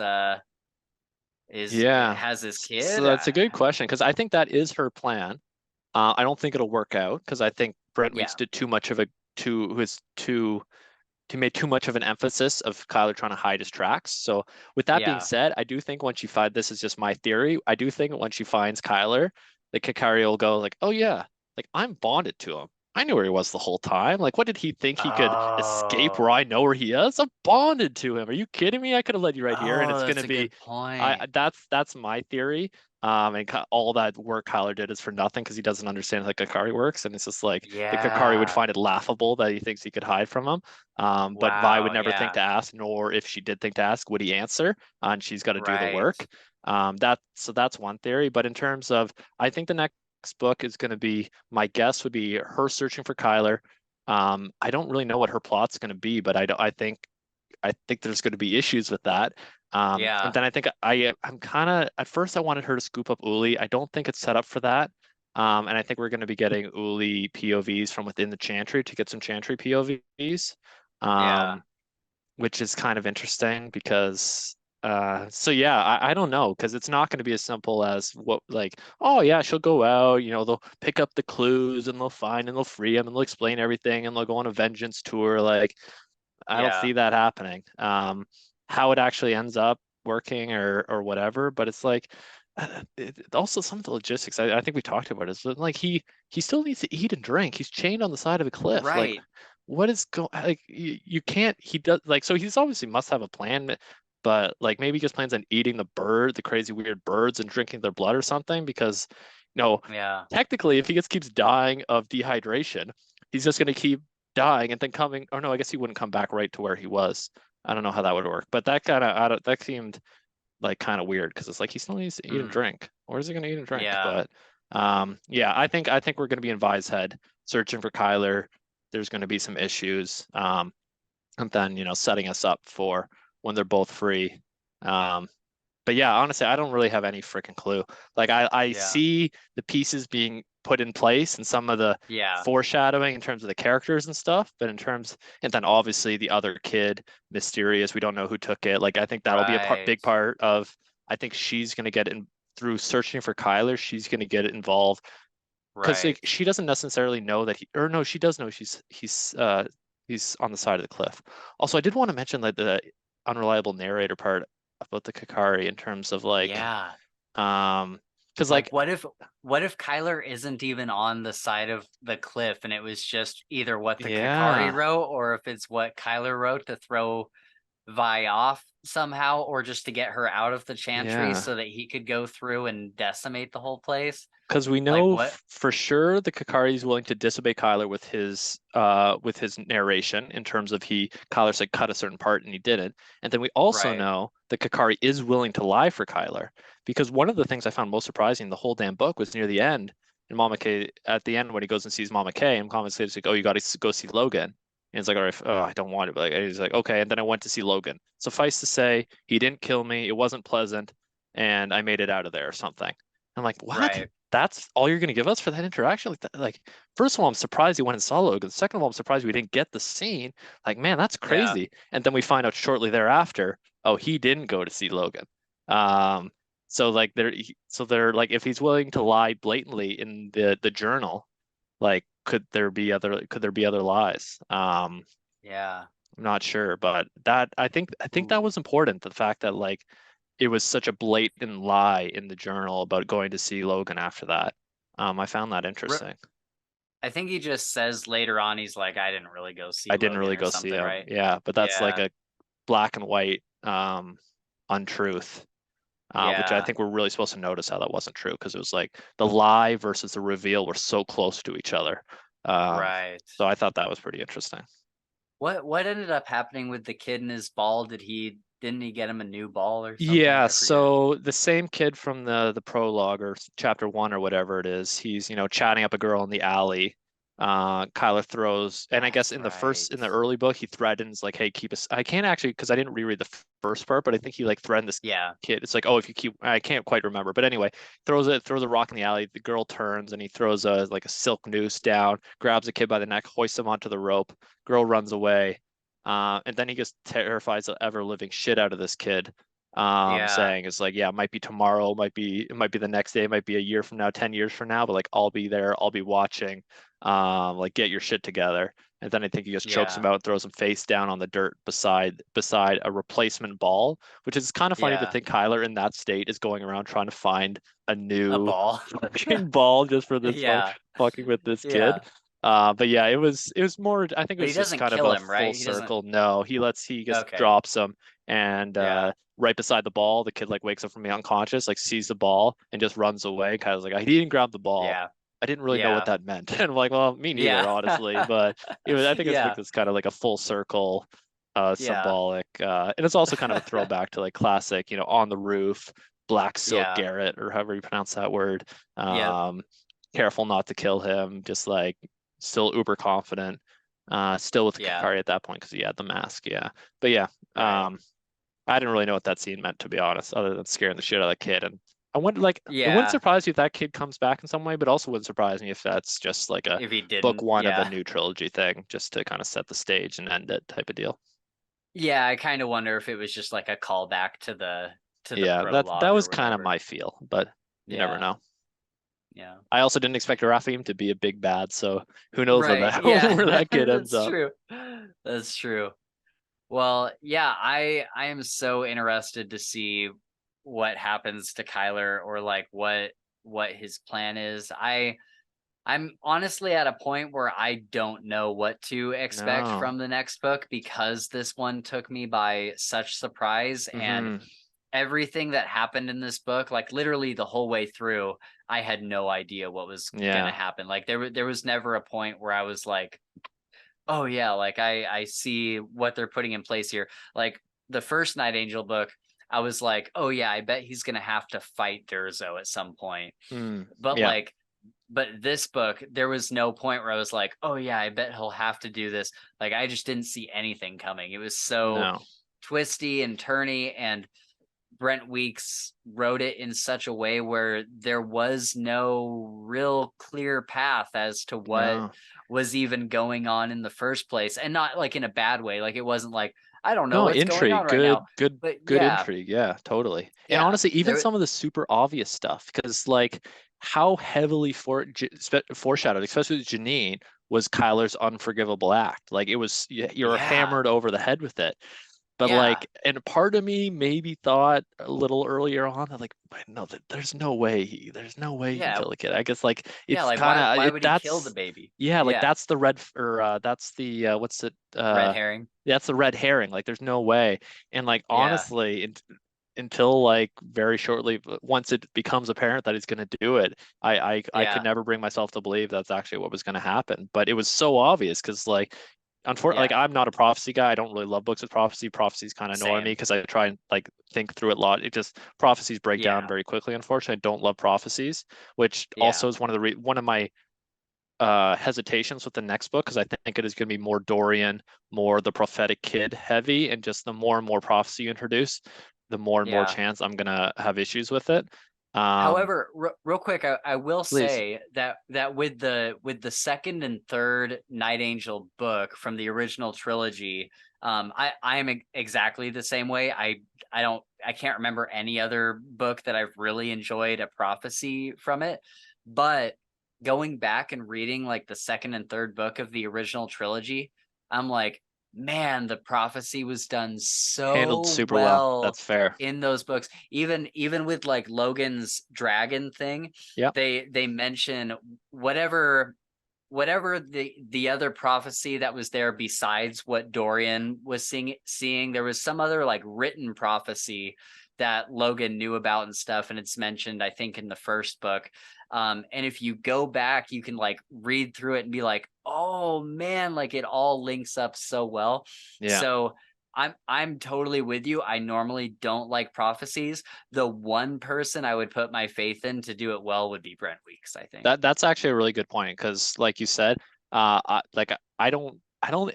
Yeah. has his So kid? that's a good question because I think that is her plan. I don't think it'll work out because I think Brent Weeks Yeah, did too much of a too was too he made too much of an emphasis of Kyler trying to hide his tracks. So with that being yeah. said, I do think once you find this is just my theory. I do think once she finds Kyler, the Kakari will go like, oh yeah, like I'm bonded to him. I knew where he was the whole time. Like, what did he think he could escape Oh, where I know where he is? I'm bonded to him. Are you kidding me? I could have led you right here, and oh, it's that's gonna a be, good point. that's my theory. And all that work Kyler did is for nothing because he doesn't understand how Kakari works, and it's just like the Kakari would Yeah. find it laughable that he thinks he could hide from him. But Vi would Wow. never think Yeah. to ask, nor if she did think to ask, would he answer? And she's got to do the Right. work. That's one theory. But in terms of, I think the next book is going to be, my guess would be her searching for Kyler. I don't really know what her plot's going to be, but I think there's going to be issues with that. And Yeah. then I think I'm kind of at first I wanted her to scoop up Uli. I don't think it's set up for that. And I think we're going to be getting Uli POVs from within the Chantry to get some Chantry POVs, Yeah. um, which is kind of interesting because so yeah, I don't know because it's not going to be as simple as what like, oh yeah, she'll go out, they'll pick up the clues and they'll find and they'll free him and they'll explain everything and they'll go on a vengeance tour. Like I don't Yeah. see that happening. How it actually ends up working or whatever, but it's like also some of the logistics. I think we talked about it. Is like he still needs to eat and drink. He's chained on the side of a cliff. Like, Right. what is going? Like, you can't. He does like so. He's obviously must have a plan, but like maybe he just plans on eating the crazy weird birds, and drinking their blood or something. Because Yeah. technically, if he just keeps dying of dehydration, he's just going to keep dying and then coming. Or no, I guess he wouldn't come back right to where he was. I don't know how that would work, but that seemed like kind of weird because it's like he still needs to eat and Mm. drink. Where's he going to eat and drink? Yeah. But yeah, I think we're going to be in Vi's head searching for Kyler. There's going to be some issues, and then setting us up for when they're both free. Um, but yeah, honestly, I don't really have any freaking clue. Like I Yeah. see the pieces being put in place and some of the Yeah. foreshadowing in terms of the characters and stuff, but and then obviously the other kid, mysterious, we don't know who took it. Like I think that'll be a Right. big part of. I think she's gonna get in through searching for Kyler. She's gonna get involved because like Right. she doesn't necessarily know that or no, she does know he's on the side of the cliff. Also, I did want to mention like the unreliable narrator part about the Kakari in terms of like Yeah. um because Like like what if Kyler isn't even on the side of the cliff and it was just either what the Kakari yeah, wrote or if it's what Kyler wrote to throw Vi off somehow or just to get her out of the Chantry yeah, so that he could go through and decimate the whole place? because we Like know what? for sure the Kakari is willing to disobey Kyler with his narration in terms of Kyler said cut a certain part and he didn't. And then we also Right. know that Kakari is willing to lie for Kyler because one of the things I found most surprising in the whole damn book was near the end. And Mama K at the end when he goes and sees Mama K and Mama K's like, "Oh, you got to go see Logan." And it's like, "All right, oh, I don't want it." But like, he's like, "Okay." And then I went to see Logan. Suffice to say, he didn't kill me. It wasn't pleasant, and I made it out of there or something. I'm like, what? Right. That's all you're going to give us for that interaction? Like, first of all, I'm surprised he went and saw Logan. Second of all, I'm surprised we didn't get the scene. Like, man, that's Yeah. crazy. And then we find out shortly thereafter, oh, he didn't go to see Logan. Um, so they're like, if he's willing to lie blatantly in the journal, like, could there be other lies? Yeah. I'm not sure, but I think that Ooh. was important. The fact that like it was such a blatant lie in the journal about going to see Logan after that. I found that Re- interesting. I think he just says later on he's like I didn't really go see I didn't Logan really or go see something, him. right? Yeah, but that's like Yeah. a black and white untruth, which I Yeah. think we're really supposed to notice how that wasn't true because it was like the lie versus the reveal were so close to each other. Um, Right. so I thought that was pretty interesting. What ended up happening with the kid in his ball? Did he didn't he get him a new ball or something? Yeah, I forget. so the same kid from the prologue or chapter one or whatever it is, he's, chatting up a girl in the alley. Kyler throws, and I guess That's in right. the early book, he threatens like, "Hey, keep us." I can't actually because I didn't reread the first part, but I think he like threatened this Yeah. kid. It's like, "Oh, if you keep," I can't quite remember, but anyway, throws a rock in the alley. The girl turns and he throws a like a silk noose down, grabs the kid by the neck, hoists him onto the rope. Girl runs away. And then he just terrifies the ever living shit out of this kid, Yeah. saying it's like, yeah, it might be tomorrow, it might be the next day, it might be a year from now, 10 years from now, but like I'll be there, I'll be watching, like get your shit together. And then I think he just chokes him Yeah. out and throws him face down on the dirt beside a replacement ball, which is kind of funny to Yeah. think Kyler in that state is going around trying to find a A new ball. fucking ball just for this Yeah. fucking with this kid. Yeah. But yeah, it was more, I think it But he was just doesn't kind of kill a him, full right? He doesn't. circle. No, he just Okay. drops him, and Yeah. right beside the ball, the kid like wakes up from being unconscious, like sees the ball and just runs away. Kind of like, he didn't grab the ball. Yeah. I didn't really know what Yeah. that meant. And I'm like, well, me neither, Yeah. honestly. But I think it's like Yeah. this kind of like a full circle, Yeah. symbolic, and it's also kind of a throwback to like classic, on the roof, Black Silk Yeah. Garrett, or however you pronounce that word. Yep. Um, Careful not to kill him, just like still uber confident, still with Yeah. Kari at that point because he had the mask. Yeah. But yeah, Right. I didn't really know what that scene meant, to be honest, other than scaring the shit out of the kid. And I wonder, like, it wouldn't Yeah. surprise you if that kid comes back in some way, but also wouldn't surprise me if that's just like a If he book didn't, one of a yeah. new trilogy thing, just to kind of set the stage and end it type of deal. Yeah, I kind of wonder if it was just like a callback to the Yeah, that prologue or was kind of whatever. my feel, but you never Yeah. know. Yeah. I also didn't expect Raphim to be a big bad, so who knows where Right. that Yeah. where that kid ends That's up. true. That's true. Well, yeah, I am so interested to see what happens to Kyler, or like what his plan is. I'm honestly at a point where I don't know what to expect No. from the next book, because this one took me by such surprise, and Hmm. everything that happened in this book, like literally the whole way through, I had no idea what was going to Yeah. happen. Like there was never a point where I was like, "Oh yeah, like I see what they're putting in place here." Like the first Night Angel book, I was like, "Oh yeah, I bet he's going to have to fight Durzo at some point." Mm. But Yeah. like but this book, there was no point where I was like, "Oh yeah, I bet he'll have to do this." Like I just didn't see anything coming. It was so No. twisty and turny, and Brent Weeks wrote it in such a way where there was no real clear path as to what No. was even going on in the first place. And not like in a bad way. Like it wasn't like, I don't know No, what's going on intrigue. right now. But Good yeah, intrigue. Yeah, totally. And yeah. honestly, even There some of the super obvious stuff, because like how heavily foreshadowed, especially with Janine, was Kyler's unforgivable act. Like it was, you're yeah. hammered over the head with it. But Yeah. like, and part of me maybe thought a little earlier on that like, "But no, there's no way he can Yeah. kill the kid." I guess like Yeah. it's Like kind of why it would he kill the that's baby? yeah, like Yeah. that's the that's the what's it Red herring. that's the red herring. Like there's no way. And like Yeah. honestly, until like very shortly, once it becomes apparent that he's going to do it, I could Yeah. never bring myself to believe that's actually what was going to happen. But it was so obvious because like unfortunately, like Yeah. I'm not a prophecy guy. I don't really love books with prophecy. Prophecies kind of annoy me Same. because I try and like think through it a lot. It just prophecies break down Yeah. very quickly. Unfortunately, I don't love prophecies, which Yeah. also is one of my hesitations with the next book because I think it is going to be more Dorian, more the prophetic kid heavy, and just the more and more prophecy you introduce, the more and more Yeah. chance I'm gonna have issues with it. Um, However, real quick, I will Please. say that with the second and third Night Angel book from the original trilogy, I am exactly the same way. I can't remember any other book that I've really enjoyed a prophecy from it, but going back and reading like the second and third book of the original trilogy, I'm like, man, the prophecy was done Handled so super well. well That's fair. in those books. Even with like Logan's dragon thing, Yep. they mention whatever the other prophecy that was there besides what Dorian was seeing, there was some other like written prophecy that Logan knew about and stuff, and it's mentioned I think in the first book. And if you go back, you can like read through it and be like, oh man, like it all links up so well. Yeah. So I'm totally with you. I normally don't like prophecies. The one person I would put my faith in to do it well would be Brent Weeks, I think. That's actually a really good point because, like you said, I don't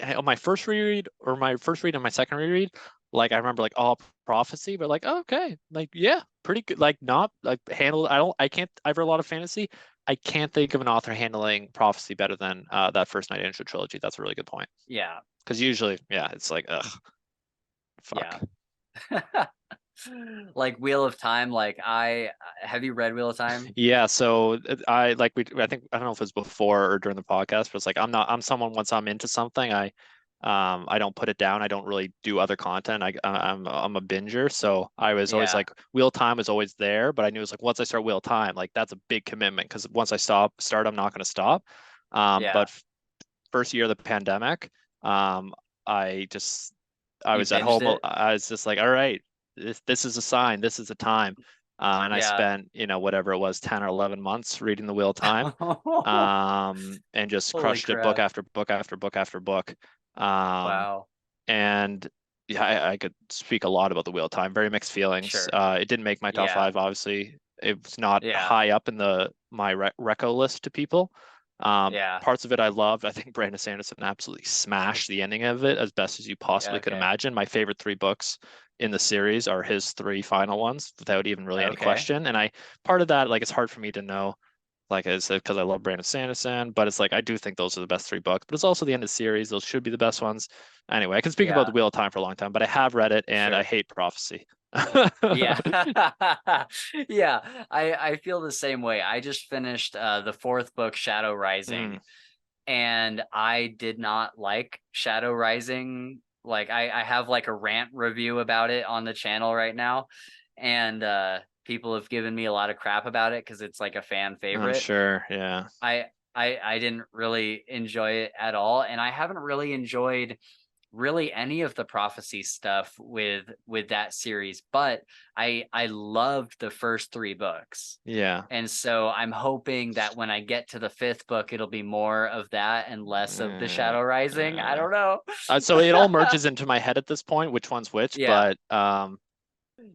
on my first reread or my first read and my second reread, like I remember like all prophecy, but like oh, okay, like yeah, pretty good. Like not like handled. I can't. I've read a lot of fantasy. I can't think of an author handling prophecy better than that first Night Angel trilogy. That's a really good point. Yeah, Because usually, yeah, it's like ugh, fuck. yeah. Like Wheel of Time, like I have you read Wheel of Time? Yeah, so I think I don't know if it was before or during the podcast, but it's like I'm someone once I'm into something, I don't put it down. I don't really do other content. I'm a binger, so I was always Yeah, like Wheel Time was always there, but I knew it was like once I start Wheel Time, like that's a big commitment because once I start, I'm not going to stop. yeah. But first year of the pandemic, I just I You was at binged home. it? I was just like, all right, this is a sign. This is a time. And I Yeah. spent, whatever it was, 10 or 11 months reading the Wheel of Time, and just Holy crushed it book crap. after book after book after book. Um, Wow. and yeah, I could speak a lot about the Wheel of Time. Very mixed feelings. Sure. It didn't make my top Yeah. five, obviously. It was not Yeah. high up in my reco list to people. Yeah. Parts of it I loved. I think Brandon Sanderson absolutely smashed the ending of it as best as you Yeah. possibly could Okay. imagine. My favorite three books in the series are his three final ones without even really any Okay. question. And part of that, like, it's hard for me to know, like I said, because I love Brandon Sanderson, but it's like I do think those are the best three books, but it's also the end of the series. Those should be the best ones. Anyway, I can speak about the Yeah. Wheel of Time for a long time, but I have read it and I Sure. hate prophecy. Yeah. Yeah. I feel the same way. I just finished the fourth book, Shadow Mm, Rising, and I did not like Shadow Rising. Like I have like a rant review about it on the channel right now, and people have given me a lot of crap about it because it's like a fan I'm favorite. sure. Yeah. I I didn't really enjoy it at all, and I haven't really enjoyed really any of the prophecy stuff with that series, but I loved the first three books. Yeah. And so I'm hoping that when I get to the fifth book, it'll be more of that and less of the Uh, Shadow Rising. I uh, don't know. so it all merges into my head at this point, which one's which, Yeah. but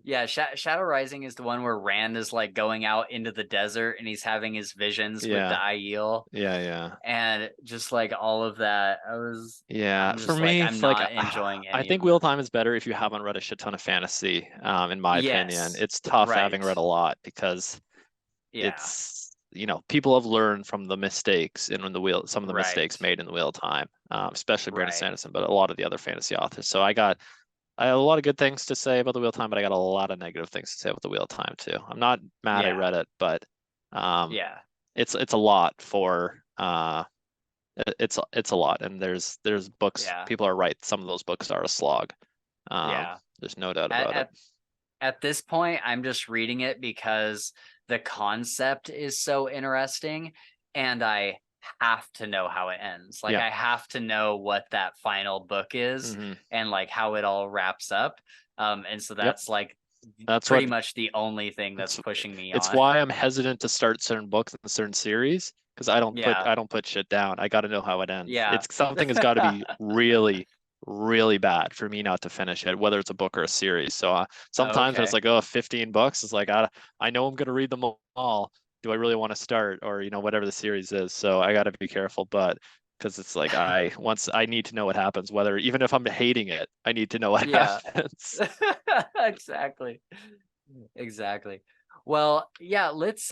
Yeah, Shadow Rising is the one where Rand is like going out into the desert and he's having his visions with the yeah, Aiel yeah. and just like all of that. Yeah, I'm for just like me, I'm like not enjoying I any of think Wheel of this. Time is better if you haven't read a shit ton of fantasy, in my opinion. Yes. It's tough having Right. read a lot because Yeah. it's, people have learned from the mistakes in some of the Right. mistakes made in the Wheel of Time, especially Brandon Right. Sanderson, but a lot of the other fantasy authors. So I have a lot of good things to say about the Wheel of Time, but I got a lot of negative things to say about the Wheel of Time too. I'm not mad I Yeah. read it, but um, Yeah. it's a lot for it's a lot, and there's books. Yeah. People are right. Some of those books are a slog. Yeah. There's no doubt At about it. at at this point, I'm just reading it because the concept is so interesting and I have to know how it ends. Like Yeah. I have to know what that final book is Hmm. and like how it all wraps up. And so Yep. that's like That's pretty what much the only thing that's it's pushing me it's on. why I'm hesitant to start certain books in certain series because Yeah. I don't put shit down. I got to know how it ends. Yeah. It's something has got to be really really bad for me not to finish it, whether it's a book or a series. So sometimes when it's Okay. like, oh, 15 books, it's like I know I'm gonna read them all. Do I really want to start, or whatever the series is? So I got to be careful, but because it's like once I need to know what happens, whether even if I'm hating it, I need to know what Yeah. happens. Exactly. Exactly. Well, yeah, let's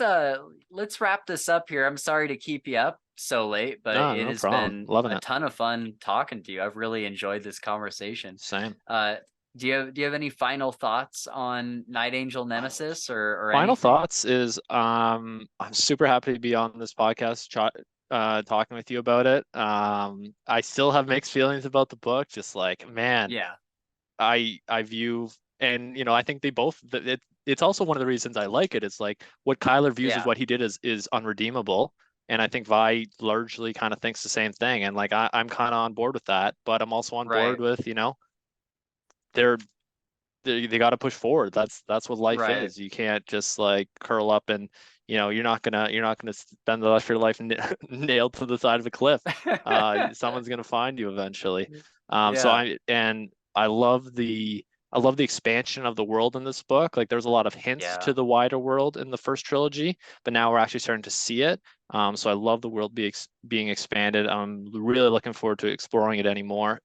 wrap this up here. I'm sorry to keep you up so late, but No, it no has problem. been Loving a it. ton of fun talking to you. I've really enjoyed this conversation. Same. Uh do you have any final thoughts on Night Angel Nemesis or Final anything? thoughts is I'm super happy to be on this podcast talking with you about it. I still have mixed feelings about the book, just like, man, Yeah. I view, and I think they both it's also one of the reasons I like it. It's like what Kyler views as Yeah. what he did is unredeemable. And I think Vi largely kind of thinks the same thing. And like I'm kind of on board with that, but I'm also on board Right. with, they're they got to push forward. That's what life Right. is. You can't just like curl up and you're not gonna spend the rest of your life nailed to the side of a cliff. Someone's gonna find you eventually. So Yeah. I love the expansion of the world in this book. Like there's a lot of hints Yeah. to the wider world in the first trilogy, but now we're actually starting to see it. So I love the world being expanded. I'm really looking forward to exploring it anymore,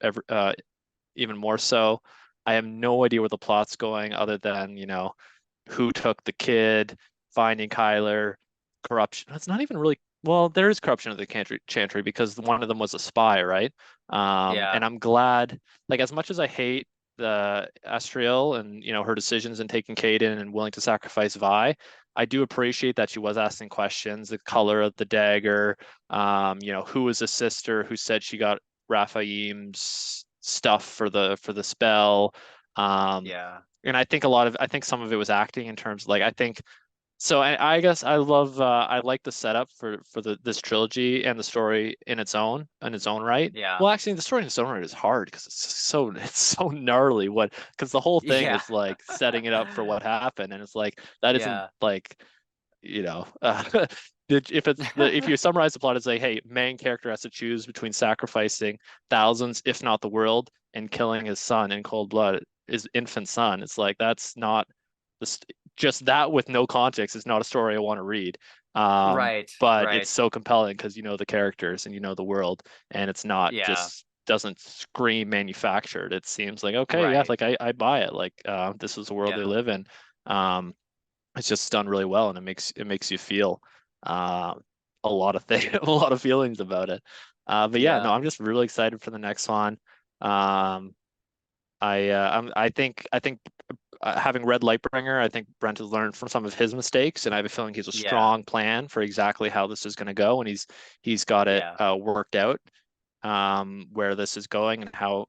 even more so. I have no idea where the plot's going other than, who took the kid, finding Kyler, corruption. It's not even really, well, there is corruption of the Chantry because one of them was a spy, right? And Yeah. I'm glad, like, as much as I hate the Astriel and, her decisions in taking Caden and willing to sacrifice Vi, I do appreciate that she was asking questions, the color of the dagger, who was the sister who said she got Raphaim's stuff for the spell. Um, Yeah. and I think some of it was acting in terms of like I think so I guess I like the setup for this trilogy and the story in its own right. Yeah. Well, actually, the story in its own right is hard because it's so gnarly what because the whole thing Yeah. is like setting it up for what happened, and it's like that isn't Yeah. like if you summarize the plot as like, hey, main character has to choose between sacrificing thousands, if not the world, and killing his son in cold blood, his infant son. It's like that's not this just that with no context is not a story I want to read. Right. But it's Right. so compelling because you know the characters and you know the world, and it's not Yeah. just doesn't scream manufactured. It seems like okay, yeah, Right. like I buy it. Like this is the world they Yeah. live in. Um, it's just done really well, and it makes you feel uh, a lot of things, a lot of feelings about it. But yeah, no, Yeah. I'm just really excited for the next one. Um, I think having read Lightbringer, I think Brent has learned from some of his mistakes, and I have a feeling he's a Yeah. strong plan for exactly how this is going to go, and he's got it Yeah. worked out where this is going and how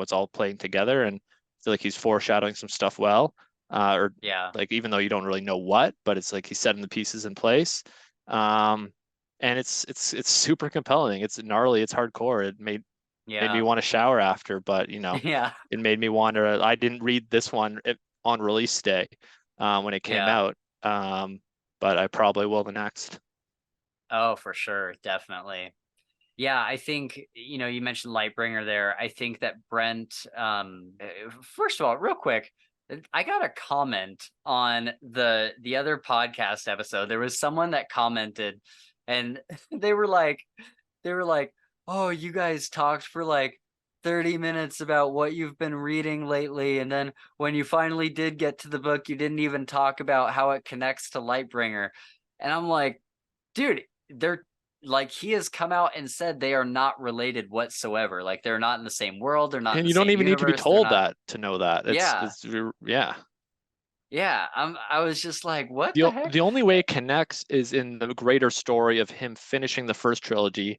it's all playing together, and I feel like he's foreshadowing some stuff well, or Yeah. like even though you don't really know what, but it's like he's setting the pieces in place, um, and it's super compelling. It's gnarly. It's hardcore. Made me Yeah. want to shower after, but Yeah. it made me wonder. I didn't read this one on release day when it came Yeah. out, um, but I probably will the next. Oh, for sure. Definitely. Yeah, I think, you mentioned Lightbringer there. I think that Brent, first of all, real quick, I got a comment on the other podcast episode. There was someone that commented and they were like, they were like, "Oh, you guys talked for like 30 minutes about what you've been reading lately, and then when you finally did get to the book, you didn't even talk about how it connects to Lightbringer." And I'm like, dude, they're like he has come out and said they are not related whatsoever. Like they're not in the same world, they're not in And the you don't same even need to be universe, they're told not. that to know that. Yeah. Yeah. Yeah, I was just like, what the heck? The only way it connects is in the greater story of him finishing the first trilogy,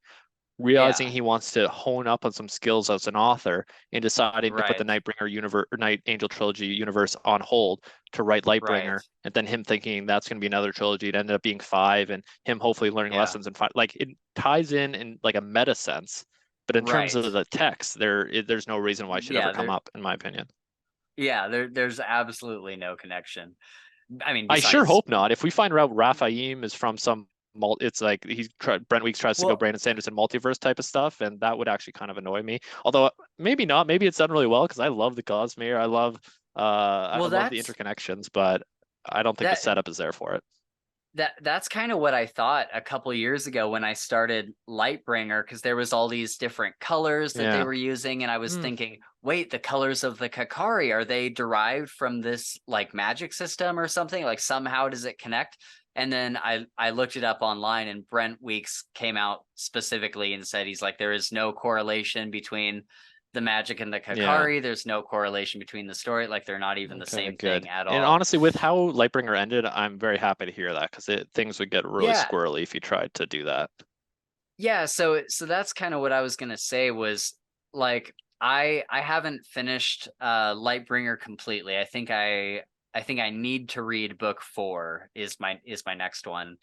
realizing Yeah, he wants to hone up on some skills as an author, and deciding to put the right, Nightbringer universe or Night Angel trilogy universe on hold to write right. Lightbringer, and then him thinking that's going to be another trilogy. It ended up being five, and him hopefully learning Yeah, lessons and five. Like it ties in like a meta sense, but in terms right. of the text, there's no reason why it should ever Yeah, come up, in my opinion. there's absolutely no connection. I mean, I sure besides, hope not. If we find out Raphaim is from some it's like Brent Weeks tries to go well, Brandon Sanderson multiverse type of stuff, and that would actually kind of annoy me. Although maybe not. Maybe it's done really well because I love the Cosmere. I well, love the interconnections, but I don't think the that setup is there for it. that's kind of what I thought a couple years ago when I started Lightbringer, because there was all these different colors that they Yeah. were using, and I was Mm, thinking, wait, the colors of the Kakari, are they derived from this like magic system or something? Like somehow does it connect? And then I looked it up online, and Brent Weeks came out specifically and said he's like, there is no correlation between the magic and the yeah. Kakari. There's no correlation between the story. Like they're not even the Okay, same good. thing at And all. honestly, with how Lightbringer ended, I'm very happy to hear that because things would get really Yeah, squirrely if you tried to do that. yeah, so that's kind of what I was gonna say was like I haven't finished Lightbringer completely. I think I need to read book 4 is my next one.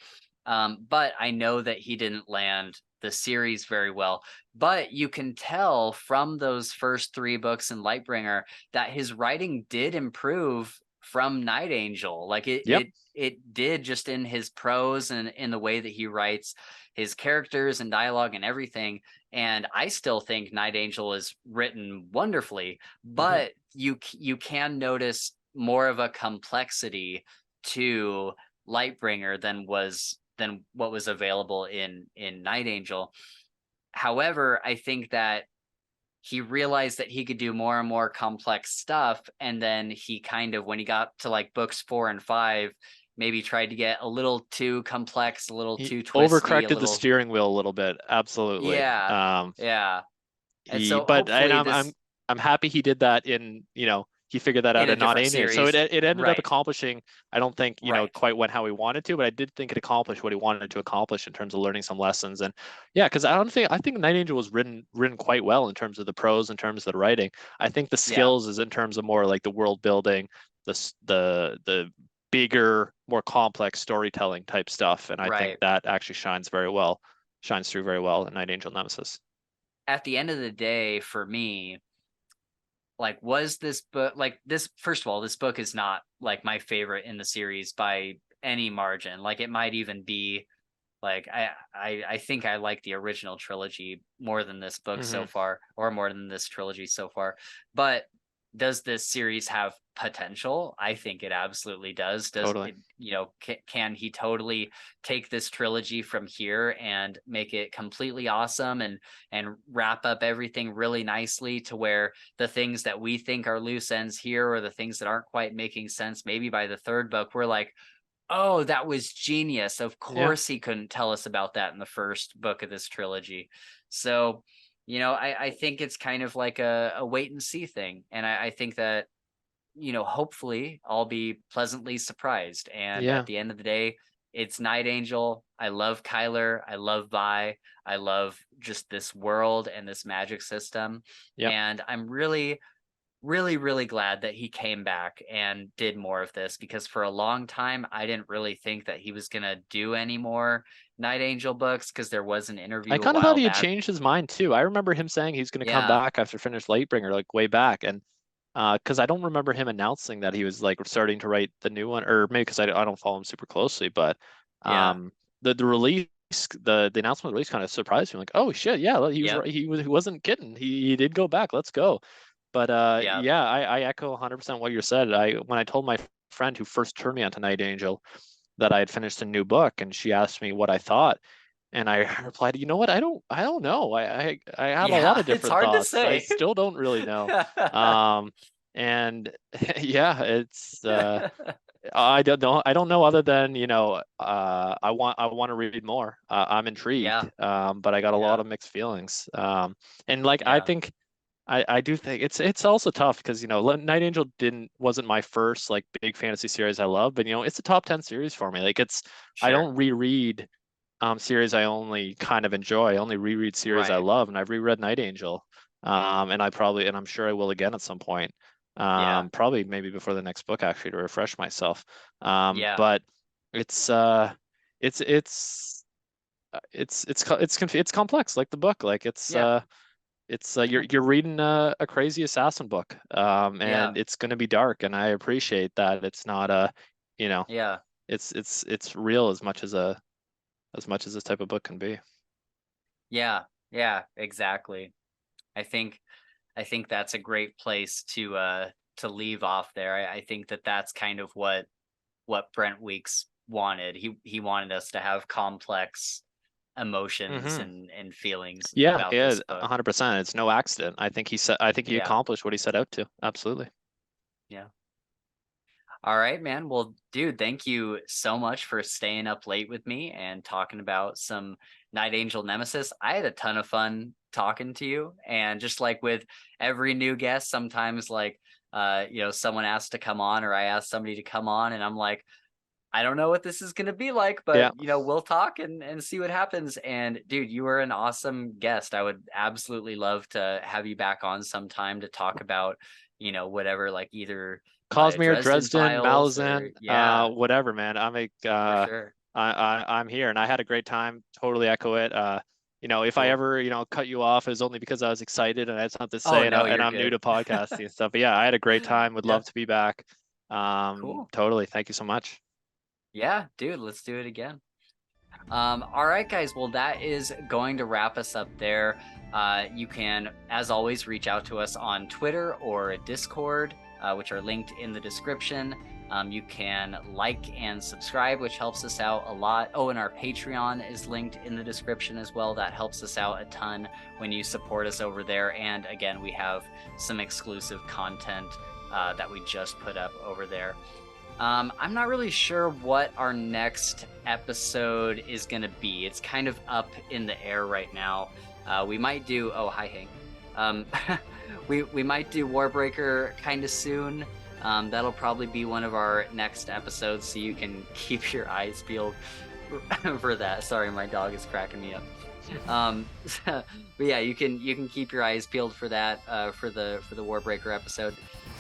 But I know that he didn't land the series very well. But you can tell from those first 3 books in Lightbringer that his writing did improve from Night Angel. Like Yep. it did, just in his prose and in the way that he writes his characters and dialogue and everything. And I still think Night Angel is written wonderfully, Hmm. but you can notice more of a complexity to Lightbringer than what was available in Night Angel. However, I think that he realized that he could do more and more complex stuff, and then he kind of, when he got to like books 4 and 5, maybe tried to get a little too complex, a little He too twisty, a overcorrected the little. steering wheel a little bit. Absolutely. Yeah, yeah. And He so but and hopefully I'm this, I'm happy he did that in, he figured that in out a and not different aiming it. So series. it ended up Right, accomplishing, I don't think, right. quite went how he wanted to, but I did think it accomplished what he wanted to accomplish in terms of learning some lessons. And yeah, because I think Night Angel was written quite well in terms of the prose, in terms of the writing. I think the Yeah, skills is in terms of more like the world building, the bigger, more complex storytelling type stuff. And I think right. that actually shines through very well in Night Angel Nemesis. At the end of the day, for me, like, was this book, like, this, first of all, this book is not like my favorite in the series by any margin. Like, it might even be like, I think I like the original trilogy more than this book so Hmm. far, or more than this trilogy so far. But does this series have potential? I think it absolutely does. Does Totally. it, can he totally take this trilogy from here and make it completely awesome, and wrap up everything really nicely, to where the things that we think are loose ends here, or the things that aren't quite making sense, maybe by the third book we're like, oh, that was genius. Of Yeah. course he couldn't tell us about that in the first book of this trilogy. So, I think it's kind of like a wait and see thing. And I think that, hopefully I'll be pleasantly surprised. And at Yeah. the end of the day, it's Night Angel. I love Kyler. I love Vi. I love just this world and this magic system. Yep. And I'm really, really, really glad that he came back and did more of this, because for a long time I didn't really think that he was going to do any more Night Angel books, because there was an I interview a kind of thought while he had back. changed his mind too. I remember him saying he's going to come Yeah, back after finish Lightbringer, like way back, and because I don't remember him announcing that he was like starting to write the new one, or maybe because I don't follow him super closely, but yeah, um, the release, the announcement release kind of surprised me. Like, oh shit, yeah, he was yep, right. He wasn't kidding. He did go back. Let's go. But yep, yeah, I echo 100% what you said. When I told my friend who first turned me onto Night Angel that I had finished a new book, and she asked me what I thought. And I replied, you know what? I don't know. I have a lot yeah. of It's different hard to thoughts. I say. still don't really know. Um, and yeah, it's I don't know. I don't know other than, I want to read more. I'm Yeah, intrigued. But I got a lot yeah, of mixed feelings. And like I yeah, think I do think it's also tough because, Night Angel wasn't my first like big fantasy series I love, but it's a top 10 series for me. Like I sure, don't reread series I only kind of enjoy. I only reread series I right, love, and I've reread Night Angel. And I'm sure I will again at some point. yeah, Probably maybe before the next book actually to refresh myself. yeah, But it's uh it's it's it's complex like the book. Like yeah, you're reading a crazy assassin book. yeah, And it's going to be dark, and I appreciate that it's not you know, yeah, it's real as much as this type of book can be. yeah, yeah, exactly. I think i think that's a great place to leave off there. I think that that's kind of what Brent Weeks wanted. He wanted us to have complex emotions Hmm. and feelings Yeah, about yeah, this book. 100%. It's no accident. I think he Yeah, accomplished what he set out to. Absolutely. yeah. All right, man. Well, dude, thank you so much for staying up late with me and talking about some Night Angel Nemesis. I had a ton of fun talking to you, and just like with every new guest, sometimes like someone asks to come on, or I ask somebody to come on, and I'm like, I don't know what this is gonna be like, but Yeah. we'll talk and see what happens. And dude, you were an awesome guest. I would absolutely love to have you back on sometime to talk about, whatever, like either Cosmere, Dresden Dresden, Files, or Malazan, yeah, whatever, man. for sure. I'm here and I had a great time. Totally echo it. If I Cool. ever, cut you off, it was only because I was excited and I had something to Oh say, no, and you're I'm new good. to podcasting and stuff. But yeah, I had a great time. Would Yeah, love to be back. Cool. Totally. Thank you so much. Yeah, dude, let's do it again. All right, guys. Well, that is going to wrap us up there. You can, as always, reach out to us on Twitter or Discord, which are linked in the description. You can like and subscribe, which helps us out a lot. Oh, and our Patreon is linked in the description as well. That helps us out a ton when you support us over there. And again, we have some exclusive content that we just put up over there. I'm not really sure what our next episode is going to be. It's kind of up in the air right now. We might do... Oh, hi, Hank. We might do Warbreaker kind of soon. That'll probably be one of our next episodes, so you can keep your eyes peeled for that. Sorry, my dog is cracking me up. But yeah, you can keep your eyes peeled for that, for the Warbreaker episode.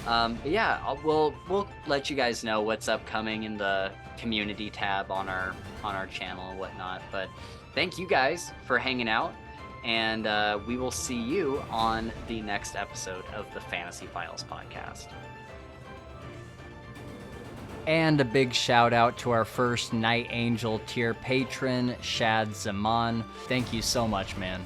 But yeah, we'll let you guys know what's upcoming in the community tab on our channel and whatnot. But thank you guys for hanging out, and we will see you on the next episode of the Fantasy Files podcast. And a big shout out to our first Night Angel tier patron, Shad Zaman. Thank you so much, man.